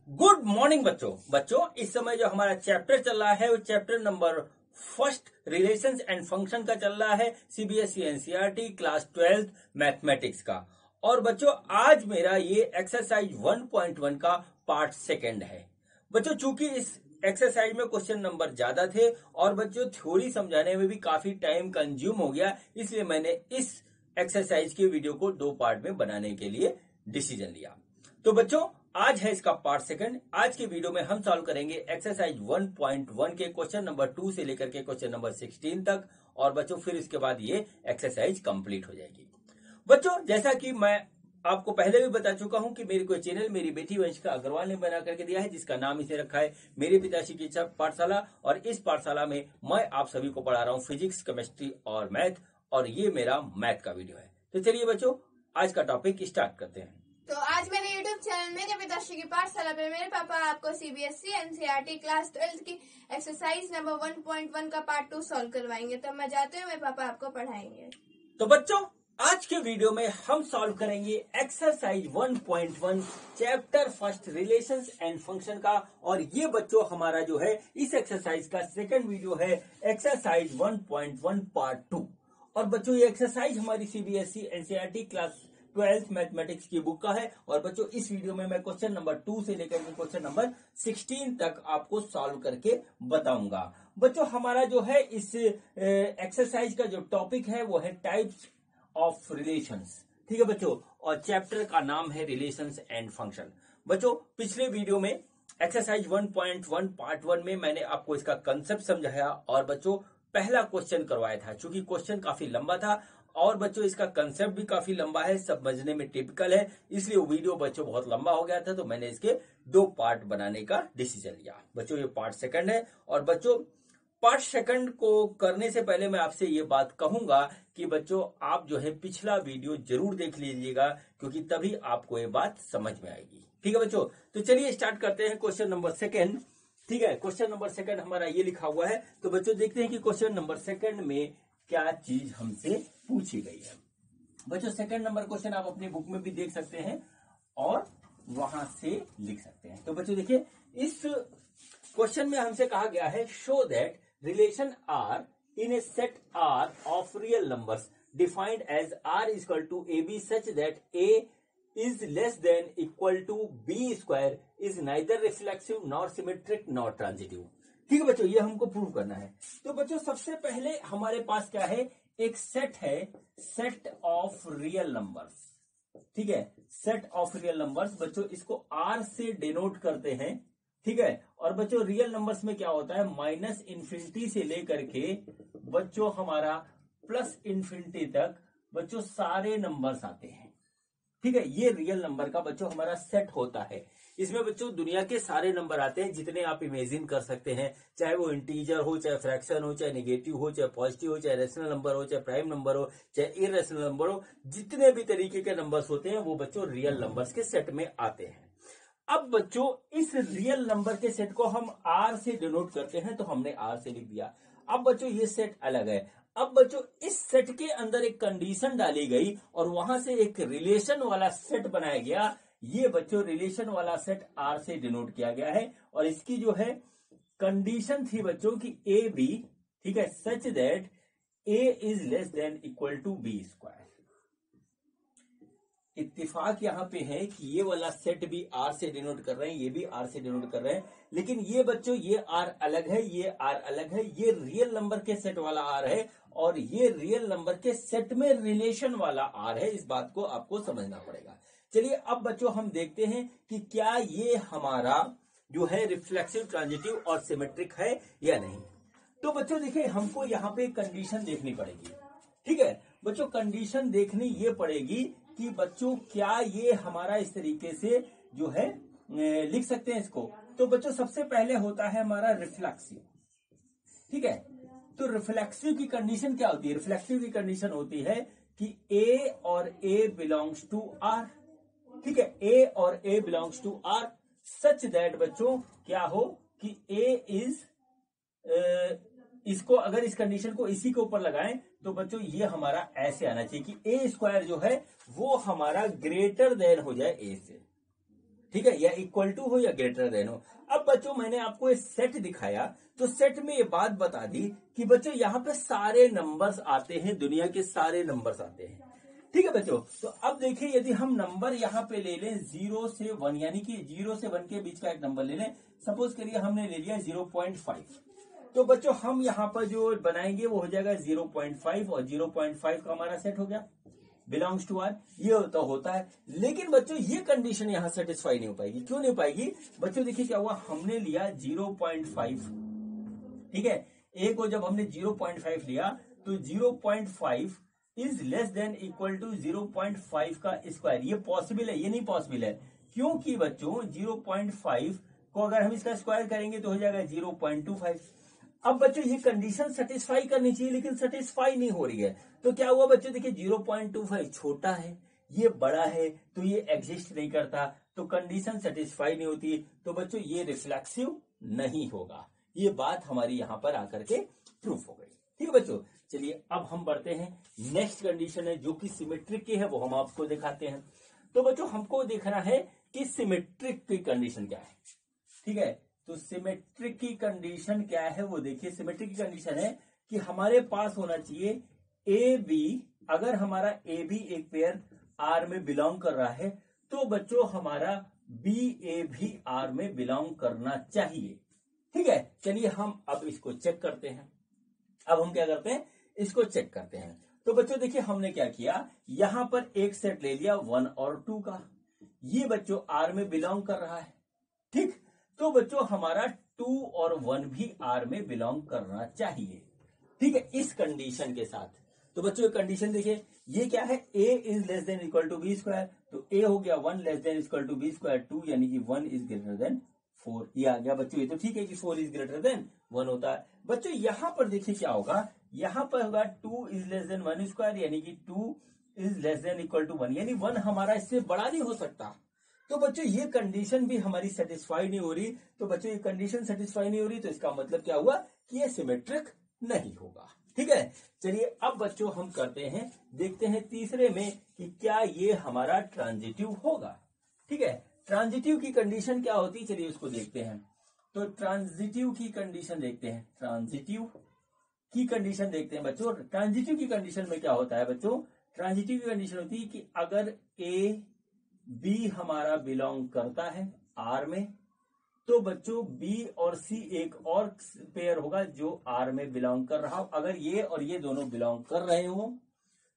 Good morning बच्चों इस समय जो हमारा चैप्टर चल रहा है वो chapter number first relations and function का चल रहा है सीबीएसई एनसीईआरटी क्लास 12 मैथमेटिक्स का। और बच्चों आज मेरा ये एक्सरसाइज 1.1 का पार्ट सेकंड है। बच्चों चूंकि इस एक्सरसाइज में क्वेश्चन नंबर ज्यादा थे और बच्चों थ्योरी समझाने में भी काफी टाइम कंज्यूम हो गया, इसलिए मैंने इस एक्सरसाइज के वीडियो को 2 पार्ट में बनाने के लिए डिसीजन लिया। तो बच्चों आज है इसका पार्ट सेकंड। आज के वीडियो में हम सॉल्व करेंगे एक्सरसाइज 1.1 के क्वेश्चन नंबर 2 से लेकर के क्वेश्चन नंबर 16 तक। और बच्चों फिर इसके बाद ये एक्सरसाइज कंप्लीट हो जाएगी। बच्चों जैसा कि मैं आपको पहले भी बता चुका हूं कि मेरे को चैनल मेरी बेटी वंशिका अग्रवाल ने बना करके दिया है, जिसका नाम इसे रखा है मेरे पिताश्री की पाठशाला। और इस पाठशाला में मैं आप सभी को पढ़ा रहा हूं फिजिक्स, केमिस्ट्री और मैथ, और ये मेरा मैथ का वीडियो है। तो चलिए बच्चों आज का टॉपिक स्टार्ट करते हैं। तो आज मेरे YouTube चैनल मेरे पिताश्री की पाठशाला पे मेरे पापा आपको सीबीएसई एनसीईआरटी क्लास 12 की एक्सरसाइज नंबर 1.1 का पार्ट 2 सॉल्व करवाएंगे। तो मैं जाती हूँ, मेरे पापा आपको पढ़ाएंगे। तो बच्चों आज के वीडियो में हम सॉल्व करेंगे exercise 1.1 chapter first relations and function का। और ये बच्चों हमारा जो है इस एक्सरसाइज का सेकंड वीडियो है, एक्सरसाइज 1.1 पार्ट 2। और बच्चों ये एक्सरसाइज हमारी सीबीएसई एनसीईआरटी क्लास 12 मैथमेटिक्स की बुक का है। और बच्चों इस वीडियो में मैं क्वेश्चन नंबर 2 से लेकर के क्वेश्चन नंबर 16 तक आपको सॉल्व करके बताऊंगा। बच्चों हमारा जो है इस एक्सरसाइज का जो टॉपिक है वो है टाइप्स ऑफ रिलेशंस। ठीक है बच्चों, और चैप्टर का नाम है रिलेशंस एंड फंक्शन। बच्चों पिछले वीडियो में एक्सरसाइज 1.1 पार्ट 1 में मैंने आपको इसका कंसेप्ट समझाया और बच्चों पहला क्वेश्चन करवाया था। चूंकि क्वेश्चन काफी लंबा था और बच्चों इसका कंसेप्ट भी काफी लंबा है, समझने में टिपिकल है, इसलिए वो वीडियो बच्चों बहुत लंबा हो गया था। तो मैंने इसके 2 पार्ट बनाने का डिसीजन लिया। बच्चों ये पार्ट सेकंड है। और बच्चों पार्ट सेकंड को करने से पहले मैं आपसे ये बात कहूंगा कि बच्चों आप जो है पिछला वीडियो जरूर देख लीजिएगा, क्योंकि तभी आपको ये बात समझ में आएगी। ठीक है बच्चों, तो चलिए स्टार्ट करते हैं क्वेश्चन नंबर सेकंड। ठीक है, क्वेश्चन नंबर सेकंड हमारा ये लिखा हुआ है। तो बच्चों देखते हैं कि क्वेश्चन नंबर सेकंड में क्या चीज हमसे पूछी गई है। बच्चों सेकंड नंबर क्वेश्चन आप अपनी बुक में भी देख सकते हैं और वहां से लिख सकते हैं। तो बच्चों देखिए इस क्वेश्चन में हमसे कहा गया है show that relation R in a set R of real numbers defined as R is equal to A B such that A is less than equal to b square is neither reflexive nor symmetric nor transitive। ठीक है बच्चों, ये हमको prove करना है। तो बच्चों सबसे पहले हमारे पास क्या है, एक सेट है, सेट ऑफ रियल नंबर्स। ठीक है, सेट ऑफ रियल नंबर्स। बच्चों इसको r से डिनोट करते हैं। ठीक है, और बच्चों रियल नंबर्स में क्या होता है, माइनस इन्फिनिटी से लेकर के बच्चों हमारा प्लस इन्फिनिटी तक बच्चों सारे नंबर्स आते हैं। ठीक है, ये रियल नंबर का बच्चों हमारा सेट होता है। इसमें बच्चों दुनिया के सारे नंबर आते हैं जितने आप इमेजिन कर सकते हैं, चाहे वो इंटीजर हो, चाहे फ्रैक्शन हो, चाहे नेगेटिव हो, चाहे पॉजिटिव हो, चाहे रेशनल नंबर हो, चाहे प्राइम नंबर हो, चाहे इरेशनल नंबर हो, जितने भी तरीके के नंबर्स होते हैं वो बच्चों रियल नंबर्स के सेट में आते हैं। अब बच्चों इस रियल नंबर के सेट को हम आर से डिनोट करते हैं, तो हमने आर से लिख दिया। अब बच्चों ये सेट अलग है। अब बच्चों इस सेट के अंदर एक कंडीशन डाली गई और वहां से एक रिलेशन वाला सेट बनाया गया। ये बच्चों रिलेशन वाला सेट आर से डिनोट किया गया है। और इसकी जो है कंडीशन थी बच्चों की ए बी, ठीक है, such that A is less than equal to B square. इत्तेफाक यहां पे है कि ये वाला सेट भी आर से डिनोट कर रहे हैं, ये भी आर से डिनोट कर रहे हैं, लेकिन ये बच्चों ये आर अलग है, ये आर अलग है। ये रियल नंबर के सेट वाला आर है और ये रियल नंबर के सेट में रिलेशन वाला आर है। इस बात को आपको समझना पड़ेगा। चलिए अब बच्चों हम देखते हैं कि क्या ये हमारा जो है रिफ्लेक्सिव, ट्रांजिटिव और सिमेट्रिक है या नहीं। तो बच्चों देखिए हमको यहाँ पे कंडीशन देखनी पड़ेगी। ठीक है बच्चों, कंडीशन देखनी ये पड़ेगी कि बच्चों क्या ये हमारा इस तरीके से जो है लिख सकते हैं इसको। तो बच्चों सबसे पहले होता है हमारा रिफ्लेक्सिव। ठीक है, तो रिफ्लेक्सिव की कंडीशन क्या होती है, रिफ्लेक्सिव की कंडीशन होती है कि ए और ए बिलोंग्स टू आर। ठीक है, ए और a belongs to R such that बच्चों क्या हो कि ए इज इसको अगर इस कंडीशन को इसी के ऊपर लगाएं तो बच्चों ये हमारा ऐसे आना चाहिए कि ए स्क्वायर जो है वो हमारा ग्रेटर देन हो जाए ए से। ठीक है, या इक्वल टू हो या ग्रेटर देन हो। अब बच्चों मैंने आपको एक सेट दिखाया, तो सेट में ये बात बता दी कि बच्चों यहाँ पे सारे नंबर्स आते हैं, दुनिया के सारे नंबर्स आते हैं। ठीक है बच्चों, तो अब देखिए यदि हम नंबर यहाँ पे ले लें 0 से 1, यानी कि 0 से 1 के बीच का एक नंबर ले लें, सपोज करिए हमने ले लिया 0.5, तो बच्चों हम यहाँ पर जो बनाएंगे वो हो जाएगा 0.5, और 0.5 का हमारा सेट हो गया, बिलोंग्स टू आर, ये तो होता है। लेकिन बच्चों ये कंडीशन यहाँ सेटिस्फाई नहीं हो पाएगी। क्यों नहीं हो पाएगी बच्चों? देखिए क्या हुआ, हमने लिया 0.5, ठीक है, ए को जब हमने 0.5 लिया तो 0.5 is less than equal to 0.5 का स्क्वायर। ये पॉसिबल है, ये नहीं पॉसिबल है, क्योंकि बच्चों 0.5 को अगर हम इसका स्क्वायर करेंगे तो हो जाएगा 0.25। अब बच्चों ये कंडीशन सेटिस्फाई करनी चाहिए, लेकिन सेटिस्फाई नहीं हो रही है। तो क्या हुआ बच्चों, देखिए 0.25 छोटा है, ये बड़ा है, तो ये एग्जिस्ट नहीं करता, तो कंडीशन सेटिस्फाई नहीं होती, तो बच्चों ये रिफ्लेक्सिव नहीं होगा। ये बात हमारी यहां पर आकर के प्रूफ हो गई। ठीक है बच्चों, चलिए अब हम बढ़ते हैं, नेक्स्ट कंडीशन है जो कि सिमेट्रिक की है, वो हम आपको दिखाते हैं। तो बच्चों हमको देखना है कि सिमेट्रिक की कंडीशन क्या है। ठीक है, तो सिमेट्रिक की कंडीशन क्या है वो देखिए। सिमेट्रिक की कंडीशन है कि हमारे पास होना चाहिए ए बी, अगर हमारा ए बी एक पेयर आर में बिलोंग कर रहा है तो बच्चों हमारा बी ए भी आर में बिलोंग करना चाहिए। ठीक है, चलिए हम अब इसको चेक करते हैं। अब हम क्या करते हैं, इसको चेक करते हैं। तो बच्चों देखिए हमने क्या किया, यहां पर एक सेट ले लिया 1 और 2 का, ये बच्चों आर में बिलोंग कर रहा है। ठीक, तो बच्चों हमारा 2 और 1 भी आर में बिलोंग करना चाहिए। ठीक है, इस कंडीशन के साथ। तो बच्चों कंडीशन देखिए, ये क्या है, a is less than equal to B square, तो a हो गया 1 less than equal to B square 2, यानी कि 1 इज ग्रेटर देन 4। ये आ गया बच्चों, ये तो ठीक है कि 4 इज ग्रेटर देन 1 होता है। बच्चों यहां पर देखिए क्या होगा, यहां पर होगा 2 इज लेस देन 1 स्क्वायर, यानी कि 2 is less than equal to 1, यानी 1 हमारा इससे बड़ा नहीं हो सकता। तो बच्चों ये कंडीशन भी हमारी सेटिस्फाई नहीं हो रही। तो बच्चों ये कंडीशन सेटिस्फाई नहीं हो रही, तो इसका मतलब क्या हुआ कि ये सिमेट्रिक नहीं होगा। ठीक है, चलिए अब बच्चों हम करते हैं, देखते हैं तीसरे में कि क्या ये हमारा ट्रांजिटिव होगा। ठीक है, ट्रांजिटिव की कंडीशन क्या होती है, चलिए उसको देखते हैं। तो ट्रांजिटिव की कंडीशन देखते हैं, ट्रांजिटिव की कंडीशन देखते हैं बच्चों। ट्रांजिटिव की कंडीशन में क्या होता है बच्चों, ट्रांजिटिव की कंडीशन होती है कि अगर ए बी हमारा बिलोंग करता है आर में, तो बच्चों बी और सी एक और पेयर होगा जो आर में बिलोंग कर रहा हो। अगर ये और ये दोनों बिलोंग कर रहे हो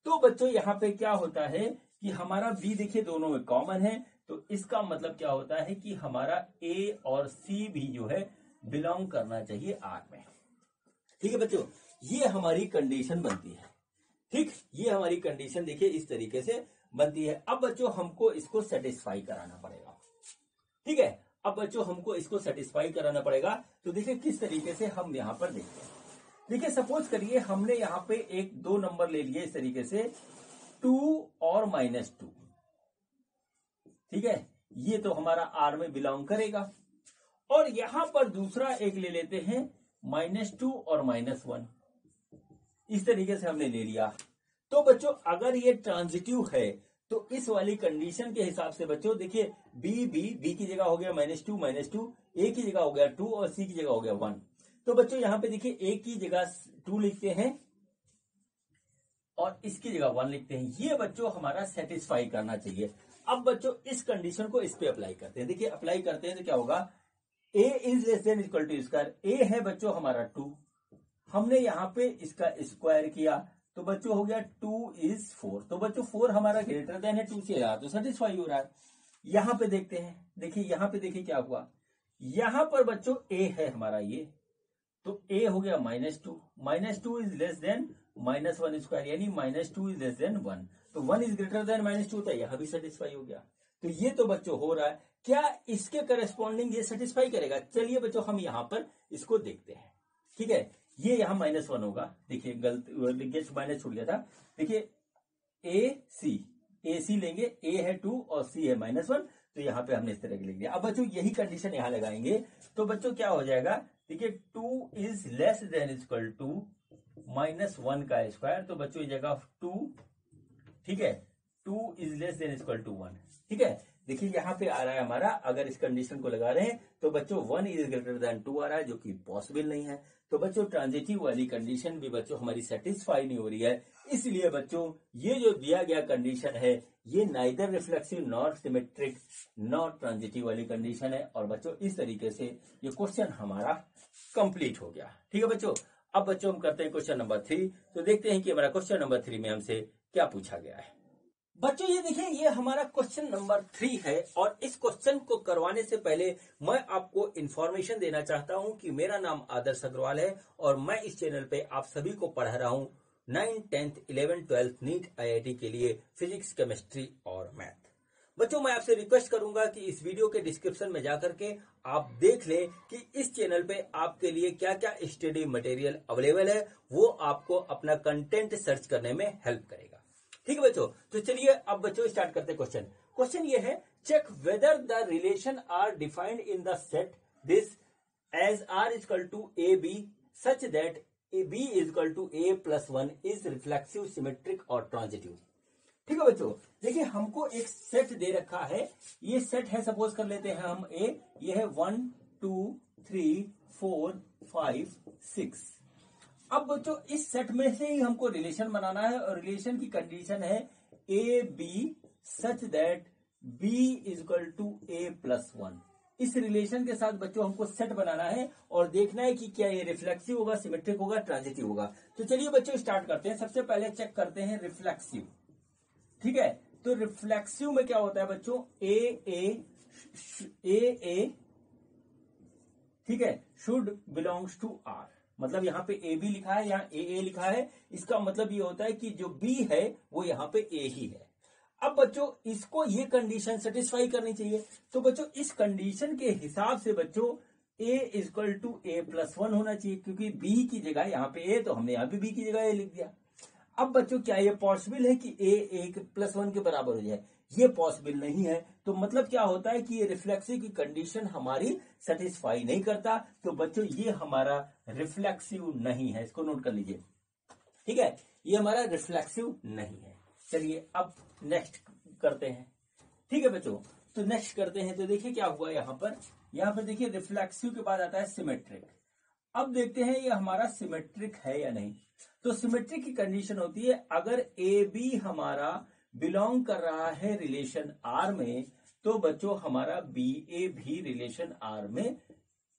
तो बच्चों यहाँ पे क्या होता है कि हमारा बी देखिए दोनों में कॉमन है, तो इसका मतलब क्या होता है कि हमारा ए और सी भी जो है बिलोंग करना चाहिए आर में। ठीक है बच्चों, ये हमारी कंडीशन बनती है। ठीक, ये हमारी कंडीशन देखिए इस तरीके से बनती है। अब बच्चों हमको इसको सेटिस्फाई कराना पड़ेगा। ठीक है, अब बच्चों हमको इसको सेटिस्फाई कराना पड़ेगा। तो देखिए किस तरीके से हम यहां पर देखते हैं। देखिए सपोज करिए हमने यहां पे एक दो नंबर ले लिए इस तरीके से 2 और -2। ठीक है, ये तो हमारा आर में बिलोंग करेगा। और यहां पर दूसरा एक ले लेते हैं -2 और -1, इस तरीके से हमने ले लिया। तो बच्चों अगर ये ट्रांजिटिव है तो इस वाली कंडीशन के हिसाब से बच्चों देखिए बी की जगह हो गया -2, ए की जगह हो गया 2 और सी की जगह हो गया 1। तो बच्चों यहां पे देखिए ए की जगह 2 लिखते हैं और इसकी जगह 1 लिखते हैं। ये बच्चों हमारा सेटिस्फाई करना चाहिए। अब बच्चों इस कंडीशन को इस पे अप्लाई करते हैं। देखिए अप्लाई करते हैं तो क्या होगा, a is less than equal to square, a है बच्चों हमारा 2, हमने यहां पे इसका स्क्वायर किया तो बच्चों हो गया 2 इज 4। तो बच्चों 4 हमारा ग्रेटर देन है 2 से, यार तो सेटिस्फाई हो रहा है। यहां पे देखते हैं, देखिए यहां पे देखिए क्या हुआ, यहां पर बच्चों ए है हमारा ये, तो ए हो गया -2 इज लेस देन -1 स्क्वायर, यानी -2 इज लेस देन 1, तो 1 इज ग्रेटर देन -2 होता है, यहां भी सेटिस्फाई हो गया। तो ये तो बच्चों हो रहा है। क्या इसके करस्पॉन्डिंग ये सेटिस्फाई करेगा? चलिए बच्चों हम यहां पर इसको देखते हैं। ठीक है, ये यहां -1 होगा, देखिए गलत माइनस छूट गया था। देखिए ए सी लेंगे, ए है 2 और सी है -1, तो यहां पे हमने इस तरह के लिख दिया। अब बच्चों यही कंडीशन यहां लगाएंगे तो बच्चों क्या हो जाएगा, देखिए 2 is less than equal to -1 का स्क्वायर, तो बच्चों ये जगह 2, ठीक है 2 is less than equal to 1। ठीक है, देखिए यहाँ पे आ रहा है हमारा, अगर इस कंडीशन को लगा रहे हैं तो बच्चों 1 इज ग्रेटर देन 2 आ रहा है, जो कि पॉसिबल नहीं है। तो बच्चों ट्रांजिटिव वाली कंडीशन भी बच्चों हमारी सेटिस्फाई नहीं हो रही है। इसलिए बच्चों ये जो दिया गया कंडीशन है ये neither reflexive not symmetric not transitive वाली कंडीशन है। और बच्चों इस तरीके से ये क्वेश्चन हमारा कंप्लीट हो गया। ठीक है बच्चों, अब बच्चों हम करते हैं क्वेश्चन नंबर 3। तो देखते हैं कि हमारा क्वेश्चन नंबर 3 में हमसे क्या पूछा गया है। बच्चों ये देखिए, ये हमारा क्वेश्चन नंबर 3 है और इस क्वेश्चन को करवाने से पहले मैं आपको इन्फॉर्मेशन देना चाहता हूं कि मेरा नाम आदर्श अग्रवाल है और मैं इस चैनल पे आप सभी को पढ़ा रहा हूं 9th, 10th, 11th, 12th NEET IIT के लिए फिजिक्स, केमिस्ट्री और मैथ। बच्चों मैं आपसे रिक्वेस्ट करूंगा कि इस वीडियो के डिस्क्रिप्शन में जाकर के आप देख लें कि इस चैनल पे आपके लिए क्या क्या स्टडी मटेरियल अवेलेबल है, वो आपको अपना कंटेंट सर्च करने में हेल्प करेगा। ठीक है बच्चों, तो चलिए अब बच्चों स्टार्ट करते हैं क्वेश्चन। क्वेश्चन ये है, check whether the relation R defined in the set this as R equal to A B such that A B equal to A plus 1 is reflexive, symmetric और ट्रांजिटिव। ठीक है बच्चों, देखिए हमको एक सेट दे रखा है, ये सेट है, सपोज कर लेते हैं हम ए, ये है 1 2 3 4 5 6। अब बच्चों इस सेट में से ही हमको रिलेशन बनाना है और रिलेशन की कंडीशन है A B such that B equal to A plus 1। इस रिलेशन के साथ बच्चों हमको सेट बनाना है और देखना है कि क्या ये रिफ्लेक्सिव होगा, सिमेट्रिक होगा, ट्रांजिटिव होगा। तो चलिए बच्चों स्टार्ट करते हैं। सबसे पहले चेक करते हैं रिफ्लेक्सिव। ठीक है, तो रिफ्लेक्सिव में क्या होता है बच्चों, ए ठीक है, शुड बिलोंग्स टू आर। मतलब यहाँ पे ए बी लिखा है, यहाँ ए लिखा है, इसका मतलब ये होता है कि जो बी है वो यहाँ पे ए ही है। अब बच्चों इसको ये कंडीशन सेटिस्फाई करनी चाहिए। तो बच्चों इस कंडीशन के हिसाब से बच्चों ए इक्वल टू ए प्लस 1 होना चाहिए, क्योंकि बी की जगह यहाँ पे ए, तो हमने यहाँ भी बी की जगह ए लिख दिया। अब बच्चों क्या ये पॉसिबल है कि ए प्लस 1 के बराबर हो जाए? ये पॉसिबल नहीं है। तो मतलब क्या होता है कि ये रिफ्लेक्सिव की कंडीशन हमारी सेटिस्फाई नहीं करता। तो बच्चों ये हमारा रिफ्लेक्सिव नहीं है, इसको नोट कर लीजिए। ठीक है, ये हमारा रिफ्लेक्सिव नहीं है। चलिए अब नेक्स्ट करते हैं। ठीक है बच्चों, तो नेक्स्ट करते हैं। तो देखिए क्या हुआ यहाँ पर देखिए रिफ्लेक्सिव के बाद आता है सिमेट्रिक। अब देखते हैं ये हमारा सिमेट्रिक है या नहीं। तो सिमेट्रिक की कंडीशन होती है अगर ए बी हमारा बिलोंग कर रहा है रिलेशन आर में, तो बच्चों हमारा बी ए भी रिलेशन आर में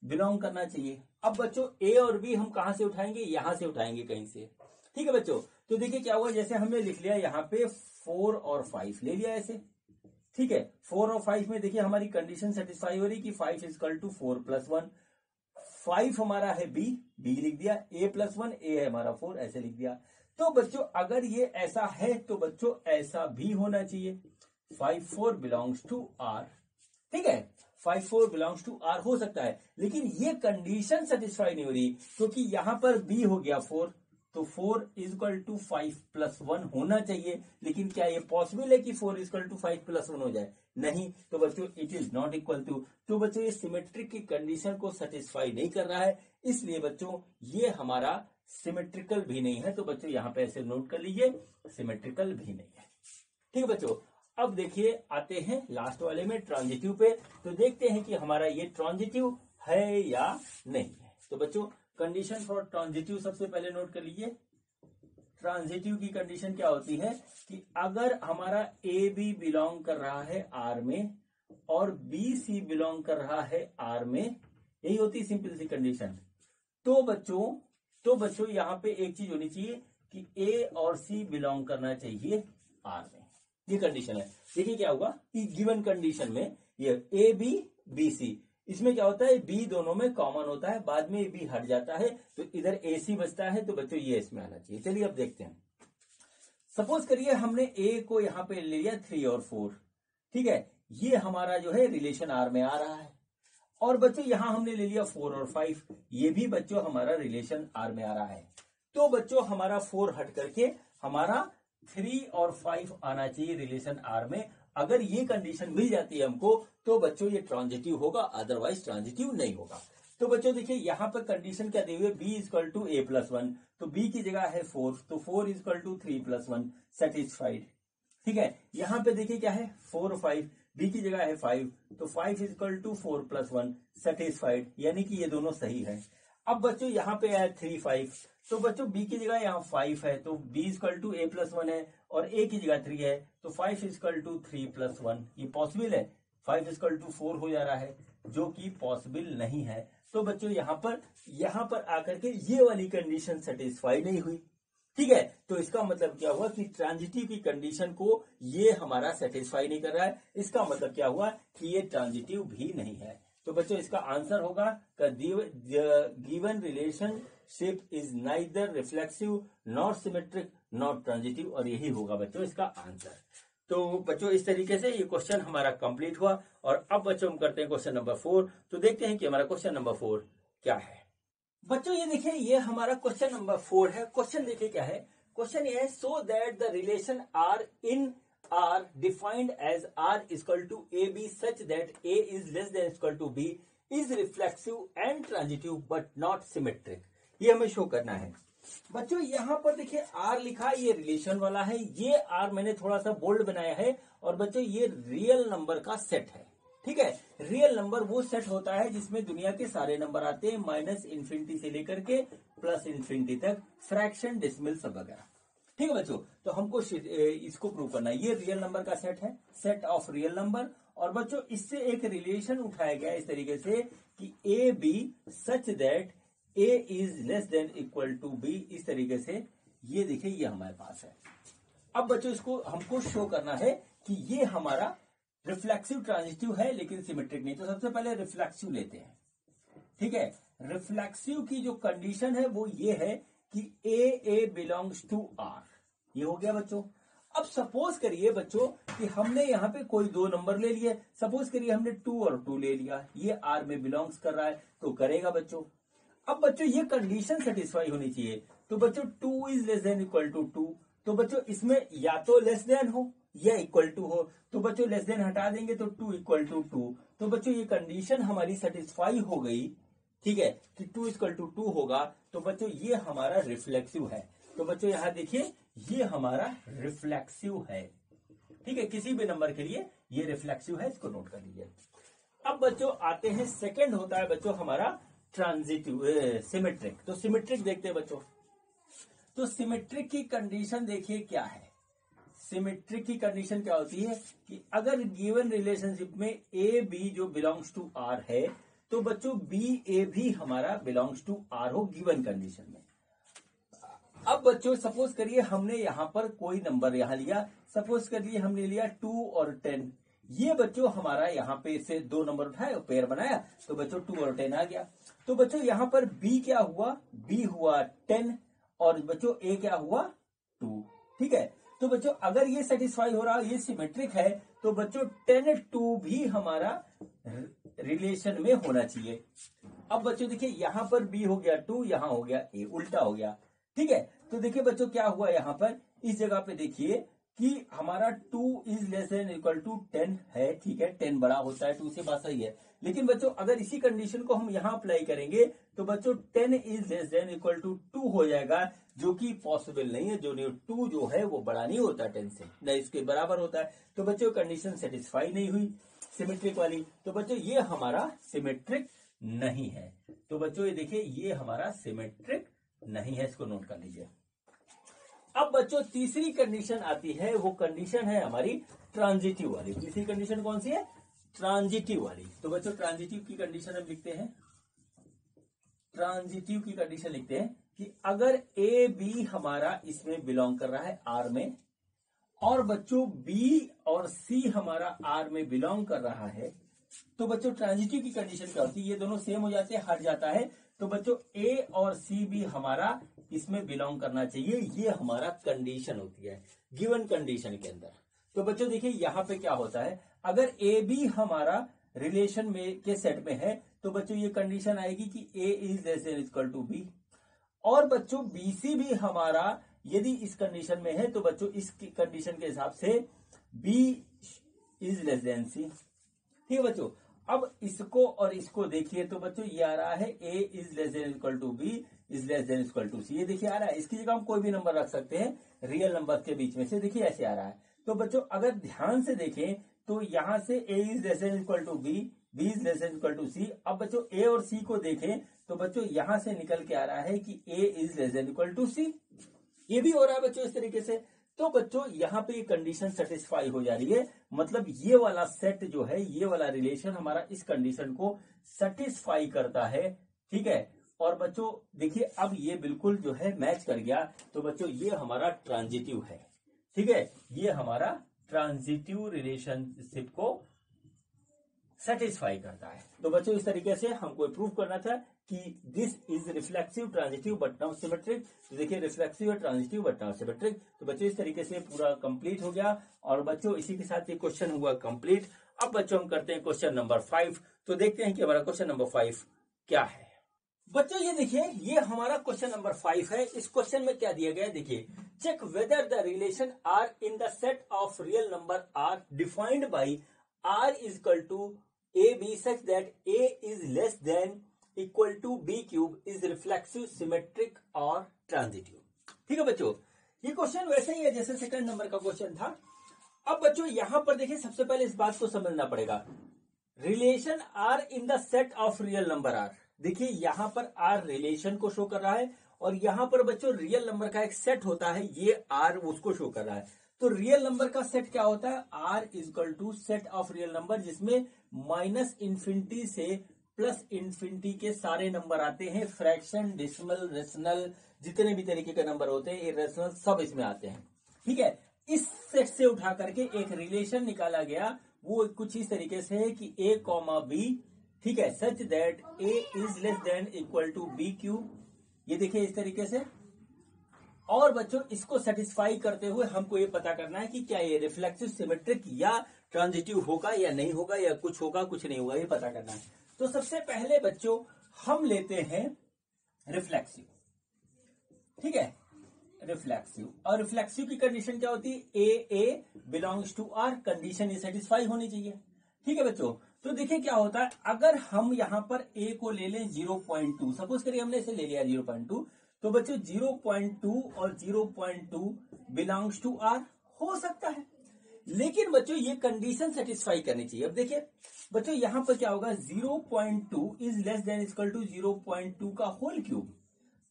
बिलोंग करना चाहिए। अब बच्चों ए और बी हम कहां से उठाएंगे? यहां से उठाएंगे कहीं से। ठीक है बच्चों, तो देखिए क्या हुआ, जैसे हमने लिख लिया यहाँ पे 4 और 5 ले लिया ऐसे। ठीक है, 4 और 5 में देखिए हमारी कंडीशन सेटिस्फाई हो रही कि 5 इक्वल टू 4 प्लस 1। 5 हमारा है बी लिख दिया, ए प्लस 1 ए है हमारा 4, ऐसे लिख दिया। तो बच्चों अगर ये ऐसा है तो बच्चों ऐसा भी होना चाहिए। 5 4 बिलोंग्स टू आर। ठीक है, 5 4 बिलोंग्स टू आर हो सकता है, लेकिन ये कंडीशन सेटिस्फाई नहीं हो रही, क्योंकि यहां पर बी हो गया 4, तो 4 इक्वल टू 5 प्लस 1 होना चाहिए। लेकिन क्या ये पॉसिबल है कि 4 इक्वल टू 5 प्लस 1 हो जाए? नहीं। तो बच्चों it is not equal to. तो बच्चों ये सिमेट्रिक की कंडीशन को सेटिस्फाई नहीं कर रहा है, इसलिए बच्चों ये हमारा सिमेट्रिकल भी नहीं है। तो बच्चों यहां पे ऐसे नोट कर लीजिए, सिमेट्रिकल भी नहीं है। ठीक है बच्चों, अब देखिए आते हैं लास्ट वाले में ट्रांजिटिव पे। तो देखते हैं कि हमारा ये ट्रांजिटिव है या नहीं है। तो बच्चों कंडीशन फॉर ट्रांजिटिव सबसे पहले नोट कर लीजिए। ट्रांजिटिव की कंडीशन क्या होती है कि अगर हमारा ए बी बिलोंग कर रहा है आर में और बी सी बिलोंग कर रहा है आर में, यही होती है सिंपल सी कंडीशन। तो बच्चों यहां पे एक चीज होनी चाहिए कि ए और सी बिलोंग करना चाहिए आर में। ये कंडीशन है। देखिए क्या होगा कि गिवन कंडीशन में ये ए बी बी सी, इसमें क्या होता है बी दोनों में कॉमन होता है, बाद में बी हट जाता है, तो इधर ए सी बचता है। तो बच्चों ये इसमें आना चाहिए। चलिए अब देखते हैं। सपोज करिए हमने ए को यहां पे ले लिया 3 और 4। ठीक है, ये हमारा जो है रिलेशन आर में आ रहा है। और बच्चों यहां हमने ले लिया 4 और 5, ये भी बच्चों हमारा रिलेशन आर में आ रहा है। तो बच्चों हमारा 4 हट करके हमारा 3 और 5 आना चाहिए रिलेशन आर में। अगर ये कंडीशन मिल जाती है हमको तो बच्चों ये ट्रांजिटिव होगा, अदरवाइज ट्रांजिटिव नहीं होगा। तो बच्चों देखिए यहां पर कंडीशन क्या दी हुई है, B equal to A plus 1, तो बी की जगह है 4, तो 4 इक्वल टू 3 प्लस 1 सेटिस्फाइड। ठीक है, यहां पे देखिए क्या है 4 5, बी की जगह है 5, तो 5 is equal to 4 plus 1 satisfied, यानी कि ये दोनों सही है। अब बच्चों यहाँ पे है 3 5, तो बच्चों बी की जगह यहाँ 5 है, तो B is equal to A plus 1 है, और ए की जगह 3 है, तो 5 इज इक्वल टू 3 प्लस 1, ये पॉसिबल है। 5 इज इक्वल टू 4 हो जा रहा है, जो कि पॉसिबल नहीं है। तो बच्चों यहाँ पर आकर के ये वाली कंडीशन सेटिस्फाई नहीं हुई, ठीक है। तो इसका मतलब क्या हुआ कि ट्रांजिटिव की कंडीशन को ये हमारा सेटिस्फाई नहीं कर रहा है। इसका मतलब क्या हुआ कि ये ट्रांजिटिव भी नहीं है। तो बच्चों इसका आंसर होगा given relationship is neither reflexive not symmetric not transitive, और यही होगा बच्चों इसका आंसर। तो बच्चों इस तरीके से ये क्वेश्चन हमारा कंप्लीट हुआ। और अब बच्चों हम करते हैं क्वेश्चन नंबर 4। तो देखते हैं कि हमारा क्वेश्चन नंबर 4 क्या है। बच्चों ये देखिए, ये हमारा क्वेश्चन नंबर 4 है। क्वेश्चन देखिए क्या है। क्वेश्चन ये है, so that the relation R in R defined as R equal to A B such that A is less than equal to B is reflexive and transitive but not symmetric. ये हमें show करना है। बच्चों यहाँ पर देखिए are लिखा, ये रिलेशन वाला है। ये आर मैंने थोड़ा सा बोल्ड बनाया है। और बच्चों ये रियल नंबर का सेट है, ठीक है। रियल नंबर वो सेट होता है जिसमें दुनिया के सारे नंबर आते हैं, माइनस इन्फिनिटी से लेकर के प्लस इन्फिनिटी तक, फ्रैक्शन, डेसिमल सब वगैरह, ठीक है बच्चों। तो हमको इसको प्रूव करना है। ये रियल नंबर का सेट है, सेट ऑफ रियल नंबर। और बच्चों इससे एक रिलेशन उठाया गया इस तरीके से कि A B such that A is less than equal to B, इस तरीके से। ये देखिए ये हमारे पास है। अब बच्चों इसको हमको शो करना है कि ये हमारा रिफ्लेक्सिव ट्रांजिटिव है लेकिन सिमेट्रिक नहीं। तो सबसे पहले रिफ्लेक्सिव लेते हैं, ठीक है। रिफ्लेक्सिव की जो कंडीशन है वो ये है कि ए बिलोंग्स टू आर, ये हो गया बच्चों। अब सपोज करिए बच्चों कि हमने यहाँ पे कोई दो नंबर ले लिए। सपोज करिए हमने 2 और 2 ले लिया, ये आर में बिलोंग्स कर रहा है, तो करेगा बच्चों। अब बच्चों ये कंडीशन सेटिस्फाई होनी चाहिए। तो बच्चों 2 is less than equal to 2, तो बच्चों इसमें या तो लेस देन हो या इक्वल टू हो। तो बच्चों लेस देन हटा देंगे तो 2 इक्वल टू 2। तो बच्चों ये कंडीशन हमारी सेटिस्फाई हो गई, ठीक है, कि 2 इक्वल टू 2 होगा। तो बच्चों ये हमारा रिफ्लेक्सिव है। तो बच्चों यहां देखिए ये हमारा रिफ्लेक्सिव है, ठीक है। किसी भी नंबर के लिए ये रिफ्लेक्सिव है, इसको नोट कर लीजिए। अब बच्चों आते हैं, सेकंड होता है बच्चों हमारा ट्रांजिटिव सिमेट्रिक। तो सिमेट्रिक देखते हैं बच्चों। तो सिमेट्रिक की कंडीशन देखिए क्या है। सिमेट्रिक की कंडीशन क्या होती है कि अगर गिवन रिलेशनशिप में ए बी जो बिलोंग्स टू आर है, तो बच्चों बी ए भी हमारा बिलोंग्स टू आर हो गिवन कंडीशन में। अब बच्चों सपोज करिए हमने यहां पर कोई नंबर यहां लिया। सपोज करिए हमने लिया 2 और 10। ये बच्चों हमारा यहाँ पे से दो नंबर उठाए, पेयर बनाया, तो बच्चों 2 और 10 आ गया। तो बच्चों यहाँ पर b क्या हुआ, b हुआ 10, और बच्चों a क्या हुआ 2, ठीक है। तो बच्चों अगर ये सेटिस्फाई हो रहा है, ये सिमेट्रिक है, तो बच्चों 10 2 भी हमारा रिलेशन में होना चाहिए। अब बच्चों देखिए यहाँ पर b हो गया 2, यहाँ हो गया a, उल्टा हो गया, ठीक है। तो देखिए बच्चों क्या हुआ, यहाँ पर इस जगह पे देखिए कि हमारा 2 is less than equal to 10 है, ठीक है। 10 बड़ा होता है 2 से, बात सही है। लेकिन बच्चों अगर इसी कंडीशन को हम यहाँ अप्लाई करेंगे तो बच्चों 10 is less than equal to 2 हो जाएगा, जो कि पॉसिबल नहीं है। जो 2 जो है वो बड़ा नहीं होता 10 से, न इसके बराबर होता है। तो बच्चों कंडीशन सेटिस्फाई नहीं हुई सिमेट्रिक वाली। तो बच्चों ये हमारा सिमेट्रिक नहीं है। तो बच्चों ये देखिए ये हमारा सिमेट्रिक नहीं है, इसको नोट कर लीजिए। अब बच्चों तीसरी कंडीशन आती है, वो कंडीशन है हमारी ट्रांजिटिव वाली। तीसरी कंडीशन कौन सी है, ट्रांजिटिव वाली। तो बच्चों ट्रांजिटिव की कंडीशन हम लिखते हैं, ट्रांजिटिव की कंडीशन लिखते हैं कि अगर ए बी हमारा इसमें बिलोंग कर रहा है आर में, और बच्चों बी और सी हमारा आर में बिलोंग कर रहा है, तो बच्चों ट्रांजिटिव की कंडीशन क्या होती है, ये दोनों सेम हो जाते हैं, हट जाता है। तो बच्चों ए और सी भी हमारा इसमें बिलोंग करना चाहिए, ये हमारा कंडीशन होती है गिवन कंडीशन के अंदर। तो बच्चों देखिए यहाँ पे क्या होता है, अगर ए बी हमारा रिलेशन में के सेट में है, तो बच्चों ये कंडीशन आएगी कि a is less than equal to b. और बच्चों बी सी भी हमारा यदि इस कंडीशन में है, तो बच्चों इस कंडीशन के हिसाब से बी इज लेस देन सी, ठीक है बच्चों। अब इसको और इसको देखिए, तो बच्चों ये आ रहा है a is less than equal to b is less than equal to c, ये देखिए आ रहा है। इसकी जगह हम कोई भी नंबर रख सकते हैं रियल नंबर के बीच में से, देखिए ऐसे आ रहा है। तो बच्चों अगर ध्यान से देखें तो यहां से a is less than equal to b, b is less than equal to c. अब बच्चों ए और सी को देखें तो बच्चों यहां से निकल के आ रहा है कि a is less than equal to c. ये भी हो रहा है बच्चों इस तरीके से। तो बच्चों यहां पे ये कंडीशन सेटिस्फाई हो जा रही है, मतलब ये वाला सेट जो है, ये वाला रिलेशन हमारा इस कंडीशन को सेटिस्फाई करता है। ठीक है, और बच्चों देखिए अब ये बिल्कुल जो है मैच कर गया। तो बच्चों ये हमारा ट्रांजिटिव है। ठीक है, ये हमारा ट्रांजिटिव रिलेशनशिप को सेटिस्फाई करता है। तो बच्चों इस तरीके से हमको प्रूव करना था कि this is reflexive transitive but not symmetric. तो देखिए रिफ्लेक्सिव है, ट्रांजिटिव बट नॉट सिमेट्रिक। तो बच्चों इस तरीके से पूरा कंप्लीट हो गया। और बच्चों इसी के साथ ये क्वेश्चन हुआ कंप्लीट। अब बच्चों हम करते हैं क्वेश्चन नंबर 5। तो देखते हैं कि हमारा क्वेश्चन नंबर 5 क्या है। बच्चों ये देखिए, ये हमारा क्वेश्चन नंबर 5 है। इस क्वेश्चन में क्या दिया गया है, देखिए check whether the relation R in the set of real number R defined by R is equal to A B such that A is less than equal to B cube is reflexive, symmetric और transitive. ठीक है बच्चों, ये question वैसे ही है जैसे second number का question था। अब बच्चों यहां पर देखिए सबसे पहले इस बात को समझना पड़ेगा, relation R in the set of real number R. देखिए यहां पर आर रिलेशन को शो कर रहा है और यहां पर बच्चों रियल नंबर का एक सेट होता है, ये आर उसको शो कर रहा है। तो रियल नंबर का सेट क्या होता है, R is equal to set of real number, जिसमें माइनस इंफिनिटी से प्लस इंफिनिटी के सारे नंबर आते हैं। फ्रैक्शन, डेसिमल, रेशनल, जितने भी तरीके के नंबर होते हैं, इरेशनल, सब इसमें आते हैं। ठीक है, इस सेट से उठा करके एक रिलेशन निकाला गया, वो कुछ इस तरीके से है कि ए कॉमा बी, ठीक है, such that A is less than equal to B cube. ये देखिए इस तरीके से। और बच्चों इसको सेटिस्फाई करते हुए हमको ये पता करना है कि क्या ये रिफ्लेक्सिव, सिमेट्रिक या ट्रांजिटिव होगा या नहीं होगा, या कुछ होगा कुछ नहीं होगा, ये पता करना है। तो सबसे पहले बच्चों हम लेते हैं रिफ्लेक्सिव। ठीक है, रिफ्लेक्सिव। और रिफ्लेक्सिव की कंडीशन क्या होती है, a belongs to are, condition ये सेटिस्फाई होनी चाहिए। ठीक है बच्चों, तो देखिए क्या होता है, अगर हम यहां पर ए को ले लें 0.2, सपोज करिए हमने इसे ले लिया 0.2, तो बच्चों 0.2 और 0.2 बिलोंग्स टू आर हो सकता है, लेकिन बच्चों ये कंडीशन सेटिस्फाई करनी चाहिए। अब देखिए बच्चों यहां पर क्या होगा, 0.2 is less than equal to 0.2 का होल क्यूब।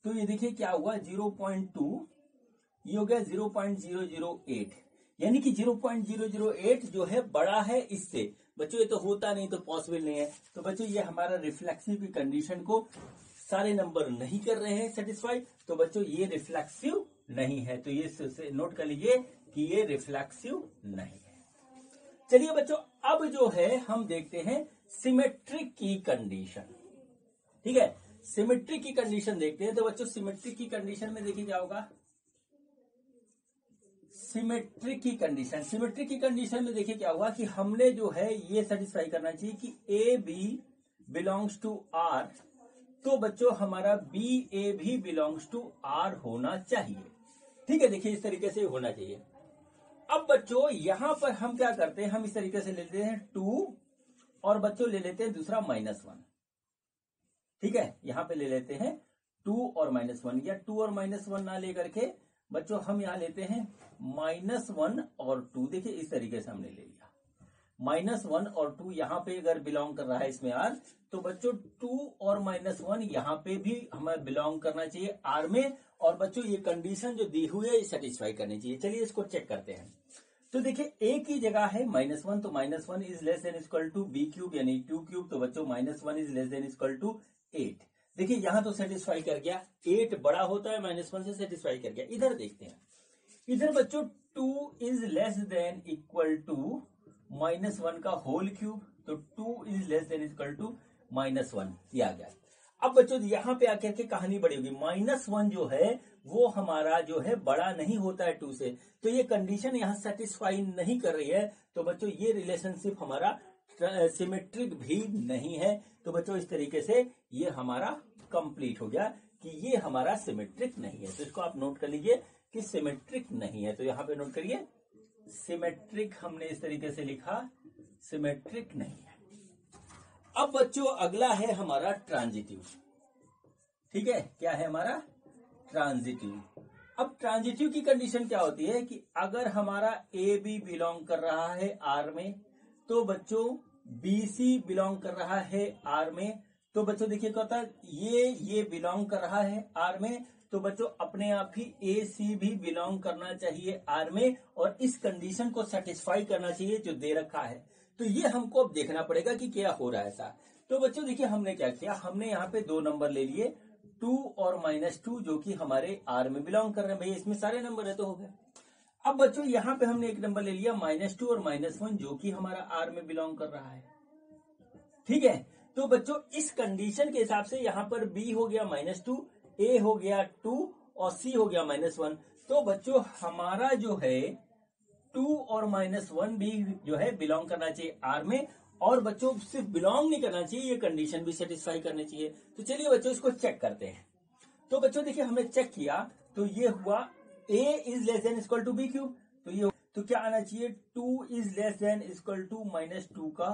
तो ये देखिए क्या हुआ, 0.2 ये हो गया 0.008, यानी कि 0.008 जो है बड़ा है इससे। बच्चों ये तो होता नहीं, तो पॉसिबल नहीं है। तो बच्चों ये हमारा रिफ्लेक्सिव की कंडीशन को सारे नंबर नहीं कर रहे हैं सेटिस्फाई, तो बच्चों ये रिफ्लेक्सिव नहीं है। तो ये नोट कर लीजिए कि ये रिफ्लेक्सिव नहीं है। चलिए बच्चों अब जो है हम देखते हैं सिमेट्रिक की कंडीशन। ठीक है, सिमेट्रिक की कंडीशन देखते हैं। तो बच्चों सिमेट्रिक की कंडीशन में देखिए क्या होगा, सिमेट्रिक की कंडीशन में देखिए क्या हुआ कि हमने जो है ये सेटिस्फाई करना चाहिए कि A B belongs to R, तो बच्चों हमारा बी ए भी बिलोंग्स टू आर होना चाहिए। ठीक है, देखिए इस तरीके से होना चाहिए। अब बच्चों यहां पर हम क्या करते हैं, हम इस तरीके से ले लेते हैं 2 और बच्चों ले लेते हैं दूसरा -1। ठीक है, यहां पे ले लेते हैं 2 और -1, या 2 और -1 ना लेकर के बच्चों हम यहां लेते हैं -1 और 2। देखिए इस तरीके से हमने ले लिया, -1 और 2 यहां पे अगर बिलोंग कर रहा है इसमें आर, तो बच्चों 2 और -1 यहां पे भी हमें बिलोंग करना चाहिए आर में। और बच्चों ये कंडीशन जो दी हुई है ये सेटिस्फाई करनी चाहिए। चलिए इसको चेक करते हैं। तो देखिए ए की जगह है -1, तो -1 is less than equal to B cube यानी 2 क्यूब, तो बच्चों -1 is less than equal to 8। देखिए यहां तो सेटिस्फाई कर गया, 8 बड़ा होता है -1 से, सेटिस्फाई कर गया। इधर देखते हैं, इधर बच्चों 2 is less than equal to -1 का होल क्यूब, तो 2 is less than equal to -1, ये आ गया। अब बच्चों यहां पे आकर के कहानी बड़ी होगी, -1 जो है वो हमारा जो है बड़ा नहीं होता है 2 से, तो ये कंडीशन यहां सेटिस्फाई नहीं कर रही है। तो बच्चों ये रिलेशनशिप हमारा सिमेट्रिक भी नहीं है। तो बच्चों इस तरीके से ये हमारा कंप्लीट हो गया कि ये हमारा सिमेट्रिक नहीं है। तो इसको आप नोट कर लीजिए कि सिमेट्रिक नहीं है। तो यहां पे नोट करिए सिमेट्रिक, हमने इस तरीके से लिखा सिमेट्रिक नहीं है। अब बच्चों अगला है हमारा ट्रांजिटिव। ठीक है, क्या है हमारा ट्रांजिटिव। अब ट्रांजिटिव की कंडीशन क्या होती है कि अगर हमारा ए बी बिलोंग कर रहा है आर में, तो बच्चों BC बिलोंग कर रहा है आर में। तो बच्चों देखिए क्या होता है, ये बिलोंग कर रहा है आर में, तो बच्चों अपने आप ही AC भी बिलोंग करना चाहिए आर में, और इस कंडीशन को सेटिस्फाई करना चाहिए जो दे रखा है। तो ये हमको अब देखना पड़ेगा कि क्या हो रहा है ऐसा। तो बच्चों देखिए हमने क्या किया, हमने यहाँ पे 2 नंबर ले लिए, 2 और -2, जो कि हमारे आर में बिलोंग कर रहे हैं। भैया इसमें सारे नंबर है तो हो गया। अब बच्चों यहाँ पे हमने एक नंबर ले लिया -2 और -1, जो कि हमारा आर में बिलोंग कर रहा है। ठीक है, तो बच्चों इस कंडीशन के हिसाब से यहाँ पर B हो गया -2, A हो गया 2 और C हो गया -1। तो बच्चों हमारा जो है 2 और -1 भी जो है बिलोंग करना चाहिए आर में, और बच्चों सिर्फ बिलोंग नहीं करना चाहिए, ये कंडीशन भी सेटिस्फाई करनी चाहिए। तो चलिए बच्चों इसको चेक करते हैं। तो बच्चों देखिए हमने चेक किया, तो ये हुआ A is less than equal to B cube, तो ये तो क्या आना चाहिए, 2 is less than equal to -2 का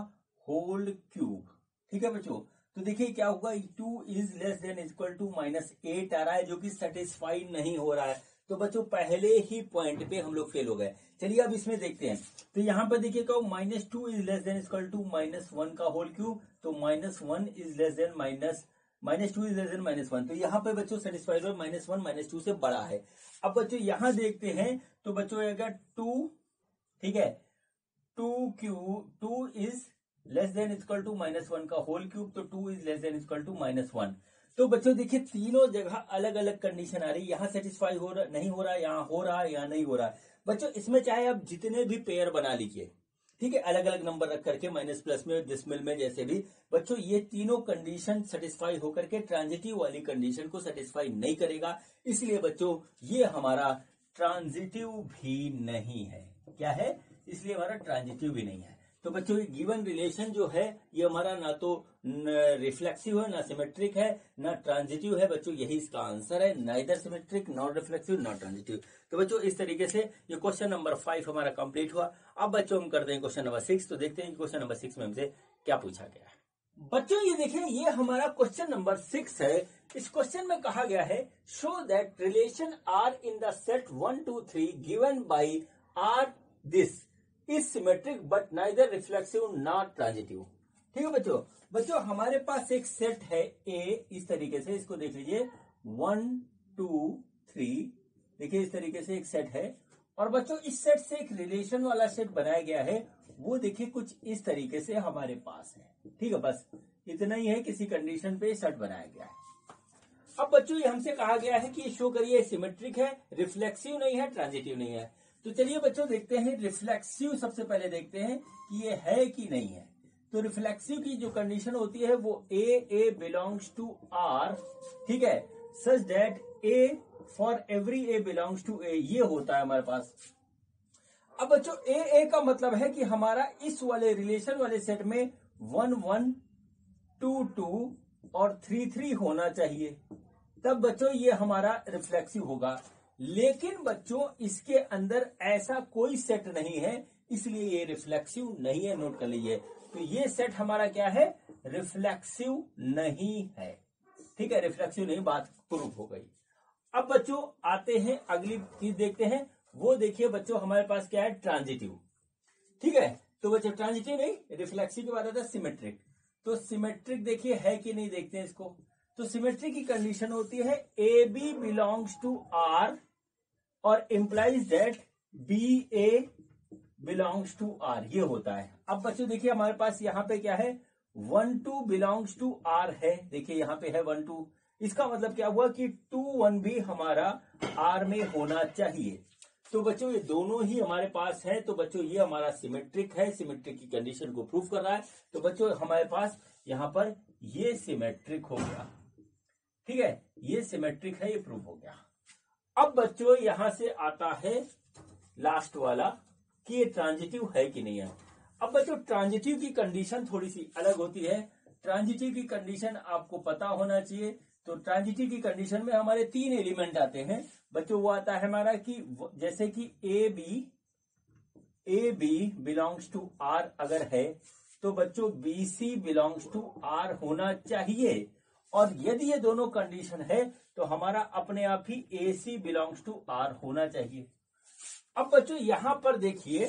होल क्यूब। ठीक है बच्चों, तो देखिए क्या होगा, 2 is less than equal to -8 आ रहा है, जो कि सेटिस्फाई नहीं हो रहा है। तो बच्चों पहले ही पॉइंट पे हम लोग फेल हो गए। चलिए अब इसमें देखते हैं। तो यहाँ पर देखिए क्या, -2 is less than equal to -1 का होल क्यूब, तो -1 is less than -2 is less than -1, तो यहाँ पे बच्चों सेटिस्फाइड हो, -1 -2 से बड़ा है। अब बच्चों यहाँ देखते हैं, तो बच्चों आएगा 2, ठीक है, 2 is less than equal to -1 का होल क्यूब, तो 2 is less than equal to -1। तो बच्चों देखिए तीनों जगह अलग अलग कंडीशन आ रही है, यहाँ सेटिस्फाई हो रहा नहीं हो रहा, यहाँ हो रहा है, यहाँ नहीं हो रहा है। बच्चों इसमें चाहे आप जितने भी पेयर बना लीजिए, ठीक है, अलग अलग नंबर रख करके, माइनस प्लस में, डिसमिल में, जैसे भी बच्चों ये तीनों कंडीशन सेटिस्फाई होकर के ट्रांजिटिव वाली कंडीशन को सेटिस्फाई नहीं करेगा, इसलिए बच्चों ये हमारा ट्रांजिटिव भी नहीं है। क्या है, इसलिए हमारा ट्रांजिटिव भी नहीं है। तो बच्चों ये गिवन रिलेशन जो है ये हमारा ना तो रिफ्लेक्सिव है, ना सिमेट्रिक है, ना ट्रांजिटिव है। बच्चों यही इसका आंसर है, neither symmetric, not reflexive, not transitive. तो बच्चों इस तरीके से ये क्वेश्चन नंबर 5 हमारा कंप्लीट हुआ। अब बच्चों हम करते हैं क्वेश्चन नंबर 6। तो देखते हैं क्वेश्चन नंबर 6 में हमसे क्या पूछा गया है। बच्चों ये देखें, ये हमारा क्वेश्चन नंबर 6 है। इस क्वेश्चन में कहा गया है, show that relation R in the set 1 2 3 given by R this is symmetric but neither reflexive not transitive. ठीक है बच्चों हमारे पास एक सेट है ए, इस तरीके से इसको देख लीजिए, 1 2 3, देखिए इस तरीके से एक सेट है, और बच्चों इस सेट से एक रिलेशन वाला सेट बनाया गया है, वो देखिए कुछ इस तरीके से हमारे पास है। ठीक है, बस इतना ही है, किसी कंडीशन पे सेट बनाया गया है। अब बच्चों ये हमसे कहा गया है कि शो करिए सिमेट्रिक है, रिफ्लेक्सिव नहीं है, ट्रांजिटिव नहीं है। तो चलिए बच्चों देखते हैं रिफ्लेक्सिव, सबसे पहले देखते हैं कि ये है कि नहीं है। तो रिफ्लेक्सिव की जो कंडीशन होती है वो ए बिलोंग्स टू आर, ठीक है, such that a for every a belongs to a, ये होता है हमारे पास। अब बच्चों ए का मतलब है कि हमारा इस वाले रिलेशन वाले सेट में 1 1 2 2 और 3 3 होना चाहिए, तब बच्चों ये हमारा रिफ्लेक्सिव होगा। लेकिन बच्चों इसके अंदर ऐसा कोई सेट नहीं है, इसलिए ये रिफ्लेक्सिव नहीं है, नोट कर लीजिए। तो ये सेट हमारा क्या है, रिफ्लेक्सिव नहीं है। ठीक है, रिफ्लेक्सिव नहीं, बात प्रूफ हो गई। अब बच्चों आते हैं अगली चीज देखते हैं, वो देखिए बच्चों हमारे पास क्या है, ट्रांजिटिव। ठीक है, तो बच्चों ट्रांजिटिव नहीं, रिफ्लेक्सिव के बाद आता है सिमेट्रिक। तो सिमेट्रिक देखिए है कि नहीं, देखते हैं इसको। तो सिमेट्रिक की कंडीशन होती है A B belongs to R और implies that b a belongs to R, ये होता है। अब बच्चों देखिए हमारे पास यहाँ पे क्या है, 1 2 बिलोंग्स टू आर है, देखिए यहाँ पे है 1 2, इसका मतलब क्या हुआ कि 2 1 भी हमारा आर में होना चाहिए। तो बच्चों ये दोनों ही हमारे पास है, तो बच्चों ये हमारा सिमेट्रिक है, सिमेट्रिक की कंडीशन को प्रूफ कर रहा है। तो बच्चों हमारे पास यहाँ पर ये सिमेट्रिक हो गया। ठीक है, ये सिमेट्रिक है, ये प्रूफ हो गया। अब बच्चों यहां से आता है लास्ट वाला कि ये ट्रांजिटिव है कि नहीं है। अब बच्चों ट्रांजिटिव की कंडीशन थोड़ी सी अलग होती है। ट्रांजिटिव की कंडीशन आपको पता होना चाहिए। तो ट्रांजिटिव की कंडीशन में हमारे 3 एलिमेंट आते हैं बच्चों। वो आता है हमारा कि जैसे कि A B belongs to R अगर है, तो बच्चों B C belongs to R होना चाहिए। और यदि ये दोनों कंडीशन है तो हमारा अपने आप ही ए सी बिलोंग्स टू आर होना चाहिए। अब बच्चों यहां पर देखिए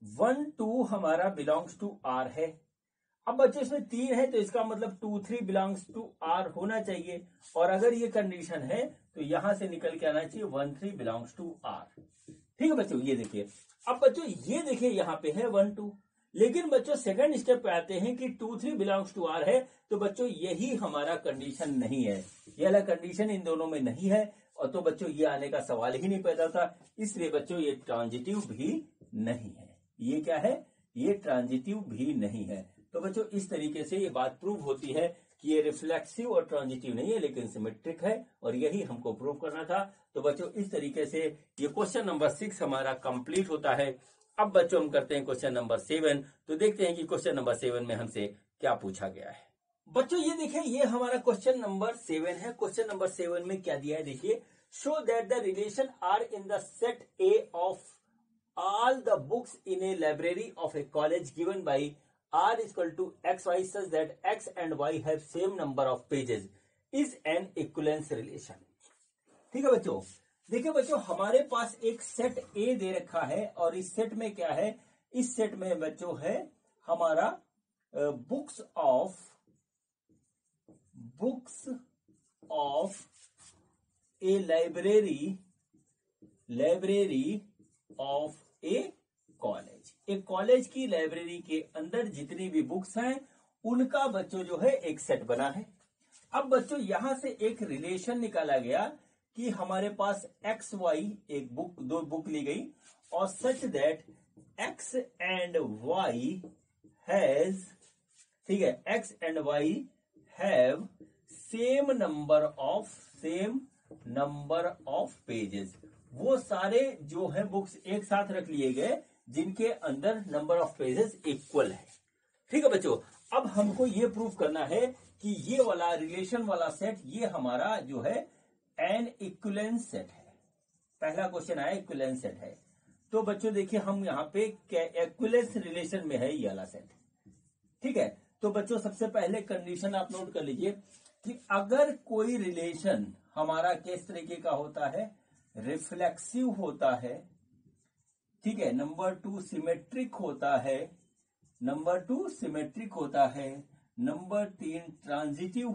1 2 हमारा बिलोंग्स टू आर है। अब बच्चों इसमें 3 है तो इसका मतलब 2 3 बिलोंग्स टू आर होना चाहिए, और अगर ये कंडीशन है तो यहां से निकल के आना चाहिए 1 3 बिलोंग्स टू आर। ठीक है बच्चों, ये देखिए। अब बच्चों ये देखिए यहाँ पे है 1 2, लेकिन बच्चों सेकंड स्टेप पे आते हैं कि 2 3 बिलोंग्स टू आर है, तो बच्चों यही हमारा कंडीशन नहीं है, ये वाला कंडीशन इन दोनों में नहीं है, और तो बच्चों ये आने का सवाल ही नहीं पैदा था, इसलिए बच्चों ये ट्रांजिटिव भी नहीं है। ये क्या है? ये ट्रांजिटिव भी नहीं है। तो बच्चों इस तरीके से ये बात प्रूव होती है कि ये रिफ्लेक्सिव और ट्रांजिटिव नहीं है, लेकिन सिमेट्रिक है, और यही हमको प्रूव करना था। तो बच्चों इस तरीके से ये क्वेश्चन नंबर 6 हमारा कंप्लीट होता है। अब बच्चों हम करते हैं क्वेश्चन नंबर 7। तो देखते हैं कि क्वेश्चन नंबर 7 में हमसे क्या पूछा गया है। बच्चों ये देखिए, ये हमारा क्वेश्चन नंबर 7 है। क्वेश्चन नंबर 7 में क्या दिया है देखिए, show that the relation R in the set A of all the books in a library of a college given by R is equal to XY such that X and Y have same number of pages is an equivalence relation। ठीक है बच्चों, देखिए बच्चों हमारे पास एक set A दे रखा है, और इस सेट में क्या है, इस सेट में बच्चों है हमारा books of A library of a college. एक कॉलेज की लाइब्रेरी के अंदर जितनी भी बुक्स हैं उनका बच्चों जो है एक सेट बना है। अब बच्चों यहां से एक रिलेशन निकाला गया कि हमारे पास एक्स वाई एक बुक, दो बुक ली गई, और such that X and Y has, ठीक है, X and Y have same number of pages. वो सारे जो है बुक्स एक साथ रख लिए गए जिनके अंदर नंबर ऑफ पेजेस इक्वल है। ठीक है बच्चों, अब हमको ये प्रूव करना है कि ये वाला रिलेशन वाला सेट ये हमारा जो है एन इक्विवेलेंस सेट है। पहला क्वेश्चन आया इक्विवेलेंस सेट है, तो बच्चों देखिए हम यहाँ पे इक्विवेलेंस रिलेशन में है ये वाला सेट। ठीक है, तो बच्चों सबसे पहले कंडीशन आप नोट कर लीजिए कि अगर कोई रिलेशन हमारा किस तरीके का होता है, रिफ्लेक्सिव होता है, ठीक है, नंबर 2 सिमेट्रिक होता है, नंबर 3 ट्रांजिटिव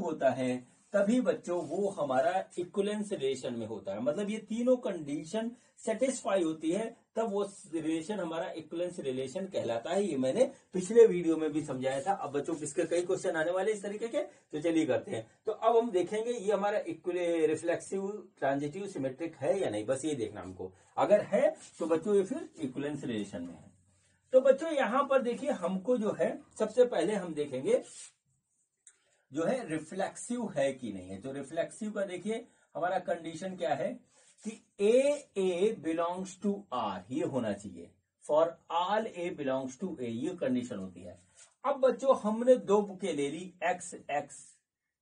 होता है, तभी बच्चों वो हमारा इक्विवेलेंस रिलेशन में होता है। मतलब ये तीनों कंडीशन सेटिस्फाई होती है तब वो रिलेशन हमारा इक्विवेलेंस रिलेशन कहलाता है। ये मैंने पिछले वीडियो में भी समझाया था। अब बच्चों इसके कई क्वेश्चन आने वाले इस तरीके के, तो चलिए करते हैं। तो अब हम देखेंगे ये हमारा रिफ्लेक्सिव, ट्रांजिटिव, सिमेट्रिक है या नहीं, बस ये देखना हमको। अगर है तो बच्चों ये फिर इक्विवेलेंस रिलेशन में है। तो बच्चों यहां पर देखिए हमको जो है सबसे पहले हम देखेंगे जो है रिफ्लेक्सिव है कि नहीं है। तो रिफ्लेक्सिव का देखिए हमारा कंडीशन क्या है कि ए बिलोंग्स टू आर, ये होना चाहिए। For all a belongs to a, ये कंडीशन होती है। अब बच्चों हमने दो बुकें ले ली एक्स,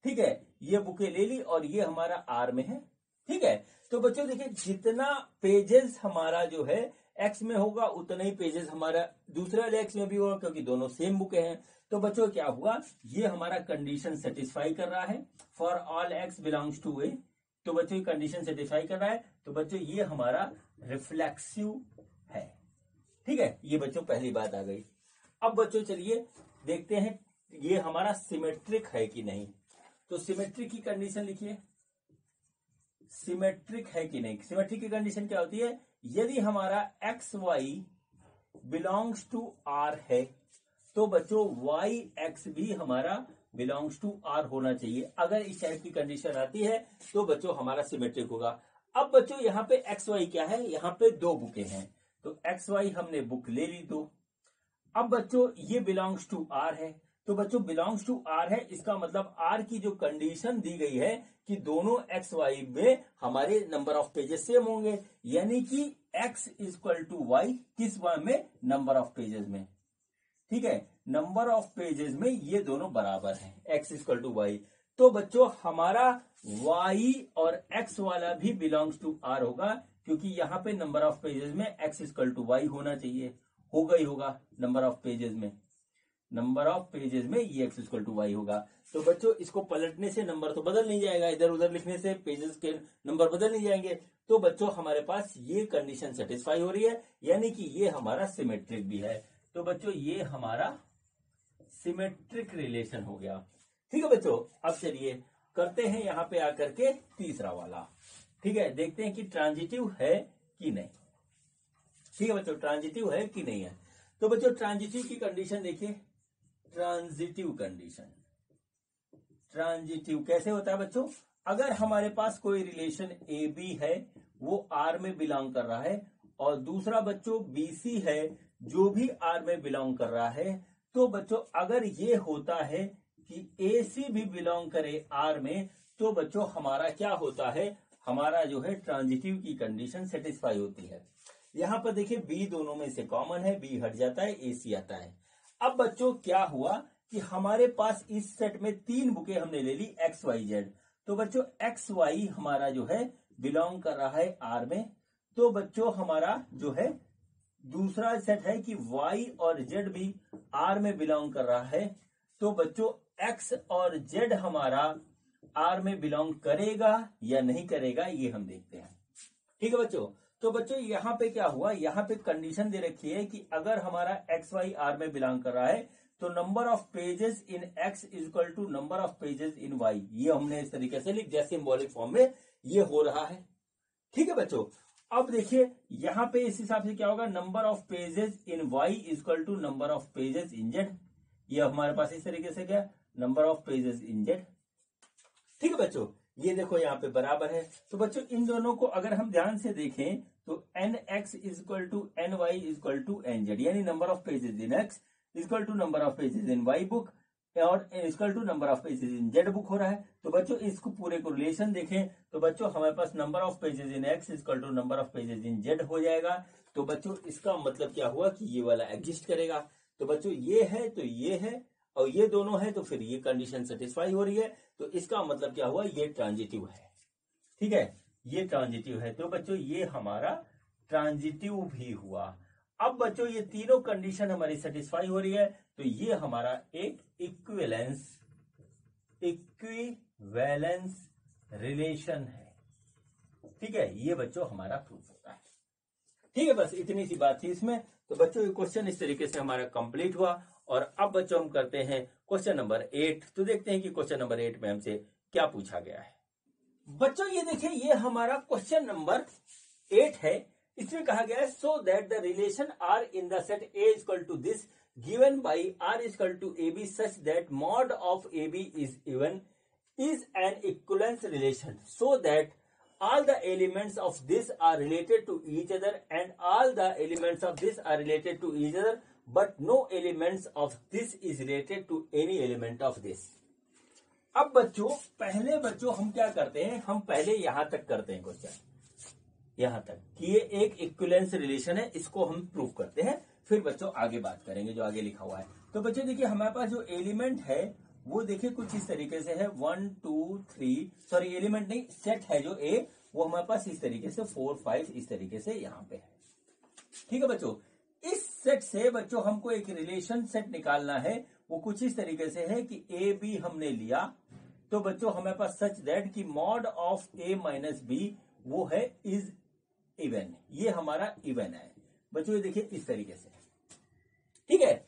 ठीक है, ये बुकें ले ली और ये हमारा आर में है। ठीक है, तो बच्चों देखिए जितना पेजेस हमारा जो है एक्स में होगा उतना ही पेजेस हमारा दूसरे वाले एक्स में भी होगा, क्योंकि दोनों सेम बुकें हैं। तो बच्चों क्या हुआ, ये हमारा कंडीशन सेटिस्फाई कर रहा है, for all x belongs to a. तो बच्चों ये कंडीशन सेटिस्फाई कर रहा है, तो बच्चों ये हमारा रिफ्लेक्सिव है। ठीक है, ये बच्चों पहली बात आ गई। अब बच्चों चलिए देखते हैं ये हमारा सिमेट्रिक है कि नहीं। तो सिमेट्रिक की कंडीशन लिखिए, सिमेट्रिक है कि नहीं। सिमेट्रिक की कंडीशन क्या होती है, यदि हमारा X Y belongs to R है तो बच्चों वाई एक्स भी हमारा बिलोंग्स टू आर होना चाहिए। अगर इस टाइप की कंडीशन आती है तो बच्चों हमारा सिमेट्रिक होगा। अब बच्चों यहाँ पे एक्स वाई क्या है, यहाँ पे दो बुकें हैं, तो एक्स वाई हमने बुक ले ली दो। अब बच्चों ये बिलोंग्स टू आर है, तो बच्चों बिलोंग्स टू आर है, इसका मतलब आर की जो कंडीशन दी गई है कि दोनों एक्स वाई में हमारे नंबर ऑफ पेजेस सेम होंगे, यानी कि एक्स इक्वल टू वाई किस में, नंबर ऑफ पेजेस में। ठीक है, नंबर ऑफ पेजेस में ये दोनों बराबर हैं, एक्स इक्वल टू वाई। तो बच्चों हमारा वाई और एक्स वाला भी बिलोंग्स टू आर होगा, क्योंकि यहाँ पे नंबर ऑफ पेजेस में एक्स इक्वल टू वाई होना चाहिए, होगा ही होगा नंबर ऑफ पेजेस में। नंबर ऑफ पेजेस में ये एक्स इक्वल टू वाई होगा। तो बच्चों इसको पलटने से नंबर तो बदल नहीं जाएगा, इधर उधर लिखने से पेजेस के नंबर बदल नहीं जाएंगे। तो बच्चों हमारे पास ये कंडीशन सेटिस्फाई हो रही है, यानी कि ये हमारा सिमेट्रिक भी है। तो बच्चों ये हमारा सिमेट्रिक रिलेशन हो गया। ठीक है बच्चों, अब चलिए करते हैं यहां पे आकर के तीसरा वाला। ठीक है, देखते हैं कि ट्रांजिटिव है कि नहीं। ठीक है बच्चों, ट्रांजिटिव है कि नहीं है। तो बच्चों ट्रांजिटिव की कंडीशन देखिए, ट्रांजिटिव कंडीशन। ट्रांजिटिव कैसे होता है बच्चों, अगर हमारे पास कोई रिलेशन ए बी है, वो आर में बिलोंग कर रहा है, और दूसरा बच्चों बी सी है जो भी आर में बिलोंग कर रहा है, तो बच्चों अगर ये होता है कि ए सी भी बिलोंग करे आर में, तो बच्चों हमारा क्या होता है, हमारा जो है ट्रांजिटिव की कंडीशन सेटिस्फाई होती है। यहां पर देखिए बी दोनों में से कॉमन है, बी हट जाता है, ए सी आता है। अब बच्चों क्या हुआ कि हमारे पास इस सेट में 3 बुकें हमने ले ली एक्स वाई जेड। तो बच्चों एक्स वाई हमारा जो है बिलोंग कर रहा है आर में। तो बच्चों हमारा जो है दूसरा सेट है कि वाई और जेड भी आर में बिलोंग कर रहा है। तो बच्चों एक्स और जेड हमारा आर में बिलोंग करेगा या नहीं करेगा, ये हम देखते हैं। ठीक है बच्चों, तो बच्चों यहां पे क्या हुआ, यहां पे कंडीशन दे रखी है कि अगर हमारा एक्स वाई आर में बिलोंग कर रहा है, तो number of pages in x is equal to number of pages in Y. ये हमने इस तरीके से लिख दिया, सिंबॉलिक फॉर्म में ये हो रहा है। ठीक है बच्चों, अब देखिए यहां पे इस हिसाब से क्या होगा, number of pages in Y is equal to number of pages in Z. ये हमारे पास इस तरीके से क्या, number of pages in Z. ठीक है बच्चों, ये देखो यहाँ पे बराबर है। तो बच्चों इन दोनों को अगर हम ध्यान से देखें तो n x is equal to n y is equal to n z, यानी number of pages in x is equal to number of pages in y book और equal to number of pages in z book हो रहा है। तो बच्चों इसको पूरे को रिलेशन देखें तो बच्चों हमारे पास number of pages in x is equal to number of pages in z हो जाएगा। तो बच्चों इसका मतलब क्या हुआ कि ये वाला एग्जिस्ट करेगा। तो बच्चों ये है तो ये है और ये दोनों है, तो फिर ये कंडीशन सेटिस्फाई हो रही है। तो इसका मतलब क्या हुआ, ये ट्रांजिटिव है। ठीक है, ये ट्रांजिटिव है। तो बच्चों ये हमारा ट्रांजिटिव भी हुआ। अब बच्चों ये तीनों कंडीशन हमारी सेटिस्फाई हो रही है, तो ये हमारा एक इक्विवेलेंस रिलेशन है। ठीक है, ये बच्चों हमारा प्रूफ होता है। ठीक है, बस इतनी सी बात थी इसमें। तो बच्चों ये क्वेश्चन इस तरीके से हमारा कंप्लीट हुआ। और अब बच्चों हम करते हैं क्वेश्चन नंबर 8। तो देखते हैं कि क्वेश्चन नंबर 8 में हमसे क्या पूछा गया है। बच्चों ये देखिए, ये हमारा क्वेश्चन नंबर 8 है। इसमें कहा गया है so that the relation R in the set A equal to this given by R equal to A B such that mod of A B is even is an equivalence relation so that all the elements of this are related to each other and all the elements of this are related to each other but no elements of this is related to any element of this। अब बच्चों पहले बच्चों हम क्या करते हैं, हम पहले यहां तक करते हैं क्वेश्चन, यहां तक कि ये एक इक्विवेलेंस रिलेशन है, इसको हम प्रूव करते हैं। फिर बच्चों आगे बात करेंगे जो आगे लिखा हुआ है। तो बच्चों देखिए हमारे पास जो एलिमेंट है वो देखिए कुछ इस तरीके से है 1 2 3 सॉरी एलिमेंट नहीं, सेट है जो ए, वो हमारे पास इस तरीके से 4 5 इस तरीके से यहां पे है। ठीक है बच्चों, इस सेट से बच्चों हमको एक रिलेशन सेट निकालना है। वो कुछ इस तरीके से है कि ए बी हमने लिया, तो बच्चों हमारे पास सच दैट कि mod of A minus B वो है इज इवन, ये हमारा इवन है। बच्चों ये देखिए इस तरीके से। ठीक है,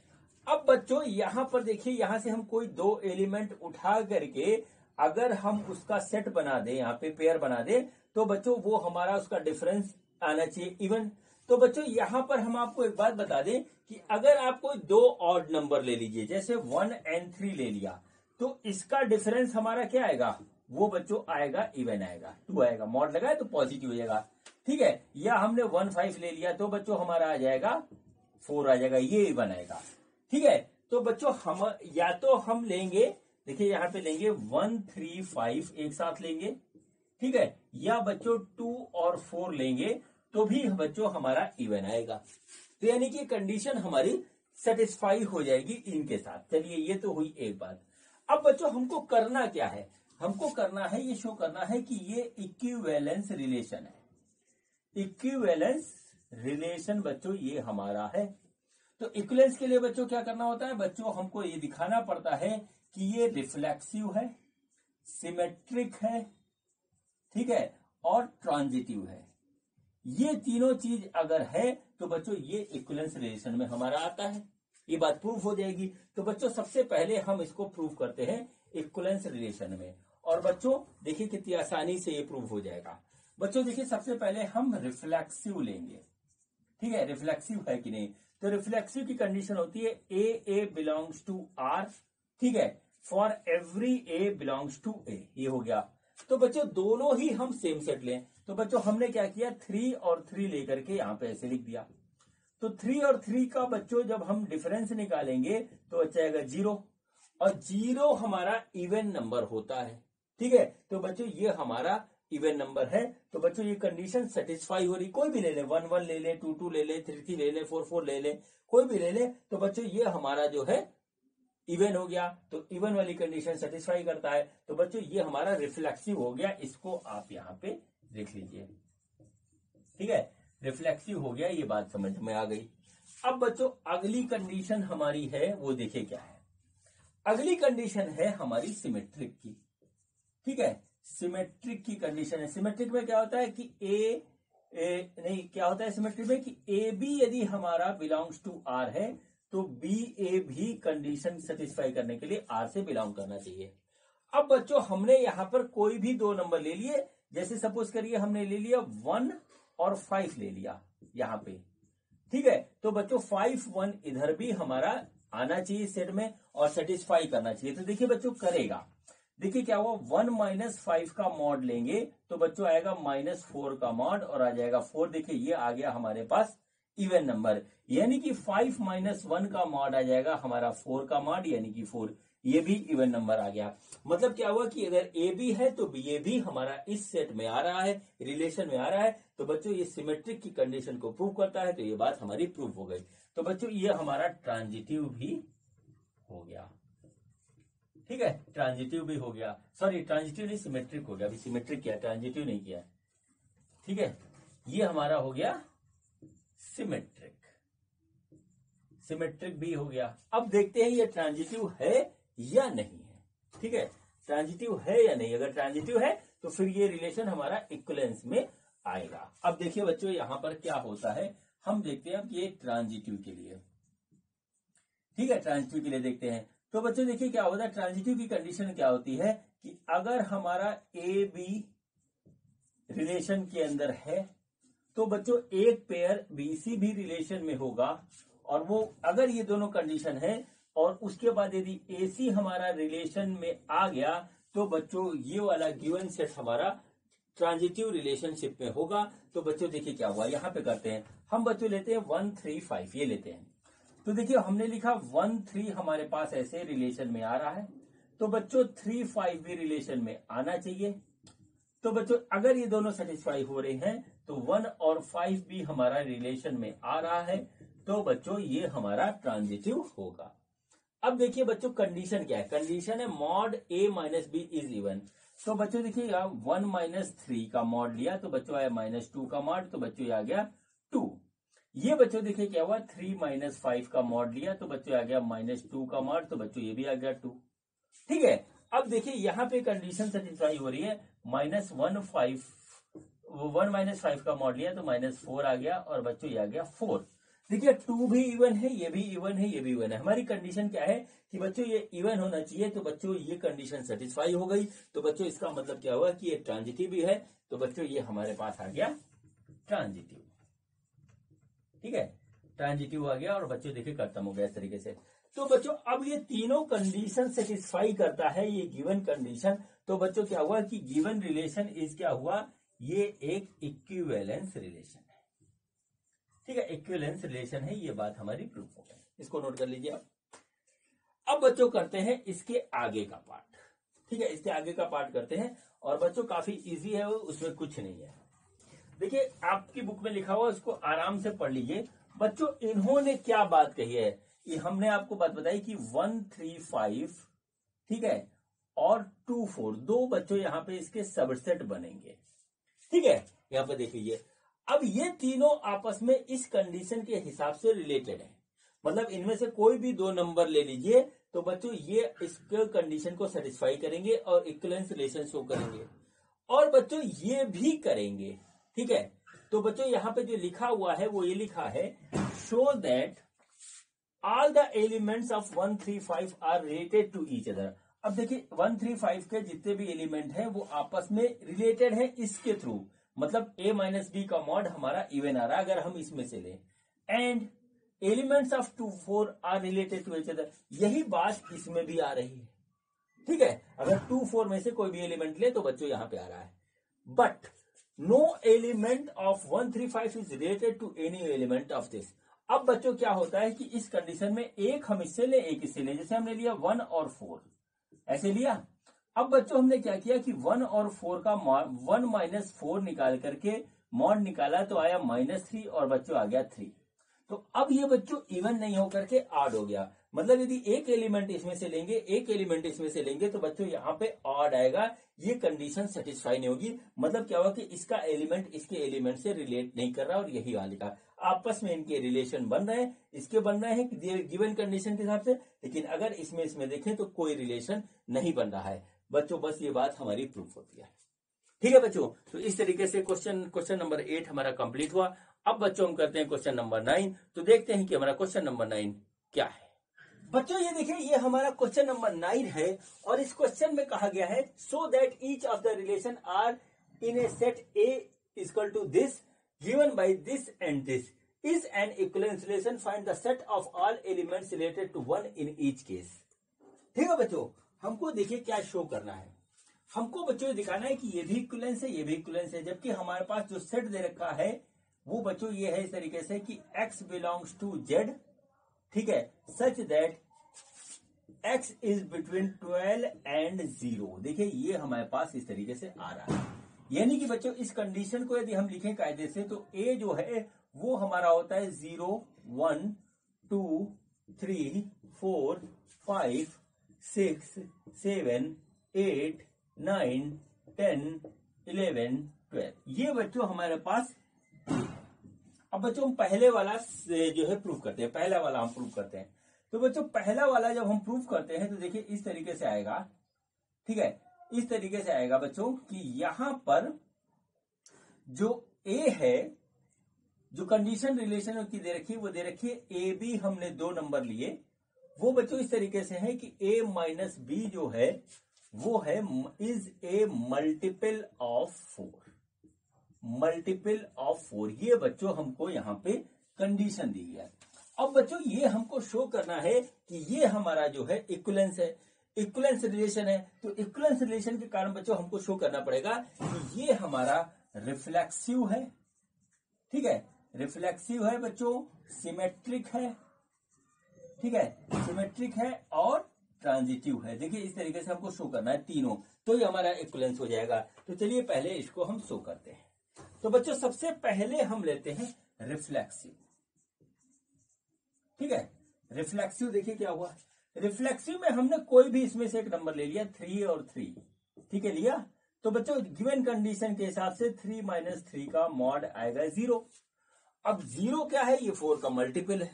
अब बच्चों यहां पर देखिए, यहां से हम कोई 2 एलिमेंट उठा करके अगर हम उसका सेट बना दें, यहां पे पेयर बना दें, तो बच्चों वो हमारा उसका डिफरेंस आना चाहिए इवन। तो बच्चों यहां पर हम आपको एक बात बता दें कि अगर आप कोई 2 ऑड नंबर ले लीजिए, जैसे 1 और 3 ले लिया, तो इसका डिफरेंस हमारा क्या आएगा, वो बच्चों आएगा इवन आएगा, 2 आएगा, मॉड लगाए तो पॉजिटिव हो जाएगा। ठीक है, या हमने 1 5 ले लिया तो बच्चों हमारा आ जाएगा 4 आ जाएगा, ये इवन आएगा। ठीक है, तो बच्चों हम या तो हम लेंगे, देखिए यहां पे लेंगे 1 3 5 एक साथ लेंगे। ठीक है, या बच्चों 2 और 4 लेंगे तो भी बच्चों हमारा इवन आएगा। तो यानी कि कंडीशन हमारी सेटिस्फाई हो जाएगी इनके साथ। चलिए ये तो हुई एक बात। अब बच्चों हमको करना क्या है, हमको करना है ये शो करना है कि ये इक्विवेलेंस रिलेशन है। इक्विवेलेंस रिलेशन बच्चों ये हमारा है। तो इक्विवेलेंस के लिए बच्चों क्या करना होता है, बच्चों हमको ये दिखाना पड़ता है कि ये रिफ्लेक्सिव है, सिमेट्रिक है, ठीक है, और ट्रांजिटिव है। ये तीनों चीज अगर है तो बच्चों ये इक्विवेलेंस रिलेशन में हमारा आता है, ये बात प्रूफ हो जाएगी। तो बच्चों सबसे पहले हम इसको प्रूफ करते हैं इक्विवेलेंस रिलेशन में, और बच्चों देखिए कितनी आसानी से ये प्रूफ हो जाएगा। बच्चों देखिए सबसे पहले हम रिफ्लेक्सिव लेंगे, ठीक है, रिफ्लेक्सिव है कि नहीं। तो रिफ्लेक्सिव की कंडीशन होती है ए बिलोंग्स टू आर, ठीक है, for every a belongs to a, ये हो गया। तो बच्चों दोनों ही हम सेम सेट लें, तो बच्चों हमने क्या किया, 3 और 3 लेकर के यहां पे ऐसे लिख दिया। तो 3 और 3 का बच्चों जब हम डिफरेंस निकालेंगे तो बच्चा आएगा 0, और 0 हमारा इवन नंबर होता है, ठीक है। तो बच्चों ये हमारा इवन नंबर है। तो बच्चों ये कंडीशन सेटिस्फाई हो रही, कोई भी ले ले, 1 1 ले ले, 2 2 ले ले, 3 3 ले ले, 4 4 ले ले, कोई भी ले ले। तो बच्चों ये हमारा जो है इवन हो गया, तो इवन वाली कंडीशन सेटिस्फाई करता है। तो बच्चों ये हमारा रिफ्लेक्सिव हो गया, इसको आप यहां पे देख लीजिए, ठीक है, रिफ्लेक्सिव हो गया, ये बात समझ में आ गई। अब बच्चों अगली कंडीशन हमारी है वो देखिए क्या है। अगली कंडीशन है हमारी सिमेट्रिक की, ठीक है, सिमेट्रिक की कंडीशन है। सिमेट्रिक में क्या होता है कि नहीं क्या होता है सिमेट्रिक में कि ए बी यदि हमारा बिलोंग्स टू आर है तो बी ए भी कंडीशन सेटिस्फाई करने के लिए आर से बिलोंग करना चाहिए। अब बच्चों हमने यहां पर कोई भी 2 नंबर ले लिए, जैसे सपोज करिए हमने ले लिया 1 और 5 ले लिया यहां पे, ठीक है। तो बच्चों 5 1 इधर भी हमारा आना चाहिए सेट में और सेटिस्फाई करना चाहिए। तो देखिए बच्चों करेगा, देखिए क्या हुआ, 1 - 5 का मॉड लेंगे तो बच्चों आएगा -4 का मॉड और आ जाएगा 4। देखिए ये आ गया हमारे पास इवन नंबर, यानी कि 5 - 1 का मॉड आ जाएगा हमारा 4 का मॉड, यानी कि 4, ये भी इवन नंबर आ गया। मतलब क्या हुआ कि अगर ए बी है तो ये भी हमारा इस सेट में आ रहा है, रिलेशन में आ रहा है। तो बच्चों ये सिमेट्रिक की कंडीशन को प्रूव करता है, तो ये बात हमारी प्रूव हो गई। तो बच्चों ये हमारा ट्रांजिटिव भी हो गया, ठीक है, ट्रांजिटिव भी हो गया, सॉरी ट्रांजिटिव नहीं सिमेट्रिक हो गया, अभी सिमेट्रिक किया, ट्रांजिटिव नहीं किया, ठीक है। ये हमारा हो गया सिमेट्रिक, सिमेट्रिक भी हो गया। अब देखते हैं ये ट्रांजिटिव है या नहीं है, ठीक है, ट्रांजिटिव है या नहीं। अगर ट्रांजिटिव है तो फिर ये रिलेशन हमारा इक्विवेलेंस में आएगा। अब देखिए बच्चों यहां पर क्या होता है, हम देखते हैं अब ये ट्रांजिटिव के लिए, ठीक है, ट्रांजिटिव के लिए देखते हैं। तो बच्चों देखिए क्या होता है, ट्रांजिटिव की कंडीशन क्या होती है कि अगर हमारा ए बी रिलेशन के अंदर है तो बच्चों एक पेयर बीसी भी रिलेशन में होगा, और वो अगर ये दोनों कंडीशन है और उसके बाद यदि एसी हमारा रिलेशन में आ गया तो बच्चों ये वाला गिवन सेट हमारा ट्रांजिटिव रिलेशनशिप में होगा। तो बच्चों देखिए क्या हुआ, यहां पे करते हैं हम, बच्चों लेते हैं 1 3 5, ये लेते हैं। तो देखिए हमने लिखा 1 3 हमारे पास ऐसे रिलेशन में आ रहा है, तो बच्चों 3 5 भी रिलेशन में आना चाहिए। तो बच्चों अगर ये दोनों सेटिस्फाई हो रहे हैं तो 1 और 5 भी हमारा रिलेशन में आ रहा है, तो बच्चों ये हमारा ट्रांजिटिव होगा। अब देखिए बच्चों कंडीशन क्या है, कंडीशन है mod A - B is even. तो बच्चों देखिए 1 - 3 का मॉड लिया तो बच्चों आया -2 का मॉड, तो बच्चों आ गया 2। ये बच्चों देखिए क्या हुआ, 3 - 5 का मॉड लिया तो बच्चों आ गया -2 का मॉड, तो बच्चों ये भी आ गया 2, ठीक है। अब देखिए यहां पे कंडीशन सेटिस्फाई हो रही है, -1 5 का मॉड लिया तो -4 आ गया और बच्चों ये आ गया 4। देखिए 2 भी इवन है, ये भी इवन है, ये भी इवन है। हमारी कंडीशन क्या है कि बच्चों ये इवन होना चाहिए, तो बच्चों ये कंडीशन सेटिस्फाई हो गई। तो बच्चों इसका मतलब क्या हुआ कि ये ट्रांजिटिव भी है, तो बच्चों ये हमारे पास आ गया ट्रांजिटिव, ठीक है, ट्रांजिटिव आ गया और बच्चों देखिए खत्म हो गया इस तरीके से। तो बच्चों अब ये तीनों कंडीशन सेटिस्फाई करता है ये गिवन कंडीशन। तो बच्चों क्या हुआ कि गिवन रिलेशन इज क्या हुआ, ये एक इक्विवेलेंस रिलेशन है, ठीक है, इक्विवेलेंस रिलेशन है, ये बात हमारी प्रूफ हो गई। इसको नोट कर लीजिए आप। अब बच्चों करते हैं इसके आगे का पार्ट, ठीक है, इसके आगे का पार्ट करते हैं, और बच्चों काफी इजी है, उसमें कुछ नहीं है। देखिए आपकी बुक में लिखा हुआ, उसको आराम से पढ़ लीजिए। बच्चों इन्होंने क्या बात कही है, ये हमने आपको बात बताई कि 1 3 5, ठीक है, और 2 4, दो बच्चों यहां पे इसके सबसेट बनेंगे, ठीक है। यहां पे देख लीजिए, अब ये तीनों आपस में इस कंडीशन के हिसाब से रिलेटेड है। मतलब इनमें से कोई भी दो नंबर ले लीजिए तो बच्चों ये इसके कंडीशन को सेटिस्फाई करेंगे और इक्विवेलेंस रिलेशन शो करेंगे, और बच्चों ये भी करेंगे। ठीक है, तो बच्चों यहाँ पे जो लिखा हुआ है वो ये लिखा है, show that all the elements of 135 are related to each other. अब देखिए 135 के जितने भी एलिमेंट हैं वो आपस में रिलेटेड है इसके थ्रू, मतलब a माइनस बी का मॉड हमारा इवन आ रहा है अगर हम इसमें से लें, and elements of 2-4 are related to each other, यही बात इसमें भी आ रही है। ठीक है, अगर 2-4 में से कोई भी एलिमेंट ले तो बच्चों यहां पे आ रहा है, but no element of 135 is related to any element of this. अब बच्चों क्या होता है कि इस कंडीशन में एक हम इससे ले एक इससे ले, जैसे हमने लिया 1 और 4 ऐसे लिया। अब बच्चों हमने क्या किया कि 1 और 4 का 1 माइनस 4 निकाल करके मॉड निकाला तो आया -3 और बच्चों आ गया 3। तो अब ये बच्चों इवन नहीं होकर के ऑड हो गया, मतलब यदि एक एलिमेंट इसमें से लेंगे एक एलिमेंट इसमें से लेंगे तो बच्चों यहाँ पे ऑड आएगा, ये कंडीशन सेटिस्फाई नहीं होगी। मतलब क्या हुआ कि इसका एलिमेंट इसके एलिमेंट से रिलेट नहीं कर रहा और यही वाले का आपस में इनके रिलेशन बन रहे हैं, इसके बन रहे हैं गिवन कंडीशन के हिसाब से, लेकिन अगर इसमें देखें तो कोई रिलेशन नहीं बन रहा है बच्चों। बस ये बात हमारी प्रूफ होती है। ठीक है बच्चों, तो इस तरीके से क्वेश्चन नंबर 8 हमारा कंप्लीट हुआ। अब बच्चों हम करते हैं क्वेश्चन नंबर 9, तो देखते हैं कि हमारा क्वेश्चन नंबर 9 क्या है। बच्चों ये देखिए ये हमारा क्वेश्चन नंबर 9 है और इस क्वेश्चन में कहा गया है, so that each of the relation R in a set A equal to this given by this and this is an equivalence relation, find the set of all elements related to 1 in each case. ठीक है बच्चों, हमको देखिए क्या show करना है, हमको बच्चों दिखाना है कि ये भी इक्विवेलेंस है ये भी इक्विवेलेंस है, जबकि हमारे पास जो सेट दे रखा है वो बच्चों ये है इस तरीके से कि x बिलोंग्स टू z, ठीक है, such that x is between 12 and 0। देखिए ये हमारे पास इस तरीके से आ रहा है, यानी कि बच्चों इस कंडीशन को यदि हम लिखें कायदे से तो a जो है वो हमारा होता है 0, 1, 2, 3, 4, 5, 6, 7, 8, 9, 10, 11, 12, ये बच्चों हमारे पास। अब बच्चों हम पहले वाला जो है प्रूफ करते हैं, पहला वाला हम प्रूफ करते हैं। तो बच्चों पहला वाला जब हम प्रूफ करते हैं तो देखिए इस तरीके से आएगा, ठीक है, इस तरीके से आएगा बच्चों कि यहां पर जो ए है, जो कंडीशन रिलेशन की दे रखी है वो दे रखी है ए बी, हमने 2 नंबर लिए, वो बच्चों इस तरीके से है कि a माइनस बी जो है वो है is a multiple of 4, multiple of 4, ये बच्चों हमको यहाँ पे कंडीशन दी है। अब बच्चों ये हमको शो करना है कि ये हमारा जो है इक्विवेलेंस है, इक्विवेलेंस रिलेशन है। तो इक्विवेलेंस रिलेशन के कारण बच्चों हमको शो करना पड़ेगा कि ये हमारा रिफ्लेक्सिव है, ठीक है, रिफ्लेक्सिव है बच्चों, सिमेट्रिक है, ठीक है, सिमेट्रिक है और ट्रांजिटिव है। देखिए इस तरीके से हमको शो करना है तीनों, तो ये हमारा इक्विवेलेंस हो जाएगा। तो चलिए पहले इसको हम शो करते हैं। तो बच्चों सबसे पहले हम लेते हैं रिफ्लेक्सिव, ठीक है, रिफ्लेक्सिव। देखिए क्या हुआ, रिफ्लेक्सिव में हमने कोई भी इसमें से एक नंबर ले लिया 3 और 3, ठीक है, लिया। तो बच्चों गिवन कंडीशन के हिसाब से 3 माइनस 3 का मॉड आएगा 0। अब 0 क्या है, ये 4 का मल्टीपल है,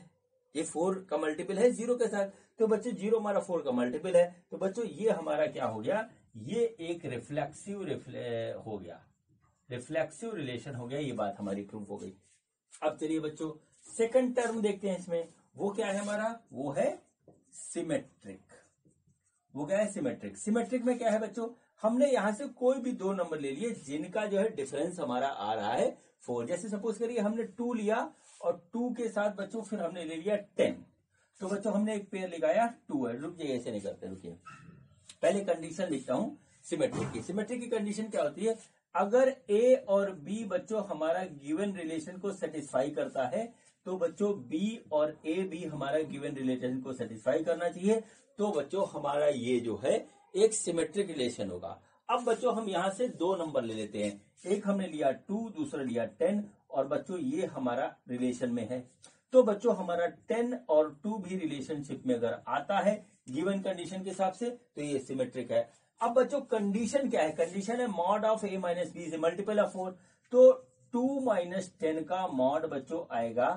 ये 4 का मल्टीपल है 0 के साथ। तो बच्चों 0 हमारा 4 का मल्टीपल है, तो बच्चों ये हमारा क्या हो गया, ये एक रिफ्लेक्सिव हो गया, रिफ्लेक्सिव रिलेशन हो गया, ये बात हमारी प्रूफ हो गई। अब चलिए बच्चों सेकंड टर्म देखते हैं इसमें, वो क्या है हमारा, वो है सिमेट्रिक। वो क्या है, सिमेट्रिक। सिमेट्रिक में क्या है बच्चों, हमने यहां से कोई भी 2 नंबर ले लिए जिनका जो है डिफरेंस हमारा आ रहा है 4। जैसे सपोज करिए हमने 2 लिया और 2 के साथ बच्चों फिर हमने ले लिया 10, तो बच्चों हमने एक पेयर लगाया 2 है। रुक जाइए, ऐसे नहीं करते, रुकिए, पहले कंडीशन लिखता हूं सिमेट्रिक की। सिमेट्रिक की कंडीशन क्या होती है, अगर ए और बी बच्चों हमारा गिवन रिलेशन को सेटिस्फाई करता है तो बच्चों बी और ए भी हमारा गिवन रिलेशन को सेटिस्फाई करना चाहिए, तो बच्चों हमारा ये जो है एक सिमेट्रिक रिलेशन होगा। अब बच्चों हम यहां से 2 नंबर ले लेते हैं, एक हमने लिया 2, दूसरा लिया 10, और बच्चों ये हमारा रिलेशन में है। तो बच्चों हमारा 10 और 2 भी रिलेशनशिप में अगर आता है गिवन कंडीशन के हिसाब से तो ये सिमेट्रिक है। अब बच्चों कंडीशन क्या है, कंडीशन है mod of a minus B is multiple of 4। तो 2 माइनस 10 का मॉड बच्चों आएगा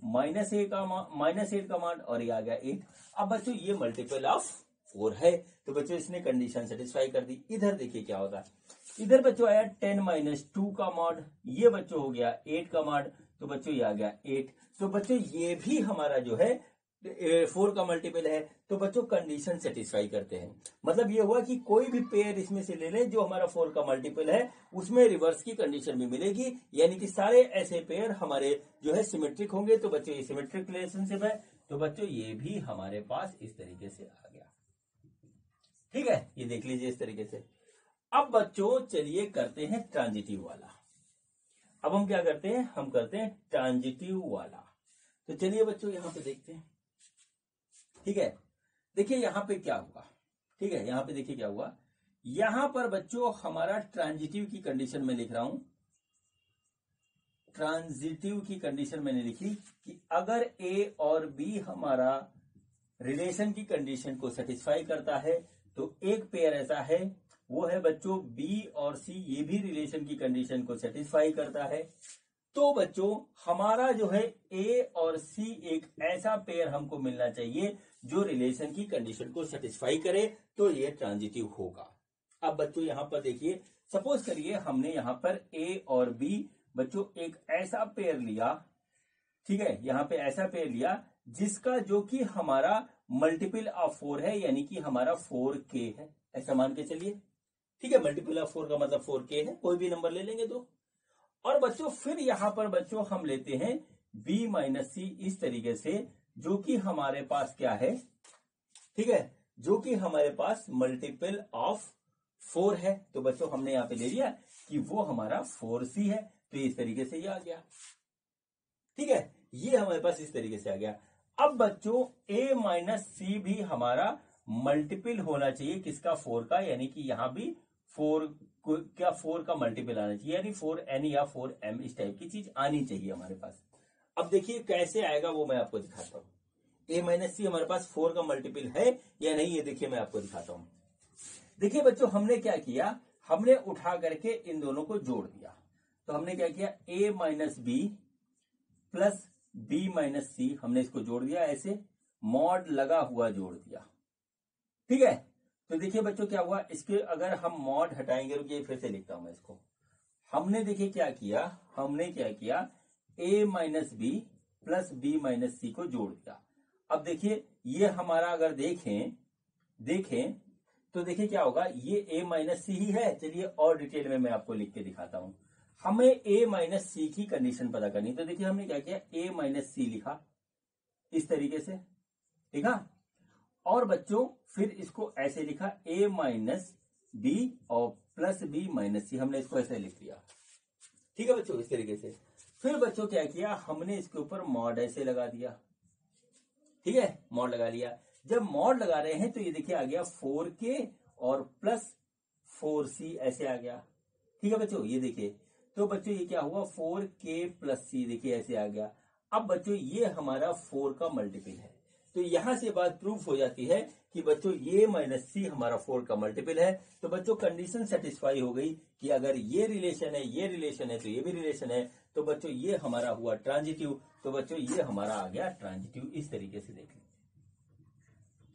-8 का मॉड, और ये आ गया 8। अब बच्चों ये मल्टीपल ऑफ 4 है, तो बच्चों इसने कंडीशन सेटिस्फाई कर दी। इधर देखिए क्या होता है, इधर बच्चों आया 10 माइनस 2 का मॉड, ये बच्चों हो गया 8 का मॉड, तो बच्चों ये आ गया 8। तो बच्चों ये भी हमारा जो है 4 का मल्टीपल है, तो बच्चों कंडीशन सेटिस्फाई करते हैं। मतलब ये हुआ कि कोई भी पेयर इसमें से ले लें जो हमारा 4 का मल्टीपल है, उसमें रिवर्स की कंडीशन भी मिलेगी, यानी कि सारे ऐसे पेयर हमारे जो है सिमेट्रिक होंगे। तो बच्चों ये सिमेट्रिक रिलेशनशिप है, तो बच्चों ये भी हमारे पास इस तरीके से आ गया। ठीक है, ये देख लीजिए इस तरीके से। अब बच्चों चलिए करते हैं ट्रांजिटिव वाला। अब हम क्या करते हैं, हम करते हैं ट्रांजिटिव वाला। तो चलिए बच्चों यहां पे देखते हैं। ठीक है, देखिए यहां पे क्या हुआ। ठीक है, यहां पे देखिए क्या हुआ। यहां पर बच्चों हमारा ट्रांजिटिव की कंडीशन में लिख रहा हूं, ट्रांजिटिव की कंडीशन मैंने लिखी कि अगर ए और बी हमारा रिलेशन की कंडीशन को सेटिस्फाई करता है, तो एक पेयर ऐसा है, वो है बच्चों बी और सी, ये भी रिलेशन की कंडीशन को सेटिस्फाई करता है। तो बच्चों हमारा जो है ए और सी एक ऐसा पेयर हमको मिलना चाहिए जो रिलेशन की कंडीशन को सेटिस्फाई करे, तो ये ट्रांजिटिव होगा। अब बच्चों यहां पर देखिए, सपोज करिए हमने यहां पर ए और बी बच्चों एक ऐसा पेयर लिया। ठीक है, यहां पे ऐसा पेयर लिया जिसका जो कि हमारा मल्टीपल ऑफ 4 है, यानी कि हमारा 4k है, ऐसा मान के चलिए। ठीक है, मल्टीपल ऑफ 4 का मतलब 4k है, कोई भी नंबर ले लेंगे तो। और बच्चों फिर यहां पर बच्चों हम लेते हैं b माइनस सी इस तरीके से, जो कि हमारे पास क्या है, ठीक है, जो कि हमारे पास मल्टीपल ऑफ 4 है। तो बच्चों हमने यहां पे ले लिया कि वो हमारा 4c है, तो इस तरीके से ये आ गया। ठीक है, ये हमारे पास इस तरीके से आ गया। अब बच्चों a माइनस सी भी हमारा मल्टीपल होना चाहिए किसका, 4 का, यानी कि यहां भी 4 क्या 4 का मल्टीपल आना चाहिए, यानी 4n या 4m इस टाइप की चीज आनी चाहिए हमारे पास। अब देखिए कैसे आएगा वो मैं आपको दिखाता हूं। a माइनस सी हमारे पास 4 का मल्टीपल है या नहीं, ये देखिए मैं आपको दिखाता हूं। देखिए बच्चों हमने क्या किया, हमने उठा करके इन दोनों को जोड़ दिया। तो हमने क्या किया, a minus b plus b minus c, हमने इसको जोड़ दिया, ऐसे मॉड लगा हुआ जोड़ दिया। ठीक है, तो देखिए बच्चों क्या हुआ, इसके अगर हम मॉड हटाएंगे, रुकिए फिर से लिखता हूं मैं इसको। हमने देखिए क्या किया, हमने क्या किया, a minus b plus b minus c को जोड़ दिया। अब देखिए ये हमारा अगर देखें तो देखिए क्या होगा, ये a माइनस सी ही है। चलिए और डिटेल में मैं आपको लिख के दिखाता हूं। हमें a माइनस सी की कंडीशन पता करनी, तो देखिए हमने क्या किया, a माइनस सी लिखा इस तरीके से, लिखा, और बच्चों फिर इसको ऐसे लिखा a माइनस बी और प्लस b माइनस सी, हमने इसको ऐसे लिख दिया। ठीक है बच्चों, इस तरीके से। फिर बच्चों क्या किया, हमने इसके ऊपर मॉड ऐसे लगा दिया। ठीक है, मॉड लगा लिया। जब मॉड लगा रहे हैं तो ये देखिए आ गया 4k और प्लस 4c ऐसे आ गया। ठीक है बच्चों, ये देखिए, तो बच्चों ये क्या हुआ, 4k प्लस c, देखिए ऐसे आ गया। अब बच्चों ये हमारा 4 का मल्टीपल है, तो यहां से बात प्रूफ हो जाती है कि बच्चों ये माइनस सी हमारा 4 का मल्टीपल है। तो बच्चों कंडीशन सेटिस्फाई हो गई कि अगर ये रिलेशन है, ये रिलेशन है, तो ये भी रिलेशन है। तो बच्चों ये हमारा हुआ ट्रांजिटिव। तो बच्चों ये हमारा आ गया ट्रांजिटिव, इस तरीके से देख लीजिए।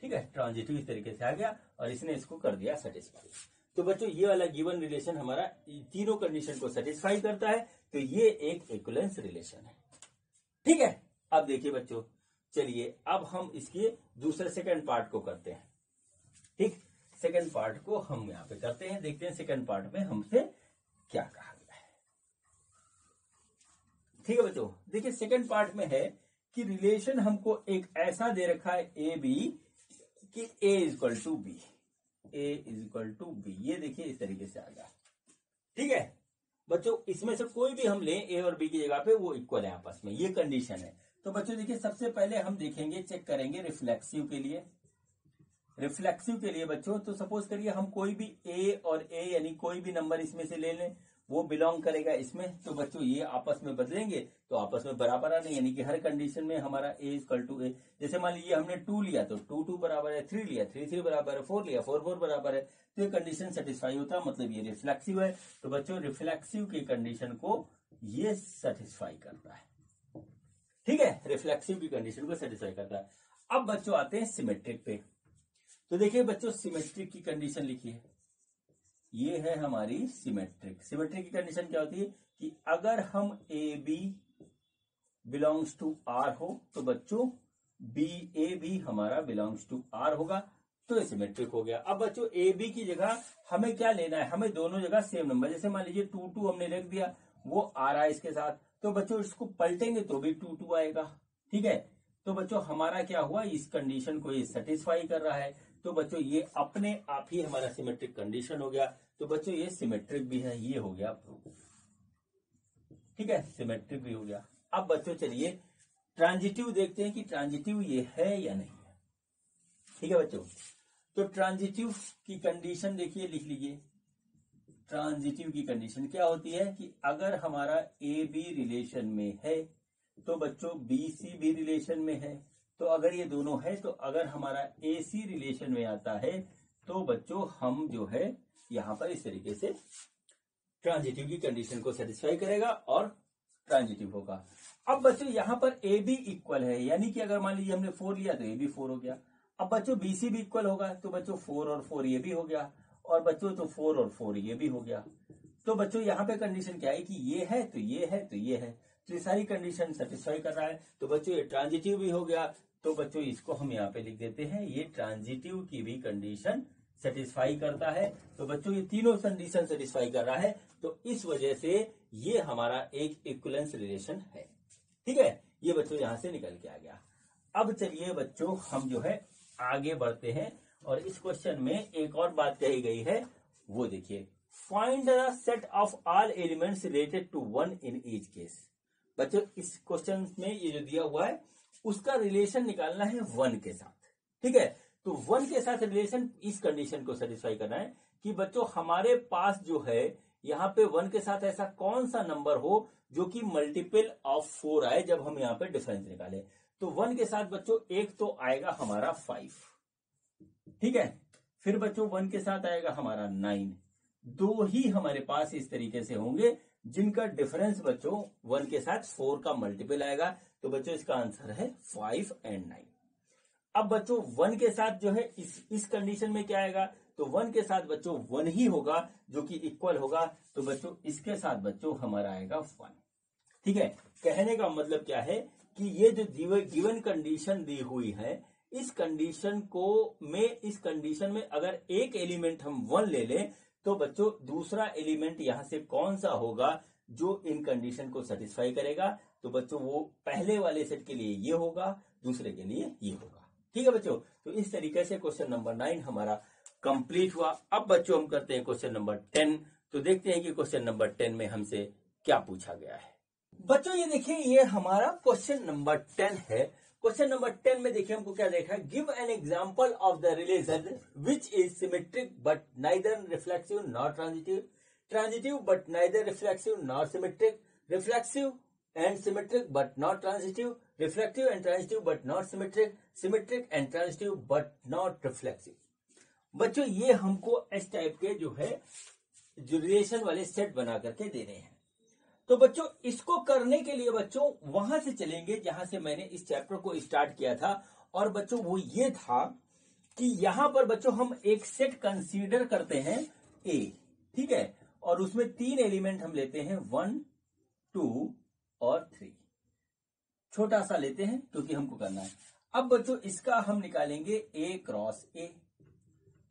ठीक है, ट्रांजिटिव इस तरीके से आ गया और इसने इसको कर दिया सेटिस्फाई। तो बच्चों ये वाला गिवन रिलेशन हमारा तीनों कंडीशन को सेटिस्फाई करता है, तो ये एक इक्विवेलेंस रिलेशन है। ठीक है, अब देखिए बच्चों, चलिए अब हम इसके दूसरे सेकंड पार्ट को करते हैं। ठीक, सेकंड पार्ट को हम यहां पे करते हैं, देखते हैं सेकंड पार्ट में हमसे क्या कहा गया है। ठीक है बच्चों, देखिए सेकंड पार्ट में है कि रिलेशन हमको एक ऐसा दे रखा है ए बी कि a equal to B, a equal to B, ये देखिए इस तरीके से आ गया। ठीक है बच्चों, इसमें से कोई भी हम लें a और b की जगह पे, वो इक्वल है आपस में, ये कंडीशन है। तो बच्चों देखिए सबसे पहले हम देखेंगे, चेक करेंगे रिफ्लेक्सिव के लिए। रिफ्लेक्सिव के लिए बच्चों, तो सपोज करिए हम कोई भी a और a यानी कोई भी नंबर इसमें से ले लें, वो बिलोंग करेगा इसमें। तो बच्चों ये आपस में बदलेंगे तो आपस में बराबर आने, यानी कि हर कंडीशन में हमारा a इक्वल टू ए। जैसे मान लीजिए हमने 2 लिया तो 2 2 बराबर है, 3 लिया 3 3 बराबर है, 4 लिया 4 4 बराबर है। तो ये कंडीशन सेटिस्फाई होता है, मतलब ये रिफ्लेक्सिव है। तो बच्चों रिफ्लेक्सिव की कंडीशन को ये सेटिस्फाई करता है, ठीक है, रिफ्लेक्सिव की कंडीशन को सेटिस्फाई करता है। अब बच्चों आते हैं सिमेट्रिक पे। तो देखिए बच्चों, सिमेट्रिक की कंडीशन लिखिए, ये है हमारी सिमेट्रिक। सिमेट्रिक की कंडीशन क्या होती है कि अगर हम A B belongs to R हो तो बच्चों बी ए भी हमारा बिलोंग्स टू आर होगा, तो ये सिमेट्रिक हो गया। अब बच्चों ए बी की जगह हमें क्या लेना है, हमें दोनों जगह सेम नंबर, जैसे मान लीजिए 2 2 हमने रख दिया, वो आ रहा है इसके साथ, तो बच्चों इसको पलटेंगे तो भी 2 2 आएगा, ठीक है। तो बच्चों हमारा क्या हुआ, इस कंडीशन को ये सेटिस्फाई कर रहा है, तो बच्चों ये अपने आप ही हमारा सिमेट्रिक कंडीशन हो गया। तो बच्चों ये सिमेट्रिक भी है, ये हो गया प्रूफ, ठीक है, सिमेट्रिक भी हो गया। अब बच्चों चलिए ट्रांजिटिव देखते हैं कि ट्रांजिटिव ये है या नहीं है, ठीक है बच्चों। तो ट्रांजिटिव की कंडीशन देखिए, लिख लीजिए। ट्रांजिटिव की कंडीशन क्या होती है कि अगर हमारा ए बी रिलेशन में है तो बच्चों बी सी भी रिलेशन में है, तो अगर ये दोनों है तो अगर हमारा ए सी रिलेशन में आता है तो बच्चों हम जो है यहां पर इस तरीके से ट्रांजिटिव की कंडीशन को सेटिस्फाई करेगा और ट्रांजिटिव होगा। अब बच्चों यहां पर ए बी इक्वल है, यानी कि अगर मान लीजिए हमने 4 लिया तो ए बी 4 हो गया। अब बच्चों बी सी भी इक्वल होगा, तो बच्चों 4 और 4 ये भी हो गया, और बच्चों तो 4 और 4 ये भी हो गया। तो बच्चों यहाँ पे कंडीशन क्या है कि ये है तो ये है तो ये है, तो ये सारी कंडीशन सेटिस्फाई कर रहा है, तो बच्चों ये ट्रांजिटिव भी हो गया। तो बच्चों इसको हम यहाँ पे लिख देते हैं, ये ट्रांजिटिव की भी कंडीशन सेटिस्फाई करता है। तो बच्चों ये तीनों कंडीशन सेटिस्फाई कर रहा है, तो इस वजह से ये हमारा एक इक्विवेलेंस रिलेशन है, ठीक है। ये बच्चों यहां से निकल के आ गया। अब चलिए बच्चों हम जो है आगे बढ़ते हैं, और इस क्वेश्चन में एक और बात कही गई है, वो देखिए, find the set of all elements related to 1 in each case. बच्चों इस क्वेश्चन में ये जो दिया हुआ है उसका रिलेशन निकालना है 1 के साथ, ठीक है। तो 1 के साथ रिलेशन, इस कंडीशन को सेटिस्फाई करना है कि बच्चों हमारे पास जो है यहाँ पे 1 के साथ ऐसा कौन सा नंबर हो जो कि मल्टीपल ऑफ 4 आए जब हम यहाँ पे डिफरेंस निकाले। तो 1 के साथ बच्चों एक तो आएगा हमारा 5, ठीक है। फिर बच्चों 1 के साथ आएगा हमारा 9, दो ही हमारे पास इस तरीके से होंगे जिनका डिफरेंस बच्चों 1 के साथ 4 का मल्टीपल आएगा। तो बच्चों इसका आंसर है 5 और 9। अब बच्चों 1 के साथ जो है इस कंडीशन में क्या आएगा, तो 1 के साथ बच्चों 1 ही होगा जो कि इक्वल होगा, तो बच्चों इसके साथ बच्चों हमारा आएगा 1, ठीक है। कहने का मतलब क्या है कि ये जो गिवन कंडीशन दी हुई है, इस कंडीशन में अगर एक एलिमेंट हम 1 ले लें तो बच्चों दूसरा एलिमेंट यहां से कौन सा होगा जो इन कंडीशन को सेटिस्फाई करेगा, तो बच्चों वो पहले वाले सेट के लिए ये होगा, दूसरे के लिए ये होगा, ठीक है बच्चों। तो इस तरीके से क्वेश्चन नंबर 9 हमारा कंप्लीट हुआ। अब बच्चों हम करते हैं क्वेश्चन नंबर 10। तो देखते हैं कि क्वेश्चन नंबर 10 में हमसे क्या पूछा गया है। बच्चों ये देखिए, ये हमारा क्वेश्चन नंबर 10 है। क्वेश्चन नंबर 10 में देखिए हमको क्या देखा है, give an example of the relation which is symmetric but neither reflexive nor transitive, transitive but neither reflexive nor symmetric, reflexive and symmetric but not transitive, reflective and transitive but not symmetric, symmetric and transitive but not reflexive. बच्चों ये हमको इस type के जो है जो relation वाले set बना करके दे रहे हैं। तो बच्चों इसको करने के लिए बच्चों वहां से चलेंगे जहां से मैंने इस चैप्टर को स्टार्ट किया था, और बच्चों वो ये था कि यहां पर बच्चों हम एक सेट कंसीडर करते हैं ए, ठीक है, और उसमें 3 एलिमेंट हम लेते हैं 1 2 और 3, छोटा सा लेते हैं क्योंकि हमको करना है। अब बच्चों इसका हम निकालेंगे ए क्रॉस ए।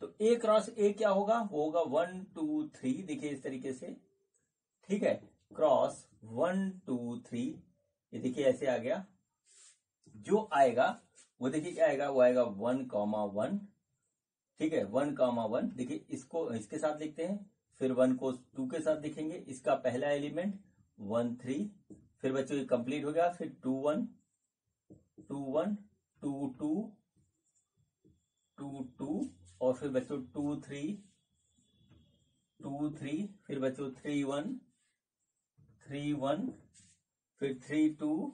तो ए क्रॉस ए क्या होगा, वो होगा 1 2 3, देखिए इस तरीके से, ठीक है, क्रॉस 1 2 3, ये देखिए ऐसे आ गया। जो आएगा वो देखिए क्या आएगा, वो आएगा 1,1, ठीक है, 1,1। देखिए इसको इसके साथ लिखते हैं, फिर 1 को 2 के साथ लिखेंगे, इसका पहला एलिमेंट 1 3, फिर बच्चों ये कंप्लीट हो गया, फिर 2 1 2 1 2 2 2 2, और फिर बच्चों 2 3 2 3, फिर बच्चों 3 1 3 1, फिर 3 2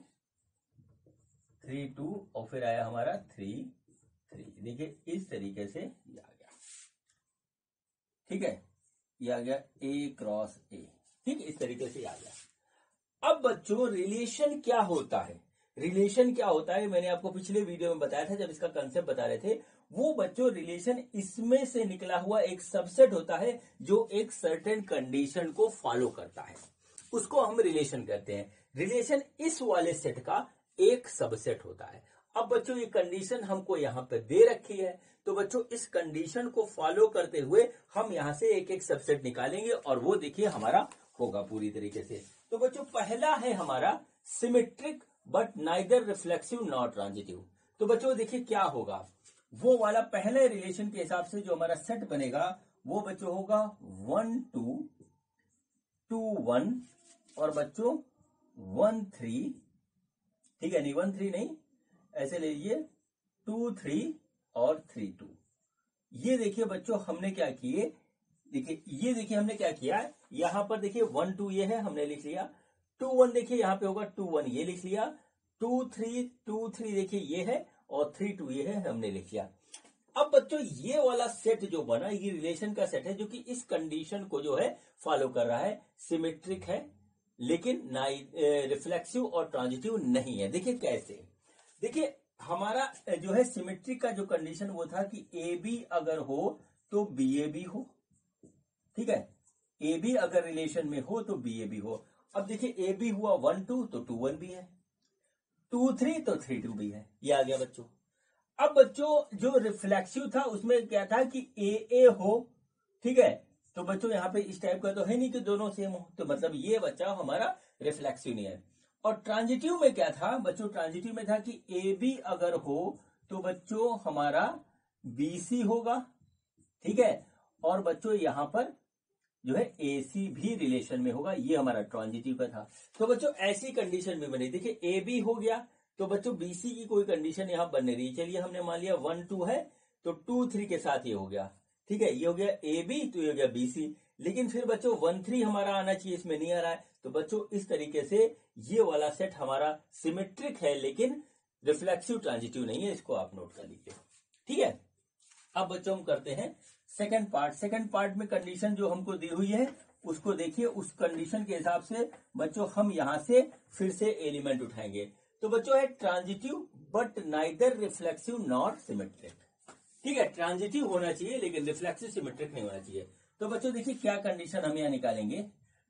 3 2, और फिर आया हमारा 3 3। देखिए इस तरीके से ये आ गया, ठीक है, ये आ गया ए क्रॉस ए, ठीक है, इस तरीके से आ गया। अब बच्चों रिलेशन क्या होता है, रिलेशन क्या होता है मैंने आपको पिछले वीडियो में बताया था जब इसका कंसेप्ट बता रहे थे। वो बच्चों रिलेशन इसमें से निकला हुआ एक सबसेट होता है जो एक सर्टेन कंडीशन को फॉलो करता है, उसको हम रिलेशन कहते हैं। रिलेशन इस वाले सेट का एक सबसेट होता है। अब बच्चों ये कंडीशन हमको यहाँ पे दे रखी है, तो बच्चों इस कंडीशन को फॉलो करते हुए हम यहाँ से एक एक सबसेट निकालेंगे और वो देखिए हमारा होगा पूरी तरीके से। तो बच्चों पहला है हमारा symmetric but neither reflexive not transitive. तो बच्चों देखिए क्या होगा, वो वाला पहले रिलेशन के हिसाब से जो हमारा सेट बनेगा वो बच्चों होगा 1 2 2 1 और बच्चों 1 3, ठीक है, नहीं 1 3 नहीं, ऐसे ले लीजिए 2 3 और 3 2। ये देखिए बच्चों हमने क्या किए, देखिए ये देखिए हमने क्या किया, यहां पर देखिए 1 2 ये है हमने लिख लिया, 2 1 देखिए यहाँ पे होगा 2 1 ये लिख लिया, 2 3 देखिए ये है और 3 2 ये है हमने लिख लिया। अब बच्चों ये वाला सेट जो बना ये रिलेशन का सेट है जो कि इस कंडीशन को जो है फॉलो कर रहा है, सिमेट्रिक है लेकिन रिफ्लेक्सिव और ट्रांजिटिव नहीं है। देखिए कैसे, देखिए हमारा जो है सिमेट्रिक का जो कंडीशन वो था कि ए बी अगर हो तो बी ए बी हो, ठीक है, ए बी अगर रिलेशन में हो तो बी ए बी हो। अब देखिए ए बी हुआ 1 2 तो 2 1 भी है, 2 3 तो 3 2 भी है, ये आ गया बच्चों। अब बच्चों जो रिफ्लेक्सिव था उसमें क्या था कि ए हो, ठीक है, तो बच्चों यहाँ पे इस टाइप का तो है नहीं कि दोनों सेम हो, तो मतलब ये बच्चा हमारा रिफ्लेक्सिव नहीं है। और ट्रांजिटिव में क्या था बच्चों, ट्रांजिटिव में था कि ए बी अगर हो तो बच्चों हमारा बी सी होगा, ठीक है, और बच्चों यहां पर जो है ए सी भी रिलेशन में होगा, ये हमारा ट्रांजिटिव का था। तो बच्चों ऐसी कंडीशन में बनी, देखिए ए बी हो गया तो बच्चों बीसी की कोई कंडीशन यहां बन नहीं रही। चलिए हमने मान लिया 1 2 है तो 2 3 के साथ ये हो गया, ठीक है, ये हो गया ए बी तो ये हो गया बीसी। लेकिन फिर बच्चों 1 3 हमारा आना चाहिए, इसमें नहीं आ रहा है, तो बच्चों इस तरीके से ये वाला सेट हमारा सिमेट्रिक है लेकिन रिफ्लेक्सिव ट्रांजिटिव नहीं है, इसको आप नोट कर लीजिए, ठीक है। अब बच्चों हम करते हैं सेकंड पार्ट। सेकंड पार्ट में कंडीशन जो हमको दी हुई है उसको देखिए, उस कंडीशन के हिसाब से बच्चों हम यहां से फिर से एलिमेंट उठाएंगे। तो बच्चों है transitive but neither reflexive nor symmetric, ठीक है, ट्रांजिटिव होना चाहिए लेकिन रिफ्लेक्सिव सिमेट्रिक नहीं होना चाहिए। तो बच्चों देखिए क्या कंडीशन हम यहां निकालेंगे।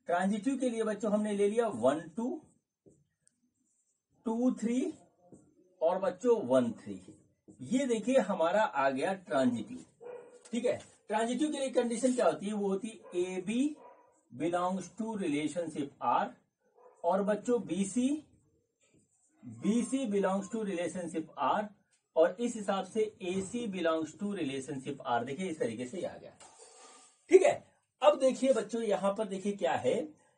ट्रांजिटिव के लिए बच्चों हमने ले लिया 1 2 2 3 और बच्चों 1 3, ये देखिए हमारा आ गया ट्रांजिटिव, ठीक है। ट्रांजिटिव के लिए कंडीशन क्या होती है, वो होती है A B belongs to relationship R और बच्चों BC belongs to relationship R और इस हिसाब से AC belongs to relationship R. देखिए इस तरीके से आ गया, ठीक है। अब देखिए बच्चों यहां पर देखिए क्या है,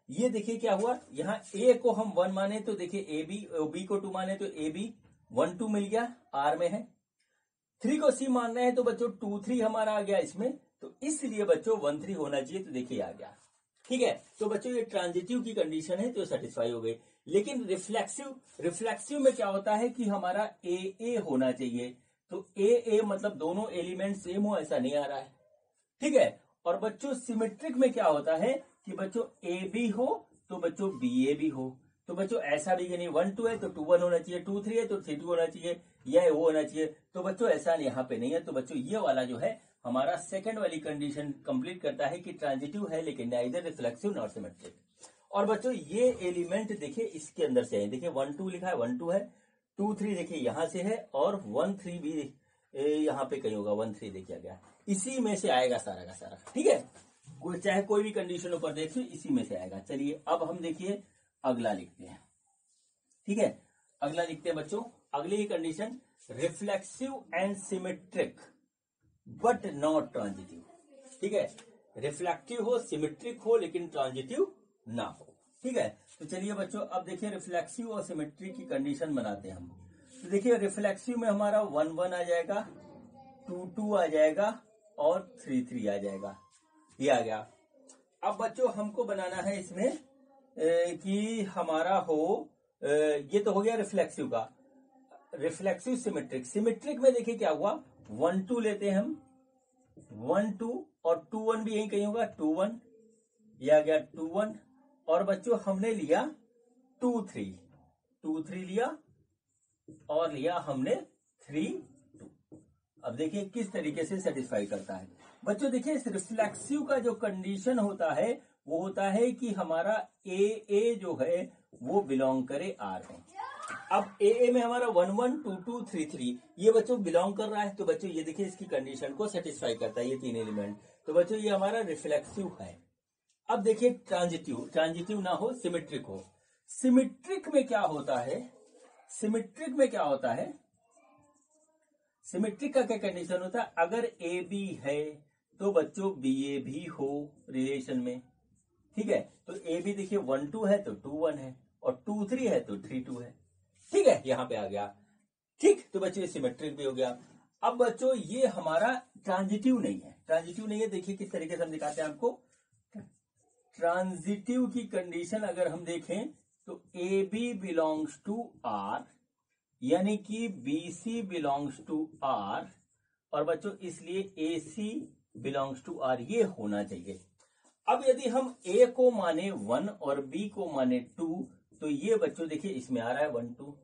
ये देखिए क्या हुआ, यहाँ A को हम 1 माने तो देखिए ए बी को 2 माने तो ए बी 1 2 मिल गया, आर में है। 3 को C मान रहे हैं तो बच्चों 2 3 हमारा आ गया इसमें, तो इसलिए बच्चों 1 3 होना चाहिए, तो देखिए आ गया, ठीक है। तो बच्चों ये ट्रांजिटिव की कंडीशन है तो सेटिस्फाई हो गई। लेकिन रिफ्लेक्सिव में क्या होता है कि हमारा ए होना चाहिए, तो ए मतलब दोनों एलिमेंट सेम हो, ऐसा नहीं आ रहा है, ठीक है। और बच्चों सिमेट्रिक में क्या होता है कि बच्चों ए बी हो तो बच्चों बी ए भी हो, तो बच्चों ऐसा भी नहीं 1 2 है तो 2 1 होना चाहिए, 2 3 है तो 3 2 होना चाहिए, या वो होना चाहिए, तो बच्चों ऐसा यहाँ पे नहीं है। तो बच्चों ये वाला जो है हमारा सेकंड वाली कंडीशन कंप्लीट करता है कि ट्रांजिटिव है लेकिन नाइदर रिफ्लेक्सिव नॉट सिमेट्रिक। और बच्चों ये एलिमेंट देखिए इसके अंदर से है, देखिए 1 2 लिखा है, 1 2 है, 2 3 देखिए यहां से है और 1 3 भी यहाँ पे कहीं होगा, 1 3 देखिए गया, इसी में से आएगा सारा का सारा, ठीक है, चाहे कोई भी कंडीशन ऊपर देखिए इसी में से आएगा। चलिए अब हम देखिए अगला लिखते हैं, ठीक है, अगला लिखते हैं बच्चों। अगली condition reflexive and symmetric but not transitive, ठीक है, रिफ्लेक्टिव हो सिमेट्रिक हो लेकिन ट्रांजिटिव ना हो, ठीक है। तो चलिए बच्चों अब देखिए रिफ्लेक्सिव और सिमेट्रिक की कंडीशन बनाते हैं हम। तो देखिए रिफ्लेक्सिव में हमारा 1 1 आ जाएगा, 2 2 आ जाएगा और 3 3 आ जाएगा, ये आ गया। अब बच्चों हमको बनाना है इसमें कि हमारा हो ये तो हो गया रिफ्लेक्सिव का। रिफ्लेक्सिव सिमेट्रिक में देखिए क्या हुआ, 1 2 लेते हैं हम, 1 2 और 2 1 भी यही कहीं होगा, 2 1 ये आ गया 2 1 और बच्चों हमने लिया टू थ्री लिया और लिया हमने 3 2। अब देखिए किस तरीके से सेटिस्फाई करता है बच्चों। देखिए इस रिफ्लेक्सिव का जो कंडीशन होता है वो होता है कि हमारा ए जो है वो बिलोंग करे आर में। अब ए में हमारा 1 1 2 2 3 3 ये बच्चों बिलोंग कर रहा है, तो बच्चों ये देखिए इसकी कंडीशन को सेटिस्फाई करता है ये 3 एलिमेंट, तो बच्चों ये हमारा रिफ्लेक्सिव है। अब देखिए ट्रांजिटिव ना हो, सिमेट्रिक हो। सिमेट्रिक में क्या होता है, सिमेट्रिक में क्या होता है, सिमेट्रिक का क्या कंडीशन होता है, अगर ए बी है तो बच्चों बी ए भी हो रिलेशन में, ठीक है। तो ए बी देखिए 1 2 है तो 2 1 है, और 2 3 है तो 3 2 है, ठीक है, यहां पे आ गया, ठीक। तो बच्चों ये सिमेट्रिक भी हो गया। अब बच्चों ये हमारा ट्रांजिटिव नहीं है, ट्रांजिटिव नहीं है। देखिए किस तरीके से हम दिखाते हैं आपको। ट्रांजिटिव की कंडीशन अगर हम देखें तो A B belongs to R, यानी कि B C belongs to R, और बच्चों इसलिए A C belongs to R, ये होना चाहिए। अब यदि हम ए को माने 1 और बी को माने 2, तो ये बच्चों देखिए इसमें आ रहा है 1 2,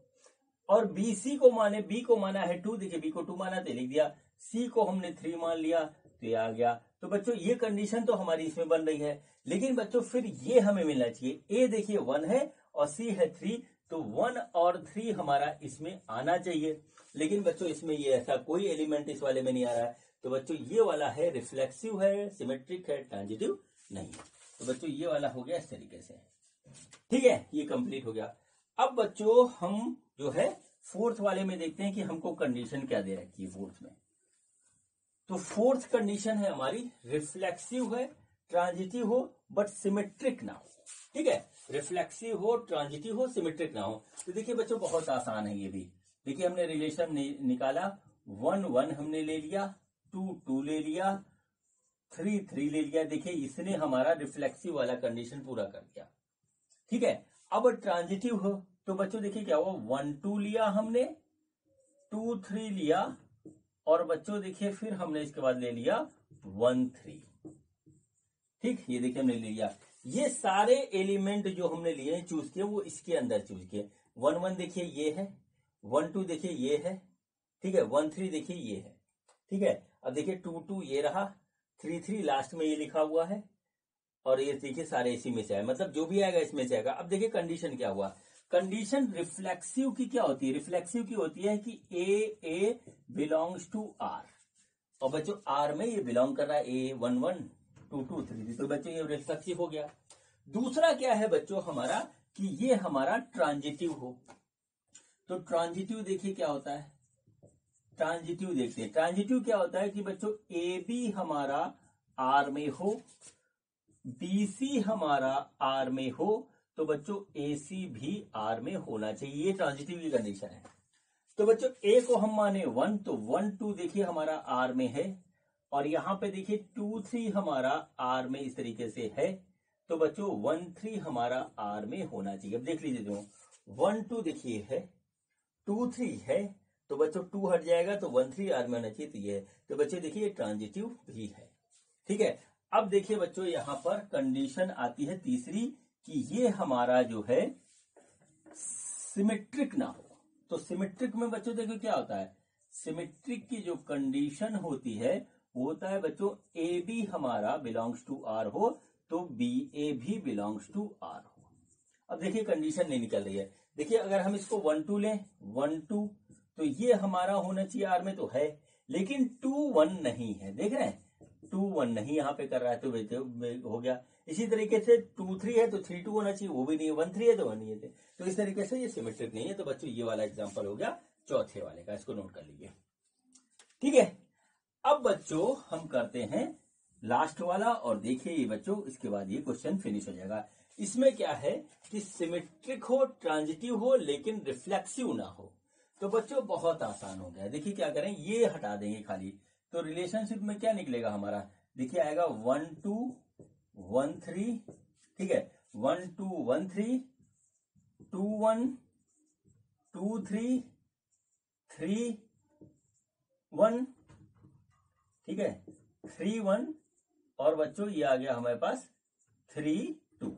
और बी सी को माने, बी को माना है 2, देखिए बी को 2 माना तो लिख दिया, सी को हमने 3 मान लिया तो ये आ गया। तो बच्चों ये कंडीशन तो हमारी इसमें बन रही है, लेकिन बच्चों फिर ये हमें मिलना चाहिए, ए देखिए 1 है और सी है 3, तो 1 और 3 हमारा इसमें आना चाहिए, लेकिन बच्चों इसमें ये ऐसा कोई एलिमेंट इस वाले में नहीं आ रहा है। तो बच्चों ये वाला है रिफ्लेक्सिव है, सिमेट्रिक है, ट्रांजिटिव नहीं। तो बच्चों ये वाला हो गया इस तरीके से, ठीक है, ये कंप्लीट हो गया। अब बच्चों हम जो है फोर्थ वाले में देखते हैं कि हमको कंडीशन क्या दे रखी है फोर्थ में। तो फोर्थ कंडीशन है हमारी रिफ्लेक्सिव है, ट्रांजिटिव हो बट सिमेट्रिक ना हो, ठीक है, रिफ्लेक्सिव हो, ट्रांजिटिव हो, सिमेट्रिक ना हो। तो देखिए बच्चों बहुत आसान है ये भी। देखिए हमने रिलेशन निकाला, 1 1 हमने ले लिया, 2 2 ले लिया, 3 3 ले लिया, देखिए इसने हमारा रिफ्लेक्सिव वाला कंडीशन पूरा कर दिया, ठीक है। अब ट्रांजिटिव हो तो बच्चों देखिए क्या हुआ, 1 2 लिया हमने, 2 3 लिया, और बच्चों देखिए फिर हमने इसके बाद ले लिया 1 3, ठीक, ये देखिए हमने ले लिया। ये सारे एलिमेंट जो हमने लिए चूज किए वो इसके अंदर चूज किए। 1 1 देखिए ये है, 1 2 देखिए ये है, ठीक है, 1 3 देखिए ये है, ठीक है। अब देखिए 2 2 ये रहा, 3 3 लास्ट में ये लिखा हुआ है, और ये देखिए सारे इसी में से आए, मतलब जो भी आएगा इसमें से आएगा। अब देखिए कंडीशन क्या हुआ, कंडीशन रिफ्लेक्सिव की क्या होती है, रिफ्लेक्सिव की होती है कि ए बिलोंग्स टू आर, और बच्चों आर में ये बिलोंग कर रहा है, ए 1 1 2 2 3 3, तो बच्चों ये रिफ्लेक्सिव हो गया। दूसरा क्या है बच्चों हमारा कि ये हमारा ट्रांजिटिव हो। तो ट्रांजिटिव देखिए क्या होता है, ट्रांजिटिव देखते हैं। ट्रांजिटिव क्या होता है कि बच्चों ए बी हमारा आर में हो, बी सी हमारा आर में हो, तो बच्चों ए सी भी आर में होना चाहिए, ये ट्रांजिटिव की कंडीशन है। तो बच्चों ए को हम माने 1, तो 1 2 देखिए हमारा आर में है, और यहां पे देखिए 2 3 हमारा आर में इस तरीके से है, तो बच्चों 1 3 हमारा आर में होना चाहिए। अब देख लीजिए, जो 1 2 देखिए है, 2 3 है, तो बच्चों 2 हट जाएगा तो 1 3 आर में होना चाहिए, तो ये है। तो बच्चों देखिए ट्रांजिटिव भी है, ठीक है। अब देखिए बच्चों यहां पर कंडीशन आती है तीसरी कि ये हमारा जो है सिमेट्रिक ना हो। तो सिमेट्रिक में बच्चों देखो क्या होता है, सिमेट्रिक की जो कंडीशन होती है वो होता है बच्चों ए बी हमारा बिलोंग्स टू आर हो, तो बी ए भी बिलोंग्स टू आर हो। अब देखिए कंडीशन नहीं निकल रही है। देखिए अगर हम इसको 1 2 लें, 1 2, तो ये हमारा होना चाहिए आर में, तो है, लेकिन 2 1 नहीं है, देख रहे हैं 2 1 नहीं यहाँ पे कर रहा है, तो हो गया। इसी तरीके से 2 3 है तो 3 2 होना चाहिए, वो भी नहीं है, 1 3 है तो 1 नहीं है, तो इस तरीके से ये सिमेट्रिक नहीं है। तो बच्चों ये वाला एग्जांपल हो गया चौथे वाले का, इसको नोट कर लीजिए, ठीक है। अब बच्चों हम करते हैं लास्ट वाला, और देखिए ये बच्चों इसके बाद ये क्वेश्चन फिनिश हो जाएगा। इसमें क्या है कि सिमेट्रिक हो, ट्रांजिटिव हो, लेकिन रिफ्लेक्सिव ना हो। तो बच्चों बहुत आसान हो गया, देखिए क्या करें, ये हटा देंगे खाली, तो रिलेशनशिप में क्या निकलेगा हमारा, देखिए आएगा 1 2 1 3, ठीक है, 1 2 1 3, 2 1 2 3 3 1, ठीक है, 3 1, और बच्चों ये आ गया हमारे पास 3 2,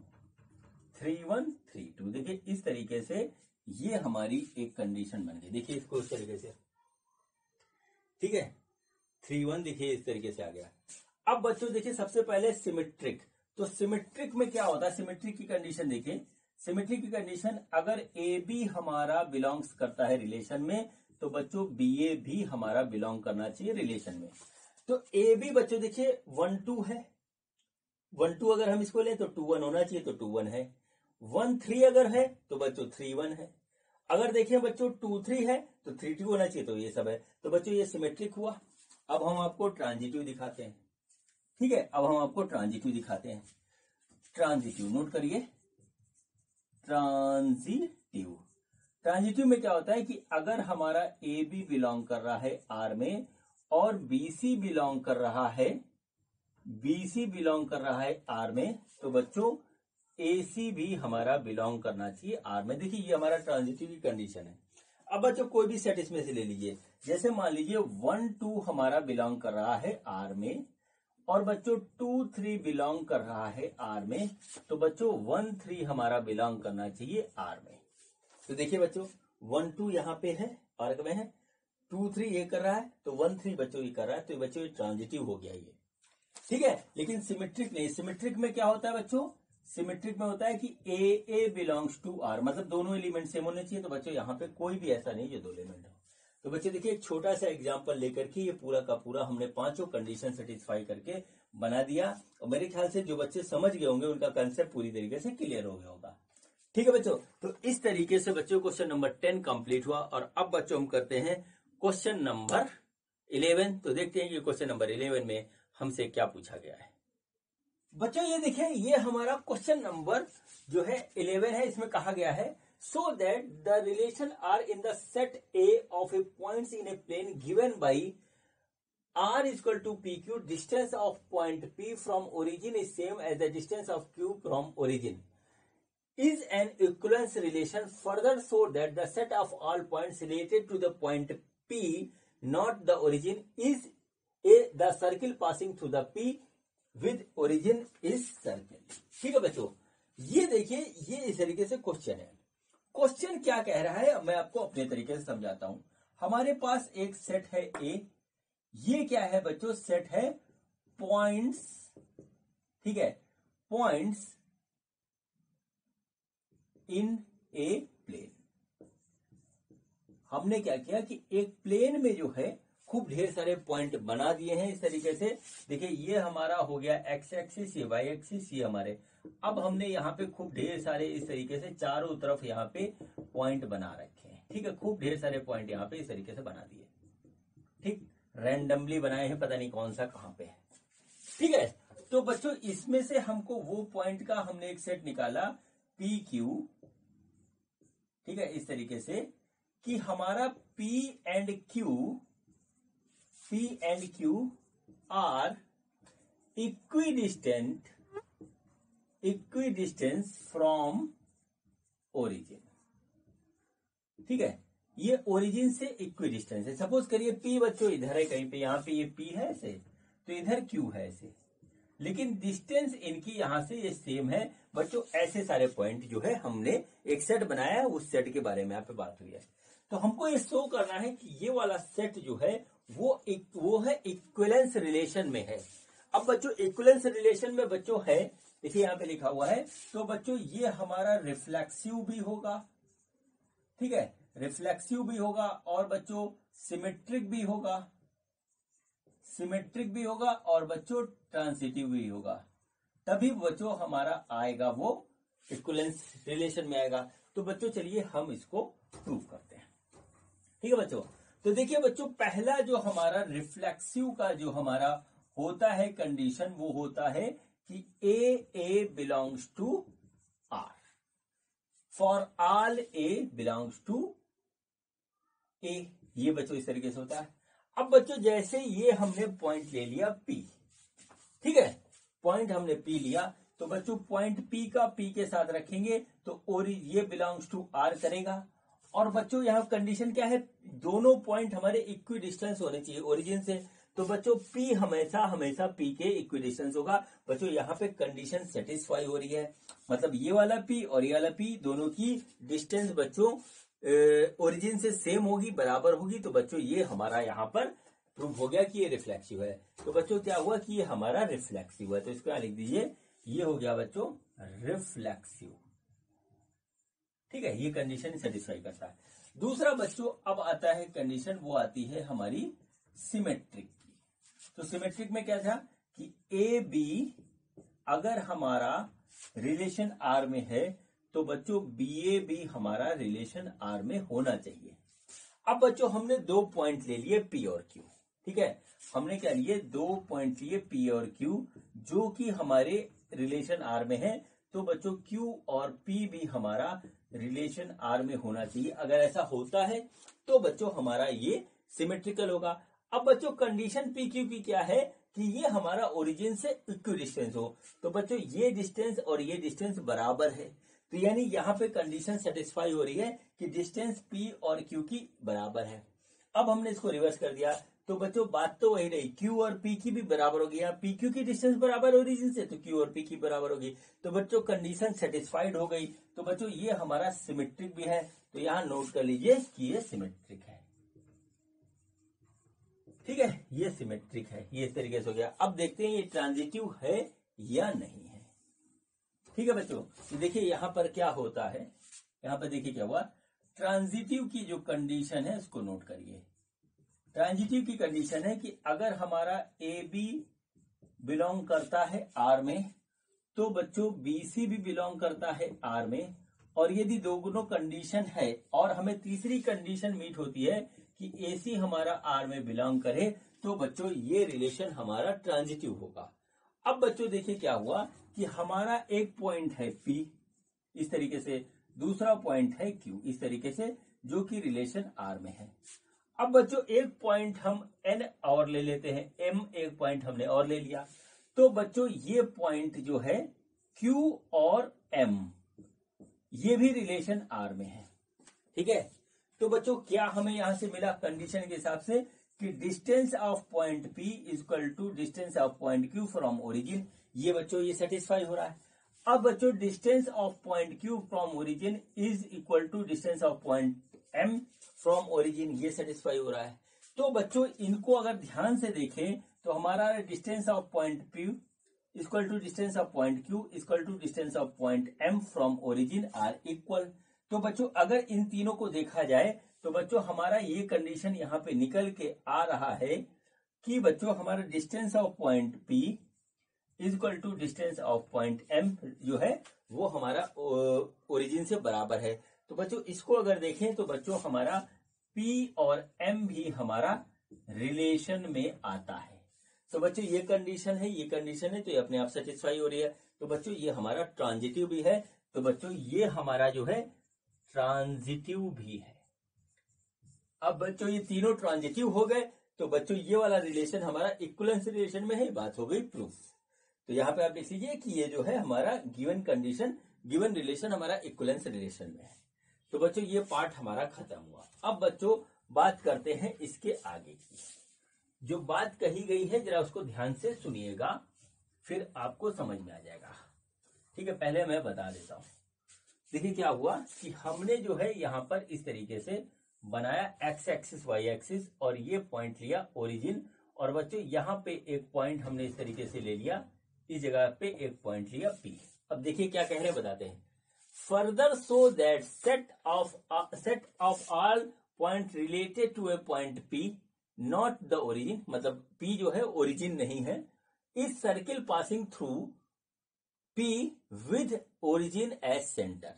3 1 3 2। देखिए इस तरीके से ये हमारी एक कंडीशन बन गई। देखिए इसको इस तरीके से, ठीक है, 3 1 देखिए इस तरीके से आ गया। अब बच्चों देखिए सबसे पहले सिमेट्रिक, तो सिमेट्रिक में क्या होता है, सिमेट्रिक की कंडीशन देखिए। सिमेट्रिक की कंडीशन, अगर ए बी हमारा बिलोंग्स करता है रिलेशन में, तो बच्चों बी ए भी हमारा बिलोंग करना चाहिए रिलेशन में। तो ए बी बच्चों देखिए 1 2 है, 1 2 अगर हम इसको लें तो 2 1 होना चाहिए, तो 2 1 है। 1 3 अगर है तो बच्चों 3 1 है। अगर देखिए बच्चों 2 3 है तो 3 2 होना चाहिए, तो ये सब है। तो बच्चों ये सिमेट्रिक हुआ। अब हम आपको ट्रांजिटिव दिखाते हैं, ठीक है। अब हम आपको ट्रांजिटिव दिखाते हैं। ट्रांजिटिव नोट करिए, ट्रांजिटिव। ट्रांजिटिव में क्या होता है कि अगर हमारा ए बी बिलोंग कर रहा है आर में और बी सी बिलोंग कर रहा है, बीसी बिलोंग कर रहा है आर में, तो बच्चों एसी भी हमारा बिलोंग करना चाहिए आर में। देखिए ये हमारा ट्रांजिटिव की कंडीशन है। अब बच्चों कोई भी सेट इसमें से ले लीजिए, जैसे मान लीजिए 1 2 हमारा बिलोंग कर रहा है आर में और बच्चों 2 3 बिलोंग कर रहा है आर में, तो बच्चों 1 3 हमारा बिलोंग करना चाहिए आर में। तो देखिए बच्चों 1 2 यहाँ पे है, आर में है, 2 3 ये कर रहा है, तो 1 3 बच्चों ये कर रहा है, तो बच्चों ये ट्रांजिटिव हो गया ये, ठीक है। लेकिन सिमेट्रिक नहीं। सिमेट्रिक में क्या होता है बच्चों, सिमेट्रिक में होता है कि ए बिलोंग्स टू आर, मतलब दोनों एलिमेंट सेम होने चाहिए। तो बच्चों यहाँ पे कोई भी ऐसा नहीं जो दो एलिमेंट हो। तो बच्चों देखिए एक छोटा सा एग्जांपल लेकर के ये पूरा का पूरा हमने पांचों कंडीशन सेटिस्फाई करके बना दिया। और मेरे ख्याल से जो बच्चे समझ गए होंगे उनका कंसेप्ट पूरी तरीके से क्लियर हो गया होगा, ठीक है बच्चों। तो इस तरीके से बच्चों क्वेश्चन नंबर 10 कंप्लीट हुआ। और अब बच्चों हम करते हैं क्वेश्चन नंबर 11। तो देखते हैं कि क्वेश्चन नंबर 11 में हमसे क्या पूछा गया है। बच्चों ये देखिए, ये हमारा क्वेश्चन नंबर जो है 11 है। इसमें कहा गया है so that the relation R in the set A of a points in a plane given by R equal to P Q, distance of point P from origin is same as the distance of Q from origin, is an equivalence relation further so that the set of all points related to the point P, not the origin, is the circle passing through the P with origin is circle। ठीक है बच्चों, ये देखिए ये इस तरीके से question है। क्वेश्चन क्या कह रहा है मैं आपको अपने तरीके से समझाता हूं। हमारे पास एक सेट है ए, ये क्या है बच्चों, सेट है पॉइंट्स, ठीक है, पॉइंट्स इन ए प्लेन। हमने क्या किया कि एक प्लेन में जो है खूब ढेर सारे पॉइंट बना दिए हैं इस तरीके से। देखिए ये हमारा हो गया एक्स एक्सिस, ये वाई एक्सिस, ये हमारे। अब हमने यहाँ पे खूब ढेर सारे इस तरीके से चारों तरफ यहाँ पे पॉइंट बना रखे हैं, ठीक है। खूब ढेर सारे पॉइंट यहाँ पे इस तरीके से बना दिए, ठीक, रैंडमली बनाए हैं, पता नहीं कौन सा कहाँ पे है, ठीक है। तो बच्चों इसमें से हमको वो पॉइंट का हमने एक सेट निकाला पी क्यू, ठीक है, इस तरीके से कि हमारा P and Q are equidistance from origin, ठीक है। ये ओरिजिन से इक्विडिस्टेंस है। सपोज करिए P बच्चों इधर है कहीं पे, यहाँ पे ये P है ऐसे, तो इधर Q है ऐसे, लेकिन डिस्टेंस इनकी यहां से ये सेम है बच्चों। ऐसे सारे पॉइंट जो है हमने एक सेट बनाया है, उस सेट के बारे में यहाँ पे बात हुई है। तो हमको ये शो करना है कि ये वाला सेट जो है वो है इक्विवेलेंस रिलेशन में है। अब बच्चों इक्विवेलेंस रिलेशन में बच्चों है, देखिए यहाँ पे लिखा हुआ है, तो बच्चों ये हमारा रिफ्लेक्सिव भी होगा, ठीक है, रिफ्लेक्सिव भी होगा, और बच्चों सिमेट्रिक भी होगा, और बच्चों ट्रांसिटिव भी होगा। तभी बच्चों हमारा आएगा वो इक्विवेलेंस रिलेशन में आएगा। तो बच्चों चलिए हम इसको प्रूव करते हैं, ठीक है बच्चों। तो देखिए बच्चों पहला जो हमारा रिफ्लेक्सिव का जो हमारा होता है कंडीशन, वो होता है कि a belongs to R, for all a belongs to a. ये बच्चों इस तरीके से होता है। अब बच्चों जैसे ये हमने पॉइंट ले लिया P, ठीक है, पॉइंट हमने P लिया, तो बच्चों पॉइंट P का P के साथ रखेंगे तो ये बिलोंग्स टू R करेगा। और बच्चों यहाँ कंडीशन क्या है, दोनों पॉइंट हमारे इक्वी डिस्टेंस होने चाहिए ओरिजिन से। तो बच्चों P हमेशा हमेशा P के इक्विडिस्टेंस होगा। बच्चों यहाँ पे कंडीशन सेटिस्फाई हो रही है, मतलब ये वाला P और ये वाला P दोनों की डिस्टेंस बच्चों ओरिजिन से सेम होगी, बराबर होगी। तो बच्चों ये हमारा यहाँ पर प्रूव हो गया कि ये रिफ्लेक्सिव है। तो बच्चों क्या हुआ कि ये हमारा रिफ्लेक्सिव है। तो इसको यहाँ लिख दीजिए, ये हो गया बच्चों रिफ्लेक्सिव। ठीक है, ये कंडीशन सेटिस्फाई करता है। दूसरा बच्चों अब आता है कंडीशन, वो आती है हमारी सिमेट्रिक की। तो सिमेट्रिक में क्या था कि ए बी अगर हमारा रिलेशन आर में है तो बच्चों बी ए बी हमारा रिलेशन आर में होना चाहिए। अब बच्चों हमने 2 पॉइंट ले लिए पी और क्यू। ठीक है, हमने क्या लिए, 2 पॉइंट लिए पी और क्यू जो कि हमारे रिलेशन आर में है। तो बच्चों क्यू और पी भी हमारा रिलेशन आर में होना चाहिए। अगर ऐसा होता है तो बच्चों हमारा ये सिमेट्रिकल होगा। अब बच्चों कंडीशन पी क्यू की क्या है कि ये हमारा ओरिजिन से इक्विडिस्टेंस हो। तो बच्चों ये डिस्टेंस और ये डिस्टेंस बराबर है। तो यानी यहाँ पे कंडीशन सेटिस्फाई हो रही है कि डिस्टेंस पी और क्यू की बराबर है। अब हमने इसको रिवर्स कर दिया तो बच्चों बात तो वही रही, क्यू और पी की भी बराबर होगी। यहाँ पी क्यू की डिस्टेंस बराबर ओरिजिन से, तो क्यू और पी की बराबर होगी। तो बच्चों कंडीशन सेटिस्फाइड हो गई। तो बच्चों ये हमारा सिमेट्रिक भी है। तो यहाँ नोट कर लीजिए कि ये सिमेट्रिक है। ठीक है, ये सिमेट्रिक है, ये इस तरीके से हो गया। अब देखते हैं ये ट्रांजिटिव है या नहीं है। ठीक है बच्चों, तो देखिए यहां पर क्या होता है, यहां पर देखिए क्या हुआ, ट्रांजिटिव की जो कंडीशन है उसको नोट करिए। ट्रांजिटिव की कंडीशन है कि अगर हमारा ए बी बिलोंग करता है आर में तो बच्चों बी सी भी बिलोंग करता है आर में। और यदि दोनों कंडीशन है और हमें तीसरी कंडीशन मीट होती है कि ए सी हमारा आर में बिलोंग करे तो बच्चों ये रिलेशन हमारा ट्रांजिटिव होगा। अब बच्चों देखिए क्या हुआ कि हमारा एक पॉइंट है P इस तरीके से, दूसरा पॉइंट है Q इस तरीके से, जो कि रिलेशन R में है। अब बच्चों एक पॉइंट हम N और ले लेते हैं, M एक पॉइंट हमने और ले लिया। तो बच्चों ये पॉइंट जो है Q और M ये भी रिलेशन R में है। ठीक है, तो बच्चों क्या हमें यहां से मिला कंडीशन के हिसाब से कि distance of point P is equal to distance of point Q from origin. ये बच्चों ये सेटिस्फाई हो रहा है। अब बच्चों distance of point Q from origin is equal to distance of point M from origin, ये सेटिस्फाई हो रहा है। तो बच्चों इनको अगर ध्यान से देखें तो हमारा distance of point P equal to distance of point Q equal to distance of point M from origin are equal. तो बच्चों अगर इन तीनों को देखा जाए तो बच्चों हमारा ये कंडीशन यहाँ पे निकल के आ रहा है कि बच्चों हमारा distance of point P is equal to distance of point M जो है वो हमारा ओरिजिन से बराबर है। तो बच्चों इसको अगर देखें तो बच्चों हमारा P और M भी हमारा रिलेशन में आता है। तो बच्चों ये कंडीशन है, ये कंडीशन है, तो ये अपने आप सेटिस्फाई हो रही है। तो बच्चों ये हमारा ट्रांजिटिव भी है। तो बच्चों ये हमारा जो है ट्रांजिटिव भी है। अब बच्चों ये तीनों ट्रांजिटिव हो गए तो बच्चों ये वाला रिलेशन हमारा इक्विवेलेंस रिलेशन में है। बात हो गई प्रूफ। तो यहाँ पे आप देख लीजिए कि ये जो है हमारा गिवन कंडीशन, गिवन रिलेशन हमारा इक्विवेलेंस रिलेशन में है। तो बच्चों ये पार्ट हमारा खत्म हुआ। अब बच्चों बात करते हैं इसके आगे की। जो बात कही गई है जरा उसको ध्यान से सुनिएगा, फिर आपको समझ में आ जाएगा। ठीक है, पहले मैं बता देता हूं। देखिए क्या हुआ कि हमने जो है यहाँ पर इस तरीके से बनाया एक्स एक्सिस वाई एक्सिस और ये पॉइंट लिया ओरिजिन। और बच्चों यहाँ पे एक पॉइंट हमने इस तरीके से ले लिया, इस जगह पे एक पॉइंट लिया P। अब देखिए क्या कह रहे बताते हैं, further so that set of all point related to a point P not the origin, मतलब P जो है ओरिजिन नहीं है, is circle passing through P with origin as centre.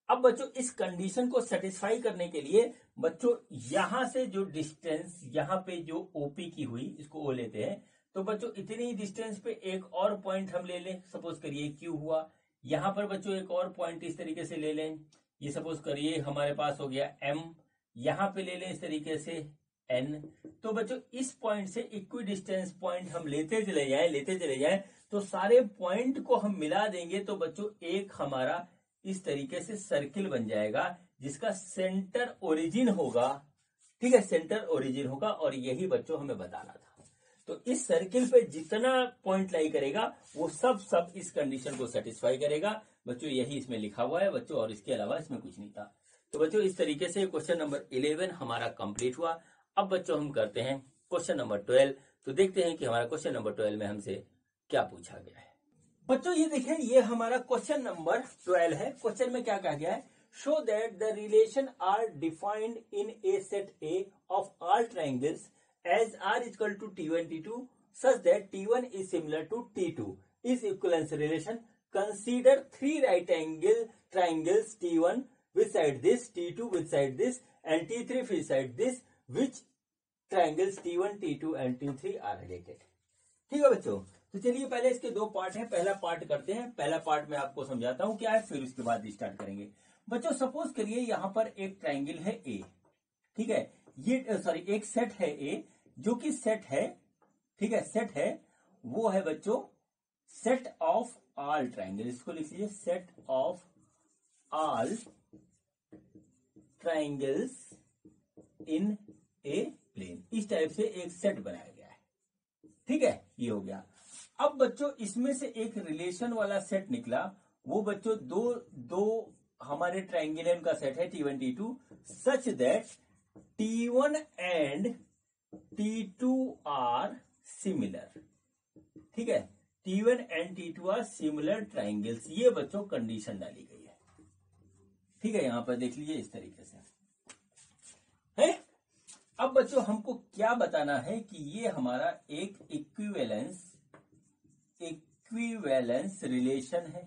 अब बच्चों इस कंडीशन को सेटिस्फाई करने के लिए बच्चों यहां से जो डिस्टेंस यहाँ पे जो OP की हुई इसको O लेते हैं। तो बच्चों इतनी ही डिस्टेंस पे एक और पॉइंट हम ले लें, सपोज करिए Q हुआ। यहां पर बच्चों एक और पॉइंट इस तरीके से ले लें, ये सपोज करिए हमारे पास हो गया M। यहां पे ले लें इस तरीके से N। तो बच्चों इस पॉइंट से इक्वी डिस्टेंस पॉइंट हम लेते चले जाए तो सारे पॉइंट को हम मिला देंगे तो बच्चों एक हमारा इस तरीके से सर्किल बन जाएगा जिसका सेंटर ओरिजिन होगा। ठीक है, सेंटर ओरिजिन होगा और यही बच्चों हमें बताना था। तो इस सर्किल पे जितना पॉइंट लाई करेगा वो सब इस कंडीशन को सेटिस्फाई करेगा बच्चों। यही इसमें लिखा हुआ है बच्चों, और इसके अलावा इसमें कुछ नहीं था। तो बच्चों इस तरीके से क्वेश्चन नंबर 11 हमारा कंप्लीट हुआ। अब बच्चों हम करते हैं क्वेश्चन नंबर 12। तो देखते हैं कि हमारा क्वेश्चन नंबर 12 में हमसे क्या पूछा गया है। बच्चों ये देखें, ये हमारा क्वेश्चन नंबर 12 है। क्वेश्चन में क्या कहा गया है, show that the relation R defined in a set A of all triangles as R equal to T1 T2 such that T1 is similar to T2 is equivalence relation. Consider three right angle triangles T1 beside this, T2 beside this and T3 beside this, which triangles T1 T2 and T3 are related। ठीक है बच्चों, तो चलिए पहले इसके दो part हैं, पहला पार्ट करते हैं। पहला पार्ट में आपको समझाता हूं क्या है, फिर उसके बाद स्टार्ट करेंगे। बच्चों सपोज करिए यहां पर एक ट्राइंगल है ए, ठीक है, ये सॉरी एक सेट है ए, जो कि सेट है, ठीक है, सेट है, वो है बच्चों सेट ऑफ ऑल ट्राइंगल। इसको लिख लीजिए, set of all triangles in a plane. इस टाइप से एक सेट बनाया गया है, ठीक है, ये हो गया। अब बच्चों इसमें से एक रिलेशन वाला सेट निकला, वो बच्चों दो हमारे ट्राइंगल का सेट है T1 T2 such that T1 and T2 are similar. ठीक है, T1 and T2 are similar triangles. ये बच्चों कंडीशन डाली गई है, ठीक है, यहां पर देख लीजिए इस तरीके से है। अब बच्चों हमको क्या बताना है कि ये हमारा एक इक्विवेलेंस रिलेशन है,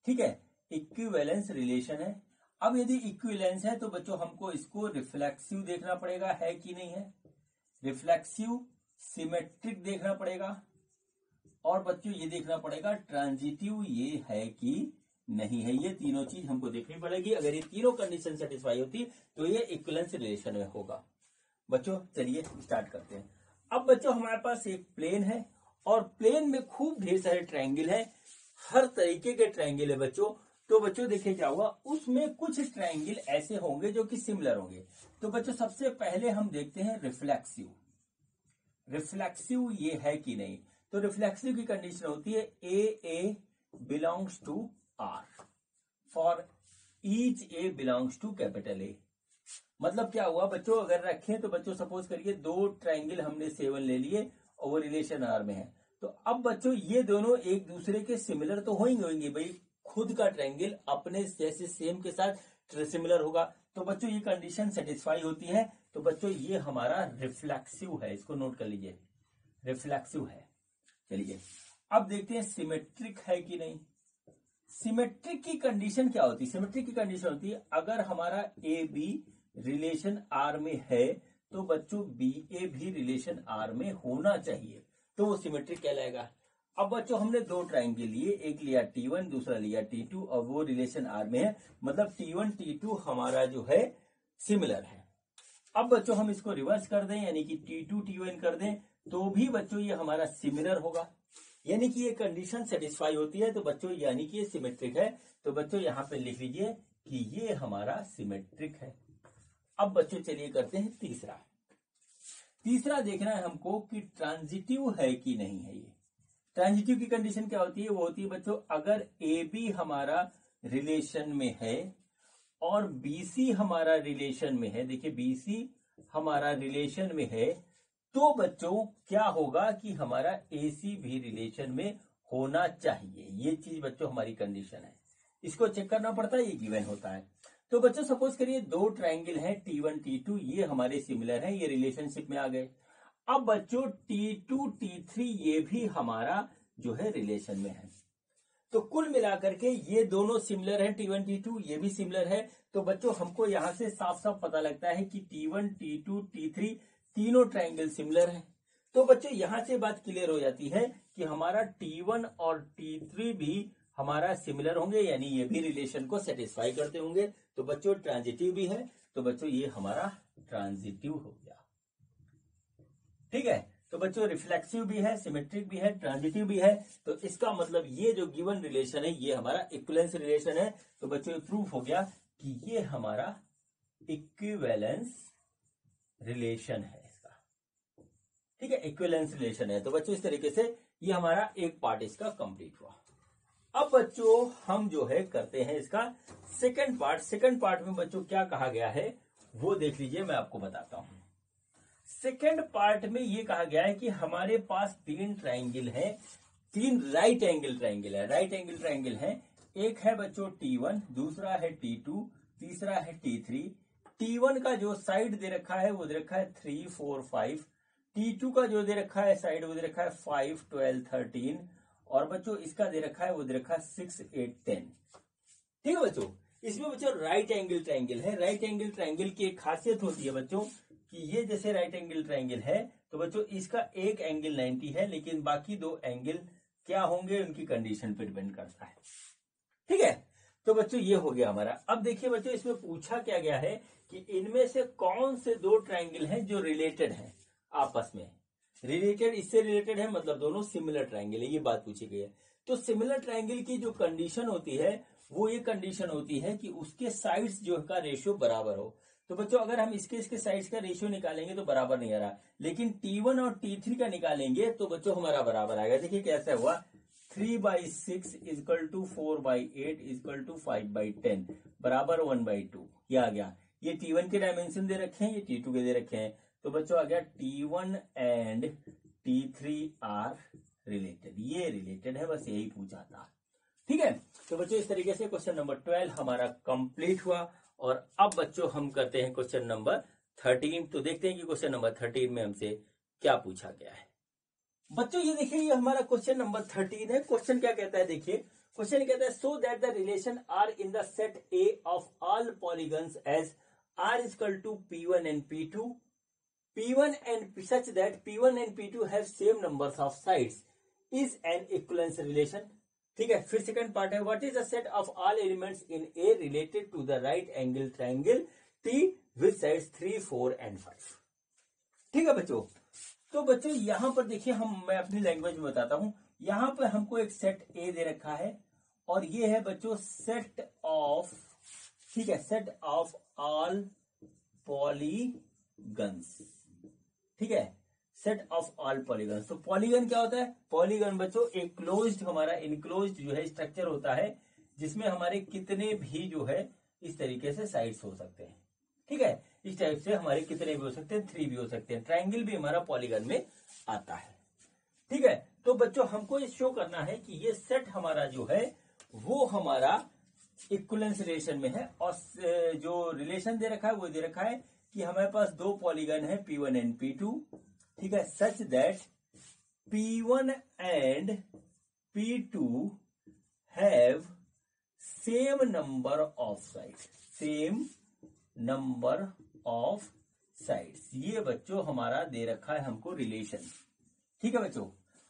ठीक है, इक्विवेलेंस रिलेशन है। अब यदि इक्विवेलेंस है तो बच्चों हमको इसको रिफ्लेक्सिव देखना पड़ेगा, है कि नहीं है, रिफ्लेक्सिव, सिमेट्रिक देखना पड़ेगा, और बच्चों ये देखना पड़ेगा ट्रांजिटिव ये है कि नहीं है। ये तीनों चीज हमको देखनी पड़ेगी। अगर ये तीनों कंडीशन सेटिस्फाई होती तो ये इक्विवेलेंस रिलेशन में होगा। बच्चों चलिए स्टार्ट करते हैं। अब बच्चों हमारे पास एक प्लेन है और प्लेन में खूब ढेर सारे ट्रायंगल है, हर तरीके के ट्रायंगल है बच्चों। तो बच्चों देखिए क्या हुआ, उसमें कुछ ट्रायंगल ऐसे होंगे जो कि सिमिलर होंगे। तो बच्चों सबसे पहले हम देखते हैं रिफ्लेक्सिव। रिफ्लेक्सिव ये है कि नहीं, तो रिफ्लेक्सिव की कंडीशन होती है a belongs to R for each a belongs to capital a. मतलब क्या हुआ बच्चों, अगर रखें तो बच्चों सपोज करिए दो ट्रायंगल हमने 7 ले लिए और वो रिलेशन आर में है। तो अब बच्चों ये दोनों एक दूसरे के सिमिलर तो होंगे भाई, खुद का ट्रायंगल अपने जैसे सेम के साथ सिमिलर होगा। तो बच्चों ये कंडीशन सेटिस्फाई होती है। तो बच्चों ये हमारा रिफ्लेक्सिव है, इसको नोट कर लीजिए, रिफ्लेक्सिव है। चलिए अब देखते हैं सिमेट्रिक है कि नहीं। सिमेट्रिक की कंडीशन क्या होती है, सिमेट्रिक की कंडीशन होती है अगर हमारा ए बी रिलेशन आर में है तो बच्चों बी ए भी रिलेशन आर में होना चाहिए, तो वो सिमेट्रिक कहलाएगा। अब बच्चों हमने दो ट्रायंगल लिए, एक लिया T1 दूसरा लिया T2 और वो रिलेशन आर में है, मतलब T1 T2 हमारा जो है सिमिलर है। अब बच्चों हम इसको रिवर्स कर दें, यानी कि T2 T1 कर दें, तो भी बच्चों ये हमारा सिमिलर होगा, यानी कि ये कंडीशन सेटिस्फाई होती है। तो बच्चों यानी कि ये सिमेट्रिक है। तो बच्चों यहां पे लिख लीजिए कि ये हमारा सिमेट्रिक है। अब बच्चों चलिए करते हैं तीसरा देखना है हमको कि ट्रांजिटिव है कि नहीं है। ये ट्रांजिटिव की कंडीशन क्या होती है, वो होती है बच्चों अगर ए बी हमारा रिलेशन में है और बीसी हमारा रिलेशन में है, देखिए बीसी हमारा रिलेशन में है, तो बच्चों क्या होगा कि हमारा एसी भी रिलेशन में होना चाहिए। ये चीज बच्चों हमारी कंडीशन है, इसको चेक करना पड़ता है, ये गिवन होता है। तो बच्चों सपोज करिए दो ट्रायंगल हैं T1 T2, ये हमारे सिमिलर हैं, ये रिलेशनशिप में आ गए। अब बच्चों T2 T3 ये भी हमारा जो है रिलेशन में है। तो कुल मिलाकर के ये दोनों सिमिलर है, T1 T2 ये भी सिमिलर है। तो बच्चों हमको यहां से साफ साफ पता लगता है कि T1 T2 T3 तीनों ट्रायंगल सिमिलर हैं। तो बच्चों यहां से बात क्लियर हो जाती है कि हमारा T1 और T3 भी हमारा सिमिलर होंगे, यानी ये भी रिलेशन को सेटिस्फाई करते होंगे। तो बच्चों ट्रांजिटिव भी है, तो बच्चों ये हमारा ट्रांजिटिव हो गया, ठीक है। तो बच्चों रिफ्लेक्सिव भी है, सिमेट्रिक भी है, ट्रांजिटिव भी है। तो इसका मतलब ये जो गिवन रिलेशन है ये हमारा इक्विवेलेंस रिलेशन है। तो बच्चों प्रूफ हो गया कि ये हमारा इक्विवेलेंस रिलेशन है इसका, ठीक है, इक्विवेलेंस रिलेशन है। तो बच्चों इस तरीके से ये हमारा एक पार्ट इसका कंप्लीट हुआ। अब बच्चों हम जो है करते हैं इसका सेकंड पार्ट। सेकंड पार्ट में बच्चों क्या कहा गया है वो देख लीजिए, मैं आपको बताता हूं। सेकंड पार्ट में ये कहा गया है कि हमारे पास तीन ट्राइंगल हैं, तीन राइट एंगल ट्राइंगल है। राइट एंगल ट्राइंगल है, एक है बच्चों T1, दूसरा है T2, तीसरा है T3। T1 का जो साइड दे रखा है वो दे रखा है 3, 4, 5। T2 का जो दे रखा है साइड वो दे रखा है 5, 12, 13। और बच्चों इसका दे रखा है वो दे रखा है 6, 8, 10। ठीक है बच्चों, इसमें बच्चों राइट एंगल ट्राइंगल है। राइट एंगल ट्राइंगल की एक खासियत होती है बच्चों कि ये जैसे राइट एंगल ट्राइंगल है तो बच्चों इसका एक एंगल 90 है, लेकिन बाकी दो एंगल क्या होंगे उनकी कंडीशन पर डिपेंड करता है। ठीक है, तो बच्चों ये हो गया हमारा। अब देखिए बच्चों इसमें पूछा क्या गया है कि इनमें से कौन से दो ट्राइंगल हैं जो रिलेटेड हैं आपस में। रिलेटेड, इससे रिलेटेड है मतलब दोनों सिमिलर ट्राइंगल है, ये बात पूछी गई है। तो सिमिलर ट्राइंगल की जो कंडीशन होती है वो ये कंडीशन होती है कि उसके साइड्स जो का रेशियो बराबर हो। तो बच्चों अगर हम इसके साइड्स का रेशियो निकालेंगे तो बराबर नहीं आ रहा, लेकिन T1 और T3 का निकालेंगे तो बच्चों हमारा बराबर आएगा। देखिए कैसा हुआ, 3/6 इक्वल टू 4/8 इक्वल टू 5/10 बराबर 1/2। ये आ गया। ये T1 के डायमेंशन दे रखे हैं, ये T2 के दे रखे हैं। तो बच्चों आ गया T1 and T3 are related. ये रिलेटेड है, बस यही पूछा था। ठीक है, तो बच्चों इस तरीके से क्वेश्चन नंबर 12 हमारा कंप्लीट हुआ। और अब बच्चों हम करते हैं क्वेश्चन नंबर 13। तो देखते हैं कि क्वेश्चन नंबर 13 में हमसे क्या पूछा गया है। बच्चों ये देखिए, ये हमारा क्वेश्चन नंबर 13 है। क्वेश्चन क्या कहता है, देखिए क्वेश्चन कहता है so that the relation R in the set A of all polygons as R equal to P1 and P2, P1 and such that P1 and P2 have same numbers of sides is an equivalence relation। ठीक है, फिर second part है, what is the set of all elements in A related to the right angle triangle T with sides 3, 4 and 5। ठीक है बच्चों, तो बच्चों यहां पर देखिए मैं अपनी लैंग्वेज में बताता हूं। यहां पर हमको एक सेट ए दे रखा है और ये है बच्चों सेट ऑफ, ठीक है, सेट ऑफ ऑल पॉलीगन्स। ठीक है, सेट ऑफ ऑल पॉलीगन। तो पॉलीगन क्या होता है, पॉलीगन बच्चों एक क्लोज्ड, हमारा इनक्लोज्ड जो है स्ट्रक्चर होता है जिसमें हमारे कितने भी जो है इस तरीके से साइड्स हो सकते हैं। ठीक है, इस टाइप से हमारे कितने भी हो सकते हैं, 3 भी हो सकते हैं। ट्राइंगल भी हमारा पॉलीगन में आता है। ठीक है, तो बच्चों हमको ये शो करना है कि ये सेट हमारा जो है वो हमारा इक्विवेलेंस रिलेशन में है। और जो रिलेशन दे रखा है वो दे रखा है कि हमारे पास दो पॉलीगन है P1 एंड P2। ठीक है, such that P1 and P2 have same number of sides, same number of sides. ये बच्चों हमारा दे रखा है हमको रिलेशन। ठीक है बच्चों,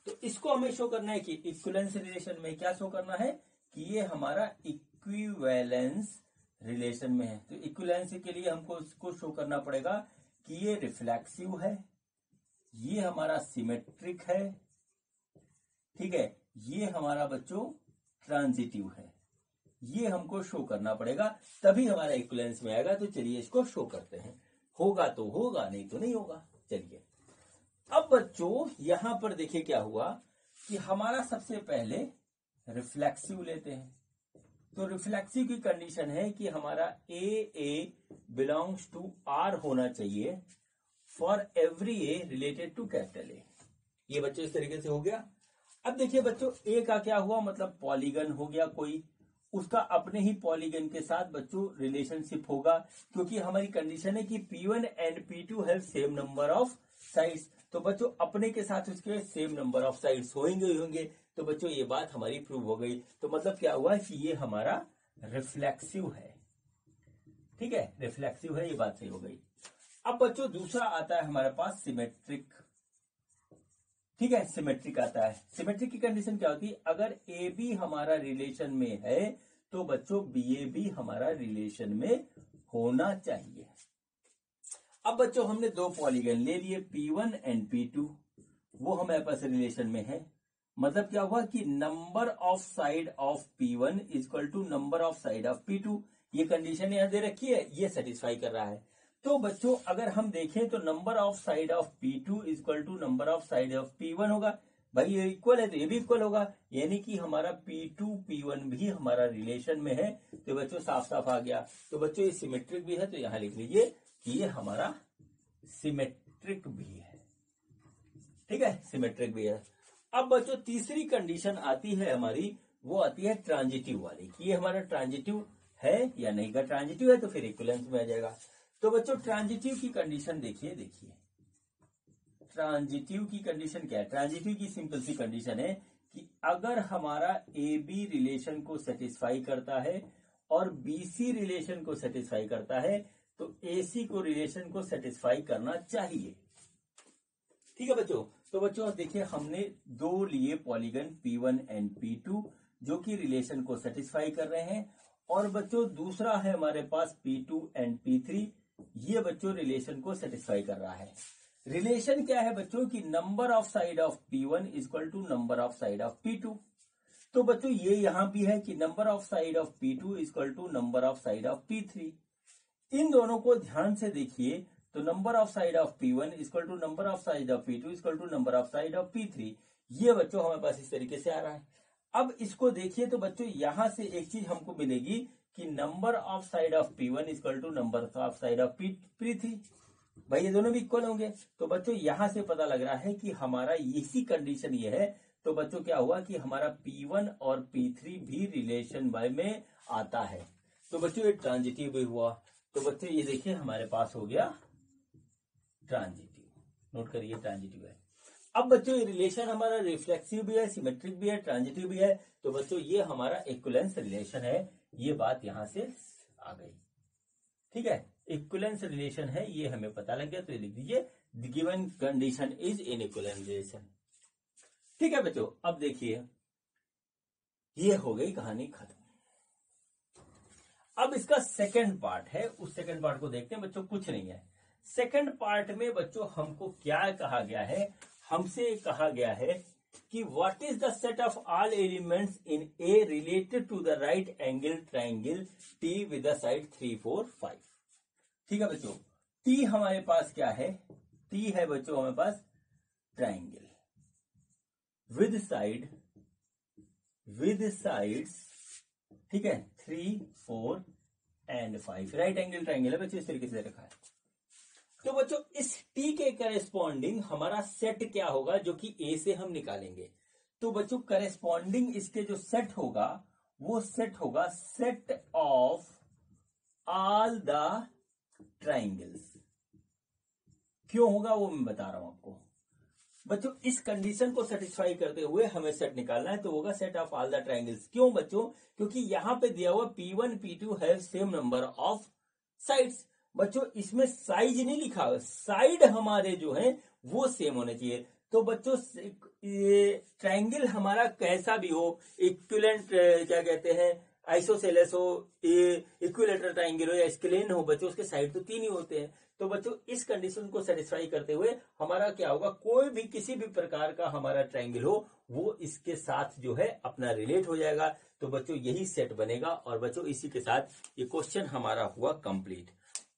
तो इसको हमें शो करना है कि इक्विवेलेंस रिलेशन में क्या शो करना है कि ये हमारा इक्विवेलेंस रिलेशन में है। तो इक्विवेलेंस के लिए हमको इसको शो करना पड़ेगा कि ये रिफ्लेक्सिव है, ये हमारा सिमेट्रिक है। ठीक है, ये हमारा बच्चों ट्रांजिटिव है। ये हमको शो करना पड़ेगा, तभी हमारा इक्विवेलेंस में आएगा। तो चलिए इसको शो करते हैं, होगा तो होगा, नहीं तो नहीं होगा। चलिए अब बच्चों यहां पर देखिए क्या हुआ कि हमारा सबसे पहले रिफ्लेक्सिव लेते हैं। तो रिफ्लेक्सिव की कंडीशन है कि हमारा ए बिलोंग्स टू आर होना चाहिए for every a related to capital ए। ये बच्चों इस तरीके से हो गया। अब देखिए बच्चों ए का क्या हुआ, मतलब पॉलीगन हो गया कोई, उसका अपने ही पॉलीगन के साथ बच्चों रिलेशनशिप होगा, क्योंकि हमारी कंडीशन है कि P1 and P2 have same number of sides. तो बच्चों अपने के साथ उसके सेम नंबर ऑफ साइड्स होंगे ही होंगे। तो बच्चों ये बात हमारी प्रूव हो गई। तो मतलब क्या हुआ कि ये हमारा रिफ्लेक्सिव है। ठीक है, रिफ्लेक्सिव है, ये बात सही हो गई। अब बच्चों दूसरा आता है हमारे पास सिमेट्रिक। ठीक है, सिमेट्रिक आता है। सिमेट्रिक की कंडीशन क्या होती है, अगर ए बी हमारा रिलेशन में है तो बच्चों BA भी हमारा रिलेशन में होना चाहिए। अब बच्चों हमने दो पॉलीगन ले लिए P1 एंड P2, वो हमारे पास रिलेशन में है। मतलब क्या हुआ कि number of side of P1 equal to number of side of P2। ये कंडीशन यहां दे रखी है, ये सेटिस्फाई कर रहा है। तो बच्चों अगर हम देखें तो number of side of P2 equal to number of side of P1 होगा। भाई ये इक्वल है तो ये भी इक्वल होगा, यानी कि हमारा P2 P1 भी हमारा रिलेशन में है। तो बच्चों साफ साफ आ गया। तो बच्चों ये सिमेट्रिक भी है, तो यहां लिख लीजिए कि ये हमारा सिमेट्रिक भी है। ठीक है, सिमेट्रिक भी है। अब बच्चों तीसरी कंडीशन आती है हमारी, वो आती है ट्रांजिटिव वाली, कि ये हमारा ट्रांजिटिव है या नहीं का। ट्रांजिटिव है तो फिर इक्विवेलेंस में आ जाएगा। तो बच्चों ट्रांजिटिव की कंडीशन देखिए ट्रांजिटिव की कंडीशन क्या है। ट्रांजिटिव की सिंपल सी कंडीशन है कि अगर हमारा ए बी रिलेशन को सेटिस्फाई करता है और बीसी रिलेशन को सेटिस्फाई करता है, तो एसी को रिलेशन को सेटिस्फाई करना चाहिए। ठीक है बच्चों। तो बच्चों देखिए हमने दो लिए पॉलीगन P1 एंड P2 जो कि रिलेशन को सेटिस्फाई कर रहे हैं, और बच्चों दूसरा है हमारे पास P2 एंड P3, ये बच्चों रिलेशन को सेटिस्फाई कर रहा है। रिलेशन क्या है बच्चों की number of side of P1 equal to number of side of P2। तो बच्चों ये यहां भी है कि number of side of P2 equal to number of side of P3। इन दोनों को ध्यान से देखिए तो number of side of P1 equal to number of side of P2 equal to number of side of P3। ये बच्चों हमारे पास इस तरीके से आ रहा है। अब इसको देखिए तो बच्चों यहां से एक चीज हमको मिलेगी कि number of side of P1 equal to number of side of P3। भाई ये दोनों भी इक्वल होंगे। तो बच्चों यहां से पता लग रहा है कि हमारा इसी कंडीशन ये है। तो बच्चों क्या हुआ कि हमारा P1 और P3 भी रिलेशन में आता है। तो बच्चों ये ट्रांजिटिव भी हुआ। तो बच्चों ये देखिए हमारे पास हो गया ट्रांजिटिव। नोट करिए ट्रांजिटिव है। अब बच्चों ये रिलेशन हमारा रिफ्लेक्सिव भी है, सिमेट्रिक भी है, ट्रांजिटिव भी है। तो बच्चों ये हमारा इक्विवेलेंस रिलेशन है। ये बात यहां से आ गई। ठीक है, इक्विवेलेंस रिलेशन है, ये हमें पता लग गया। तो ये लिख दीजिए the given condition is in equivalence relation. ठीक है बच्चों, अब देखिए ये हो गई कहानी खत्म। अब इसका सेकंड पार्ट है, उस सेकंड पार्ट को देखते हैं बच्चों। कुछ नहीं है सेकंड पार्ट में बच्चों। हमको क्या कहा गया है, हमसे कहा गया है कि what is the set of all elements in A related to the right angle triangle T with the side 3, 4, 5। ठीक है बच्चों, टी हमारे पास क्या है, टी है बच्चों हमारे पास ट्राइंगल विद साइड्स। ठीक है, 3, 4 एंड 5 राइट एंगल ट्राइंगल है बच्चों, इस तरीके से रखा है। तो बच्चों इस टी के करेस्पॉन्डिंग हमारा सेट क्या होगा जो कि ए से हम निकालेंगे। तो बच्चों करेस्पॉन्डिंग इसके जो सेट होगा वो सेट होगा set of all the triangles. क्यों होगा वो मैं बता रहा हूं आपको बच्चों। इस कंडीशन को सेटिस्फाई करते हुए हमें सेट निकालना है, तो होगा set of all the triangles. क्यों बच्चों, क्योंकि यहां पे दिया हुआ P1 P2 have same number of sides. बच्चों इसमें साइज नहीं लिखा हुआ, साइड हमारे जो है वो सेम होने चाहिए। तो बच्चों ये ट्राइंगल हमारा कैसा भी हो, इक्विवेलेंट क्या कहते हैं, आइसोसेलेस हो, इक्विलेटरल ट्राइंगल हो या स्केलेन हो बच्चों, उसके साइड तो 3 ही होते हैं। तो बच्चों इस कंडीशन को सेटिस्फाई करते हुए हमारा क्या होगा, कोई भी किसी भी प्रकार का हमारा ट्राइंगल हो वो इसके साथ जो है अपना रिलेट हो जाएगा। तो बच्चों यही सेट बनेगा। और बच्चों इसी के साथ ये क्वेश्चन हमारा हुआ कंप्लीट।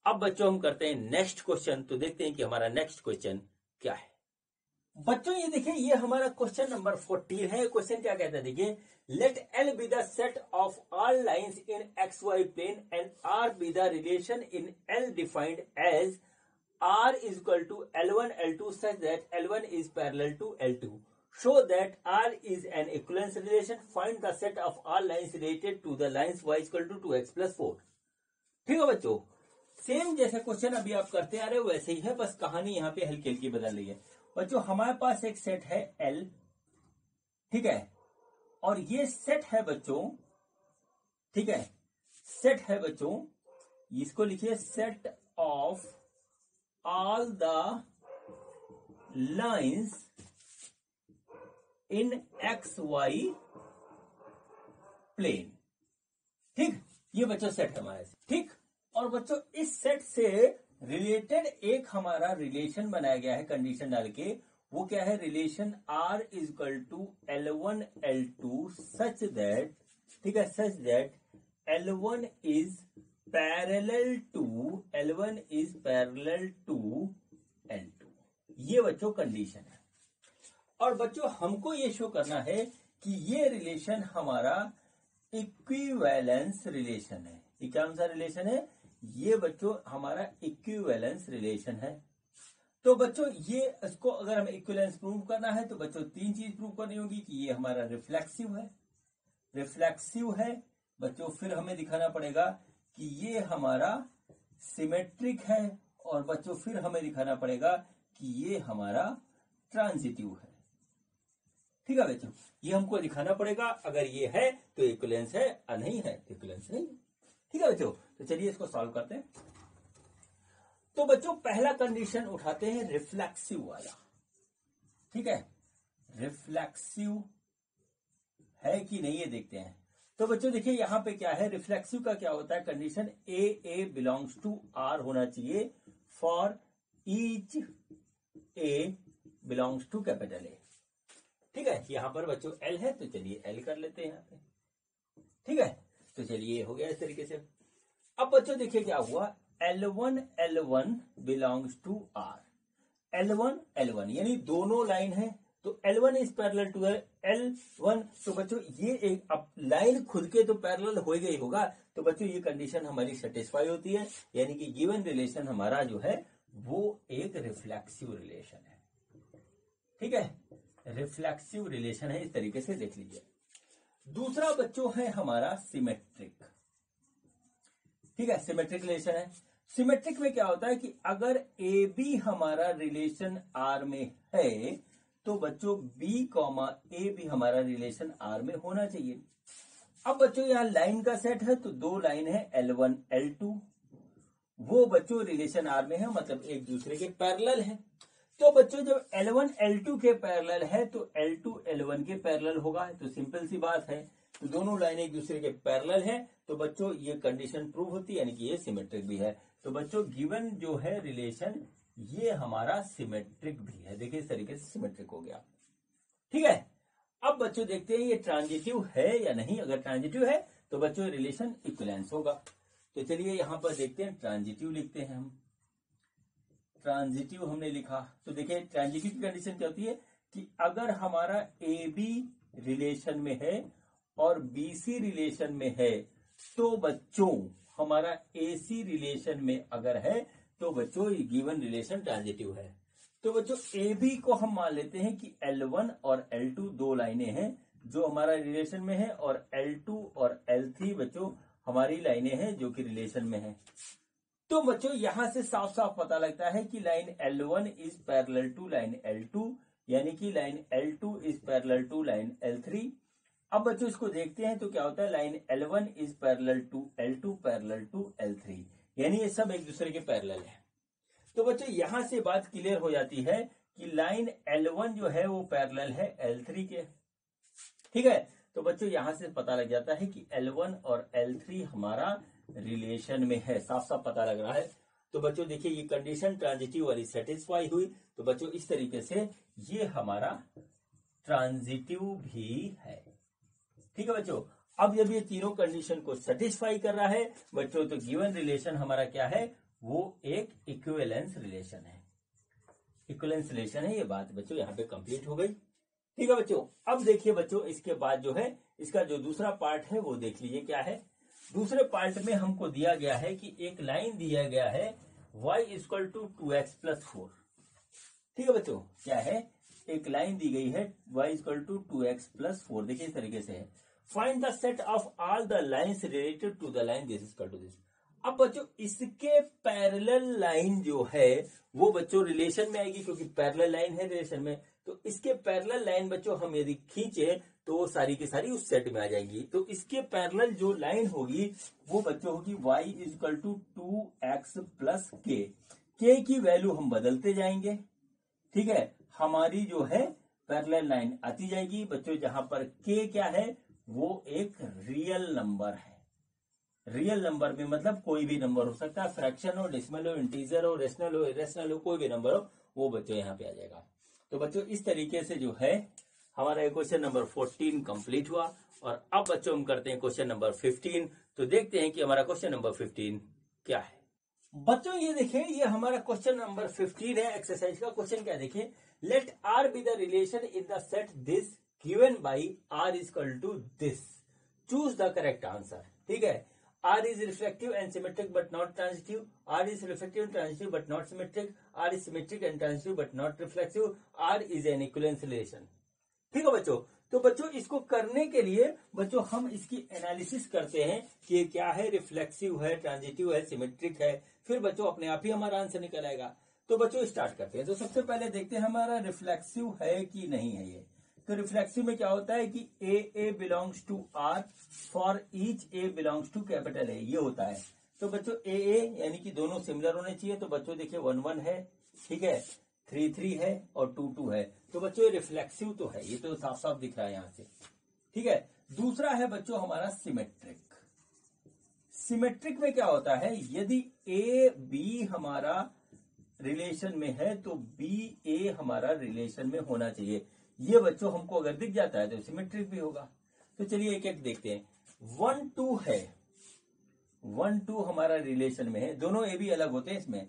अब बच्चों हम करते हैं नेक्स्ट क्वेश्चन। तो देखते हैं कि हमारा नेक्स्ट क्वेश्चन क्या है। बच्चों ये देखिए ये हमारा क्वेश्चन नंबर 14 है। क्वेश्चन क्या कहता है देखिए, let L be the set of all lines in X Y plane and R be the relation in L defined as R is equal to L1 L2 such that L1 is parallel to L2। Show that R is an equivalence relation. Find the set of all lines related to the lines y is equal to 2x plus 4। ठीक है बच्चों, same जैसे question अभी आप करते आ रहे हो वैसे ही है, बस कहानी यहाँ पे हल्की हल्की बदल रही है। बच्चों हमारे पास एक सेट है L, ठीक है, और ये सेट है बच्चों, ठीक है, सेट है बच्चों, इसको लिखिए set of all the lines in X Y plane. ठीक, ये बच्चों सेट है हमारे, ठीक। और बच्चों इस सेट से रिलेटेड एक हमारा रिलेशन बनाया गया है कंडीशन डाल के। वो क्या है, relation R is equal to L1 L2 such that, ठीक है, such that L1 is parallel to L1 is parallel to L2, ये बच्चों कंडीशन है। और बच्चों हमको ये शो करना है कि ये रिलेशन हमारा इक्विवेलेंस रिलेशन है। ये कौन सा रिलेशन है? ये बच्चों हमारा इक्विवेलेंस रिलेशन है। तो बच्चों ये इसको अगर हमें इक्विवेलेंस प्रूव करना है तो बच्चों तीन चीज प्रूव करनी होगी कि ये हमारा रिफ्लेक्सिव है बच्चों। फिर हमें दिखाना पड़ेगा कि ये हमारा सिमेट्रिक है, और बच्चों फिर हमें दिखाना पड़ेगा कि ये हमारा ट्रांजिटिव है। ठीक है बच्चों, ये हमको दिखाना पड़ेगा। अगर ये है तो इक्विवेलेंस है, और नहीं है तो इक्विवेलेंस नहीं। ठीक है बच्चों, तो चलिए इसको सॉल्व करते हैं। तो बच्चों पहला कंडीशन उठाते हैं रिफ्लेक्सिव वाला। ठीक है, रिफ्लेक्सिव है कि नहीं ये देखते हैं। तो बच्चों देखिए यहां पे क्या है, रिफ्लेक्सिव का क्या होता है condition, a belongs to R होना चाहिए for each a belongs to capital A. ठीक है, यहां पर बच्चों एल है तो चलिए एल कर लेते हैं यहां पे। ठीक है, तो चलिए हो गया इस तरीके से। अब बच्चों देखिए क्या हुआ, L1 belongs to are. L1 यानी दोनों लाइन है, तो L1 is parallel to L1। तो बच्चों ये एक अब लाइन खुद के तो पैरेलल हो गई होगा, तो बच्चों ये कंडीशन हमारी सेटिस्फाई होती है, यानी कि गिवन रिलेशन हमारा जो है वो एक रिफ्लेक्सिव रिलेशन है। ठीक है, रिफ्लेक्सिव रिलेशन है, इस तरीके से देख लीजिए। दूसरा बच्चों है हमारा सिमेट्रिक। ठीक है, सिमेट्रिक रिलेशन है। सिमेट्रिक में क्या होता है कि अगर ए बी हमारा रिलेशन आर में है तो बच्चों बी कॉमा ए भी हमारा रिलेशन आर में होना चाहिए। अब बच्चों यहां लाइन का सेट है, तो दो लाइन है L1 L2, वो बच्चों रिलेशन आर में है, मतलब एक दूसरे के पैरेलल है। तो बच्चों जब L1 L2 के पैरेलल है तो L2 L1 के पैरेलल होगा, तो सिंपल सी बात है, तो दोनों लाइन एक दूसरे के पैरेलल है, तो बच्चों ये कंडीशन प्रूव होती है, यानी कि ये सिमेट्रिक भी है। तो बच्चों गिवन जो है रिलेशन ये हमारा सिमेट्रिक भी है। देखिए इस तरीके से सिमेट्रिक हो गया। ठीक है, अब बच्चों देखते हैं ये ट्रांजिटिव है या नहीं। अगर ट्रांजिटिव है तो बच्चों रिलेशन इक्विवेलेंस होगा। तो चलिए यहां पर देखते हैं, ट्रांजिटिव लिखते हैं हम। ट्रांजिटिव हमने लिखा, तो देखिए ट्रांजिटिव की कंडीशन क्या होती है कि अगर हमारा ए बी रिलेशन में है और बी सी रिलेशन में है, तो बच्चों हमारा ए सी रिलेशन में अगर है तो बच्चों ये गिवन रिलेशन ट्रांजिटिव है। तो बच्चों ए बी को हम मान लेते हैं कि L1 और L2 दो लाइनें हैं जो हमारा रिलेशन में है, और L2 और L3 बच्चों हमारी लाइनें हैं जो कि रिलेशन में है। तो बच्चों यहां से साफ साफ पता लगता है कि line L1 is parallel to line L2, यानी कि line L2 is parallel to line L3। अब बच्चों इसको देखते हैं तो क्या होता है, line L1 is parallel to L2 parallel to L3, यानी ये सब एक दूसरे के पैरेलल है। तो बच्चों यहां से बात क्लियर हो जाती है कि लाइन L1 जो है वो पैरेलल है L3 के। ठीक है, तो बच्चों यहां से पता लग जाता है कि L1 और L3 हमारा रिलेशन में है, साफ साफ पता लग रहा है। तो बच्चों देखिए ये कंडीशन ट्रांजिटिव वाली सेटिस्फाई हुई, तो बच्चों इस तरीके से ये हमारा ट्रांजिटिव भी है। ठीक है बच्चों, अब जब ये तीनों कंडीशन को सेटिस्फाई कर रहा है बच्चों, तो गिवन रिलेशन हमारा क्या है, वो एक इक्विवेलेंस रिलेशन है। इक्विवेलेंस रिलेशन है, ये बात बच्चों यहाँ पे कंप्लीट हो गई। ठीक है बच्चों, अब देखिए बच्चों इसके बाद जो है इसका जो दूसरा पार्ट है वो देख लीजिए क्या है। दूसरे पार्ट में हमको दिया गया है कि एक लाइन दिया गया है y equal to 2x plus 4। ठीक है बच्चों, क्या है, एक लाइन दी गई है y equal to 2x plus 4। देखिए इस तरीके से है, find the set of all the lines related to the line this equal to this. अब बच्चों इसके पैरेलल लाइन जो है वो बच्चों रिलेशन में आएगी, क्योंकि पैरेलल लाइन है रिलेशन में। तो इसके पैरेलल लाइन बच्चों हम यदि खींचे तो वो सारी की सारी उस सेट में आ जाएंगी। तो इसके पैरेलल जो लाइन होगी वो बच्चों होगी y equal to 2x plus k की वैल्यू हम बदलते जाएंगे। ठीक है, हमारी जो है पैरेलल लाइन आती जाएगी बच्चों, जहां पर k क्या है, वो एक रियल नंबर है। रियल नंबर में मतलब कोई भी नंबर हो सकता है, फ्रैक्शन हो, डेसिमल हो, इंटीजर हो, रेशनल हो, इरेशनल हो, कोई भी नंबर हो, वो बच्चों यहाँ पे आ जाएगा। तो बच्चों इस तरीके से जो है हमारा क्वेश्चन नंबर 14 कंप्लीट हुआ। और अब बच्चों हम करते हैं क्वेश्चन नंबर 15। तो देखते हैं कि हमारा क्वेश्चन नंबर 15 क्या है। बच्चों ये देखें, ये हमारा क्वेश्चन नंबर 15 है। एक्सरसाइज का क्वेश्चन क्या देखें, let R be the relation in the set this given by R is equal to this, choose the correct answer. ठीक है, R is reflective and symmetric but not transitive. R is reflective and transitive but not symmetric. R is symmetric and transitive but not reflexive. R is an equivalence relation. ठीक है बच्चों, तो बच्चों इसको करने के लिए बच्चों हम इसकी एनालिसिस करते हैं कि ये क्या है, रिफ्लेक्सिव है, ट्रांजिटिव है, सिमेट्रिक है। फिर बच्चों अपने आप ही हमारा आंसर निकल आएगा। तो बच्चों स्टार्ट करते हैं। तो सबसे पहले देखते हैं हमारा रिफ्लेक्सिव है कि नहीं है ये। तो रिफ्लेक्सिव में क्या होता है कि a belongs to R for each a belongs to capital ए, ये होता है। तो बच्चों ए यानी कि दोनों सिमिलर होने चाहिए। तो बच्चों देखिए 1 1 है, ठीक है, 3 3 है और 2 2 है। तो बच्चों ये रिफ्लेक्सिव तो है, ये तो साफ साफ दिख रहा है यहां से। ठीक है, दूसरा है बच्चों हमारा सिमेट्रिक। सिमेट्रिक में क्या होता है, यदि ए बी हमारा रिलेशन में है तो बी ए हमारा रिलेशन में होना चाहिए। ये बच्चों हमको अगर दिख जाता है तो सिमेट्रिक भी होगा। तो चलिए एक एक देखते हैं। 1 2 है, 1 2 हमारा रिलेशन में है, दोनों ए बी अलग होते हैं इसमें।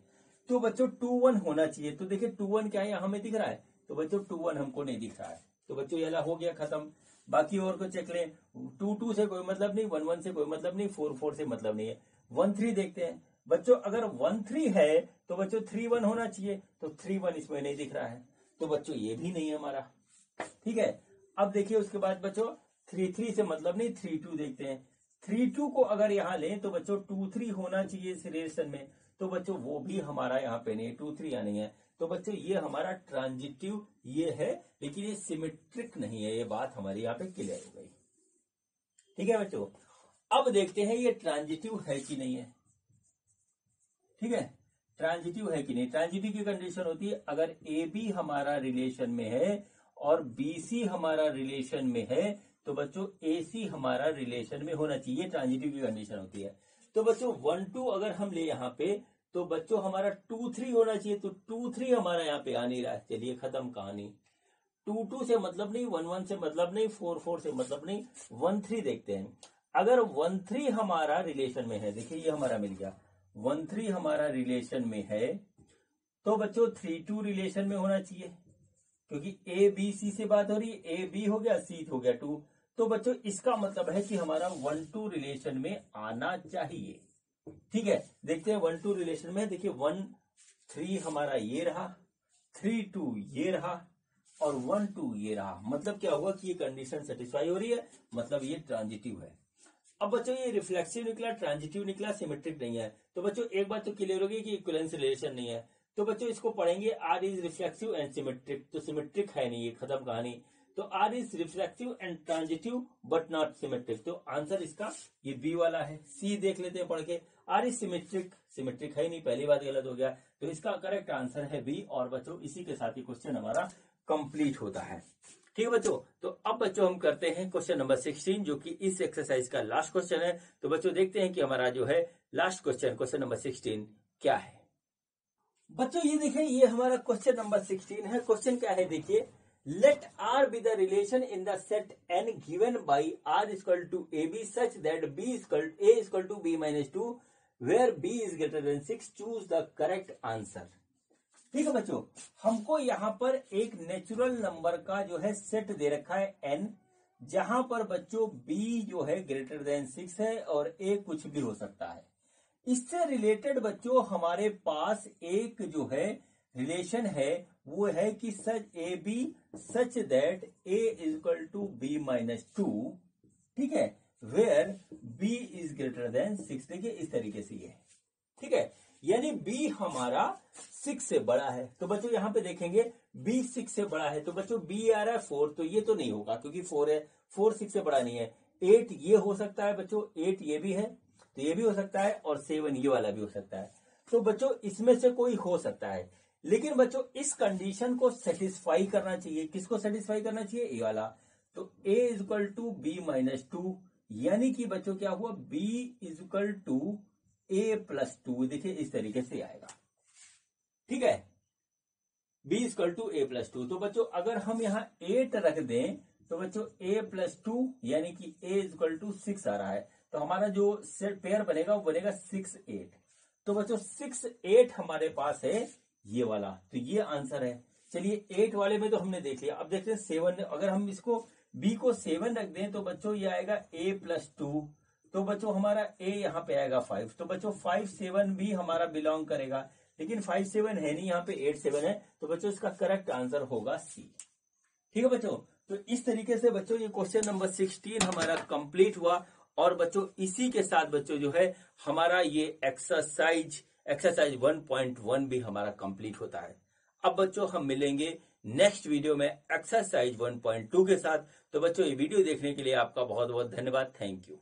तो बच्चों 2 1 होना चाहिए। तो देखिए 2 1 क्या है, यहां हमें दिख रहा है। तो बच्चों 2 1 हमको नहीं दिख रहा है। तो बच्चों ये हो गया खत्म। बाकी और को चेक लें। 2 2 से कोई मतलब नहीं, 1 1 से कोई मतलब नहीं, 4 4 से मतलब नहीं है। 1 3 देखते हैं बच्चों, अगर 1 3 है तो बच्चों 3 1 होना चाहिए। तो 3 1 इसमें नहीं दिख रहा है। तो बच्चों ये भी नहीं है हमारा। ठीक है, अब देखिए उसके बाद बच्चों 3 3 से मतलब नहीं, 3 2 देखते हैं। 3 2 को अगर यहां लें तो बच्चों 2 3 होना चाहिए इस रिलेशन में। तो बच्चों वो भी हमारा यहाँ पे नहीं, 2 3 यहाँ नहीं है। तो बच्चों ये हमारा ट्रांजिटिव ये है, लेकिन ये सिमेट्रिक नहीं है। ये बात हमारी यहाँ पे क्लियर हो गई। ठीक है बच्चों, अब देखते हैं ये ट्रांजिटिव है कि नहीं है। ठीक है, ट्रांजिटिव है कि नहीं। ट्रांजिटिव की कंडीशन होती है अगर ए बी हमारा रिलेशन में है और बीसी हमारा रिलेशन में है तो बच्चों एसी हमारा रिलेशन में होना चाहिए। ट्रांजिटिव की कंडीशन होती है। तो बच्चों 1 2 अगर हम ले यहाँ पे तो बच्चों हमारा 2 3 होना चाहिए। तो 2 3 हमारा यहाँ पे आ नहीं रहा है। चलिए खत्म कहानी। 2 2 से मतलब नहीं, 1 1 से मतलब नहीं, 4 4 से मतलब नहीं, 1 3 देखते हैं। अगर 1 3 हमारा रिलेशन में है, देखिए ये हमारा मिल गया, 1 3 हमारा रिलेशन में है तो बच्चों 3 2 रिलेशन में होना चाहिए, क्योंकि ए बी सी से बात हो रही है। ए बी हो गया, सी हो गया 2। तो बच्चों इसका मतलब है कि हमारा 1 2 रिलेशन में आना चाहिए। ठीक है, देखते हैं 1 2 रिलेशन में। देखिए 1 3 हमारा ये रहा, 3 2 ये रहा और 1 2 ये रहा। मतलब क्या हुआ कि ये कंडीशन सेटिस्फाई हो रही है, मतलब ये ट्रांजिटिव है। अब बच्चों ये रिफ्लेक्सिव निकला, ट्रांजिटिव निकला, सिमेट्रिक नहीं है। तो बच्चों एक बात तो क्लियर होगी कि इक्विवेलेंस रिलेशन नहीं है। तो बच्चों इसको पढ़ेंगे, R is reflexive and symmetric. तो सिमेट्रिक है नहीं, ये खत्म कहानी। तो R is reflective and transitive but not symmetric. तो आंसर इसका ये बी वाला है। सी देख लेते हैं पढ़ के। आर इज सिमेट्रिक, सिमेट्रिक है ही नहीं, पहली बात गलत हो गया। तो इसका करेक्ट आंसर है बी। और बच्चों इसी के साथ ही क्वेश्चन हमारा कंप्लीट होता है। ठीक है बच्चों, तो अब बच्चों हम करते हैं क्वेश्चन नंबर 16, जो कि इस एक्सरसाइज का लास्ट क्वेश्चन है। तो बच्चों देखते हैं कि हमारा जो है लास्ट क्वेश्चन, क्वेश्चन नंबर 16 क्या है। बच्चों ये देखें, ये हमारा क्वेश्चन नंबर 16 है। क्वेश्चन क्या है देखिए, let R be the relation in the set N given by R equal to A B such that B equal A equal to be minus 2 where B is greater than 6, choose the correct answer. ठीक है बच्चों, हमको यहाँ पर एक natural number का जो है सेट दे रखा है n, जहां पर बच्चों b जो है ग्रेटर देन 6 है और a कुछ भी हो सकता है। इससे रिलेटेड बच्चों हमारे पास एक जो है रिलेशन है, वो है कि such a B such that a equal to be minus 2, ठीक है, where b is greater than 6। देखिए इस तरीके से ये, ठीक है, यानी b हमारा 6 से बड़ा है। तो बच्चों यहां पे देखेंगे b 6 से बड़ा है। तो बच्चों b आ रहा है 4, तो ये तो नहीं होगा क्योंकि 4 है, 4 6 से बड़ा नहीं है। 8 ये हो सकता है बच्चों, 8 ये भी है, तो ये भी हो सकता है, और 7 ये वाला भी हो सकता है। तो बच्चों इसमें से कोई हो सकता है, लेकिन बच्चों इस कंडीशन को सेटिस्फाई करना चाहिए। किसको सेटिस्फाई करना चाहिए, ए वाला। तो a इज इक्वल टू बी माइनस 2, यानी कि बच्चों क्या हुआ, b इज इक्वल टू a प्लस 2। देखिए इस तरीके से आएगा, ठीक है, b इक्वल टू a प्लस 2। तो बच्चों अगर हम यहां 8 रख दें तो बच्चों a+2 यानी कि a=6 आ रहा है। तो हमारा जो सेट पेयर बनेगा वो बनेगा 6 8। तो बच्चों 6 8 हमारे पास है ये वाला, तो ये आंसर है। चलिए 8 वाले में तो हमने देख लिया, अब देखते हैं 7। अगर हम इसको b को 7 रख दें तो बच्चों ये आएगा a+2। तो बच्चों हमारा a यहाँ पे आएगा 5। तो बच्चों 5 7 भी हमारा बिलोंग करेगा, लेकिन 5 7 है नहीं, यहाँ पे 8 7 है। तो बच्चों इसका करेक्ट आंसर होगा सी। ठीक है बच्चों, तो इस तरीके से बच्चों ये क्वेश्चन नंबर 16 हमारा कंप्लीट हुआ। और बच्चों इसी के साथ बच्चों जो है हमारा ये एक्सरसाइज 1.1 भी हमारा कंप्लीट होता है। अब बच्चों हम मिलेंगे नेक्स्ट वीडियो में एक्सरसाइज 1.2 के साथ। तो बच्चों ये वीडियो देखने के लिए आपका बहुत बहुत धन्यवाद। Thank you.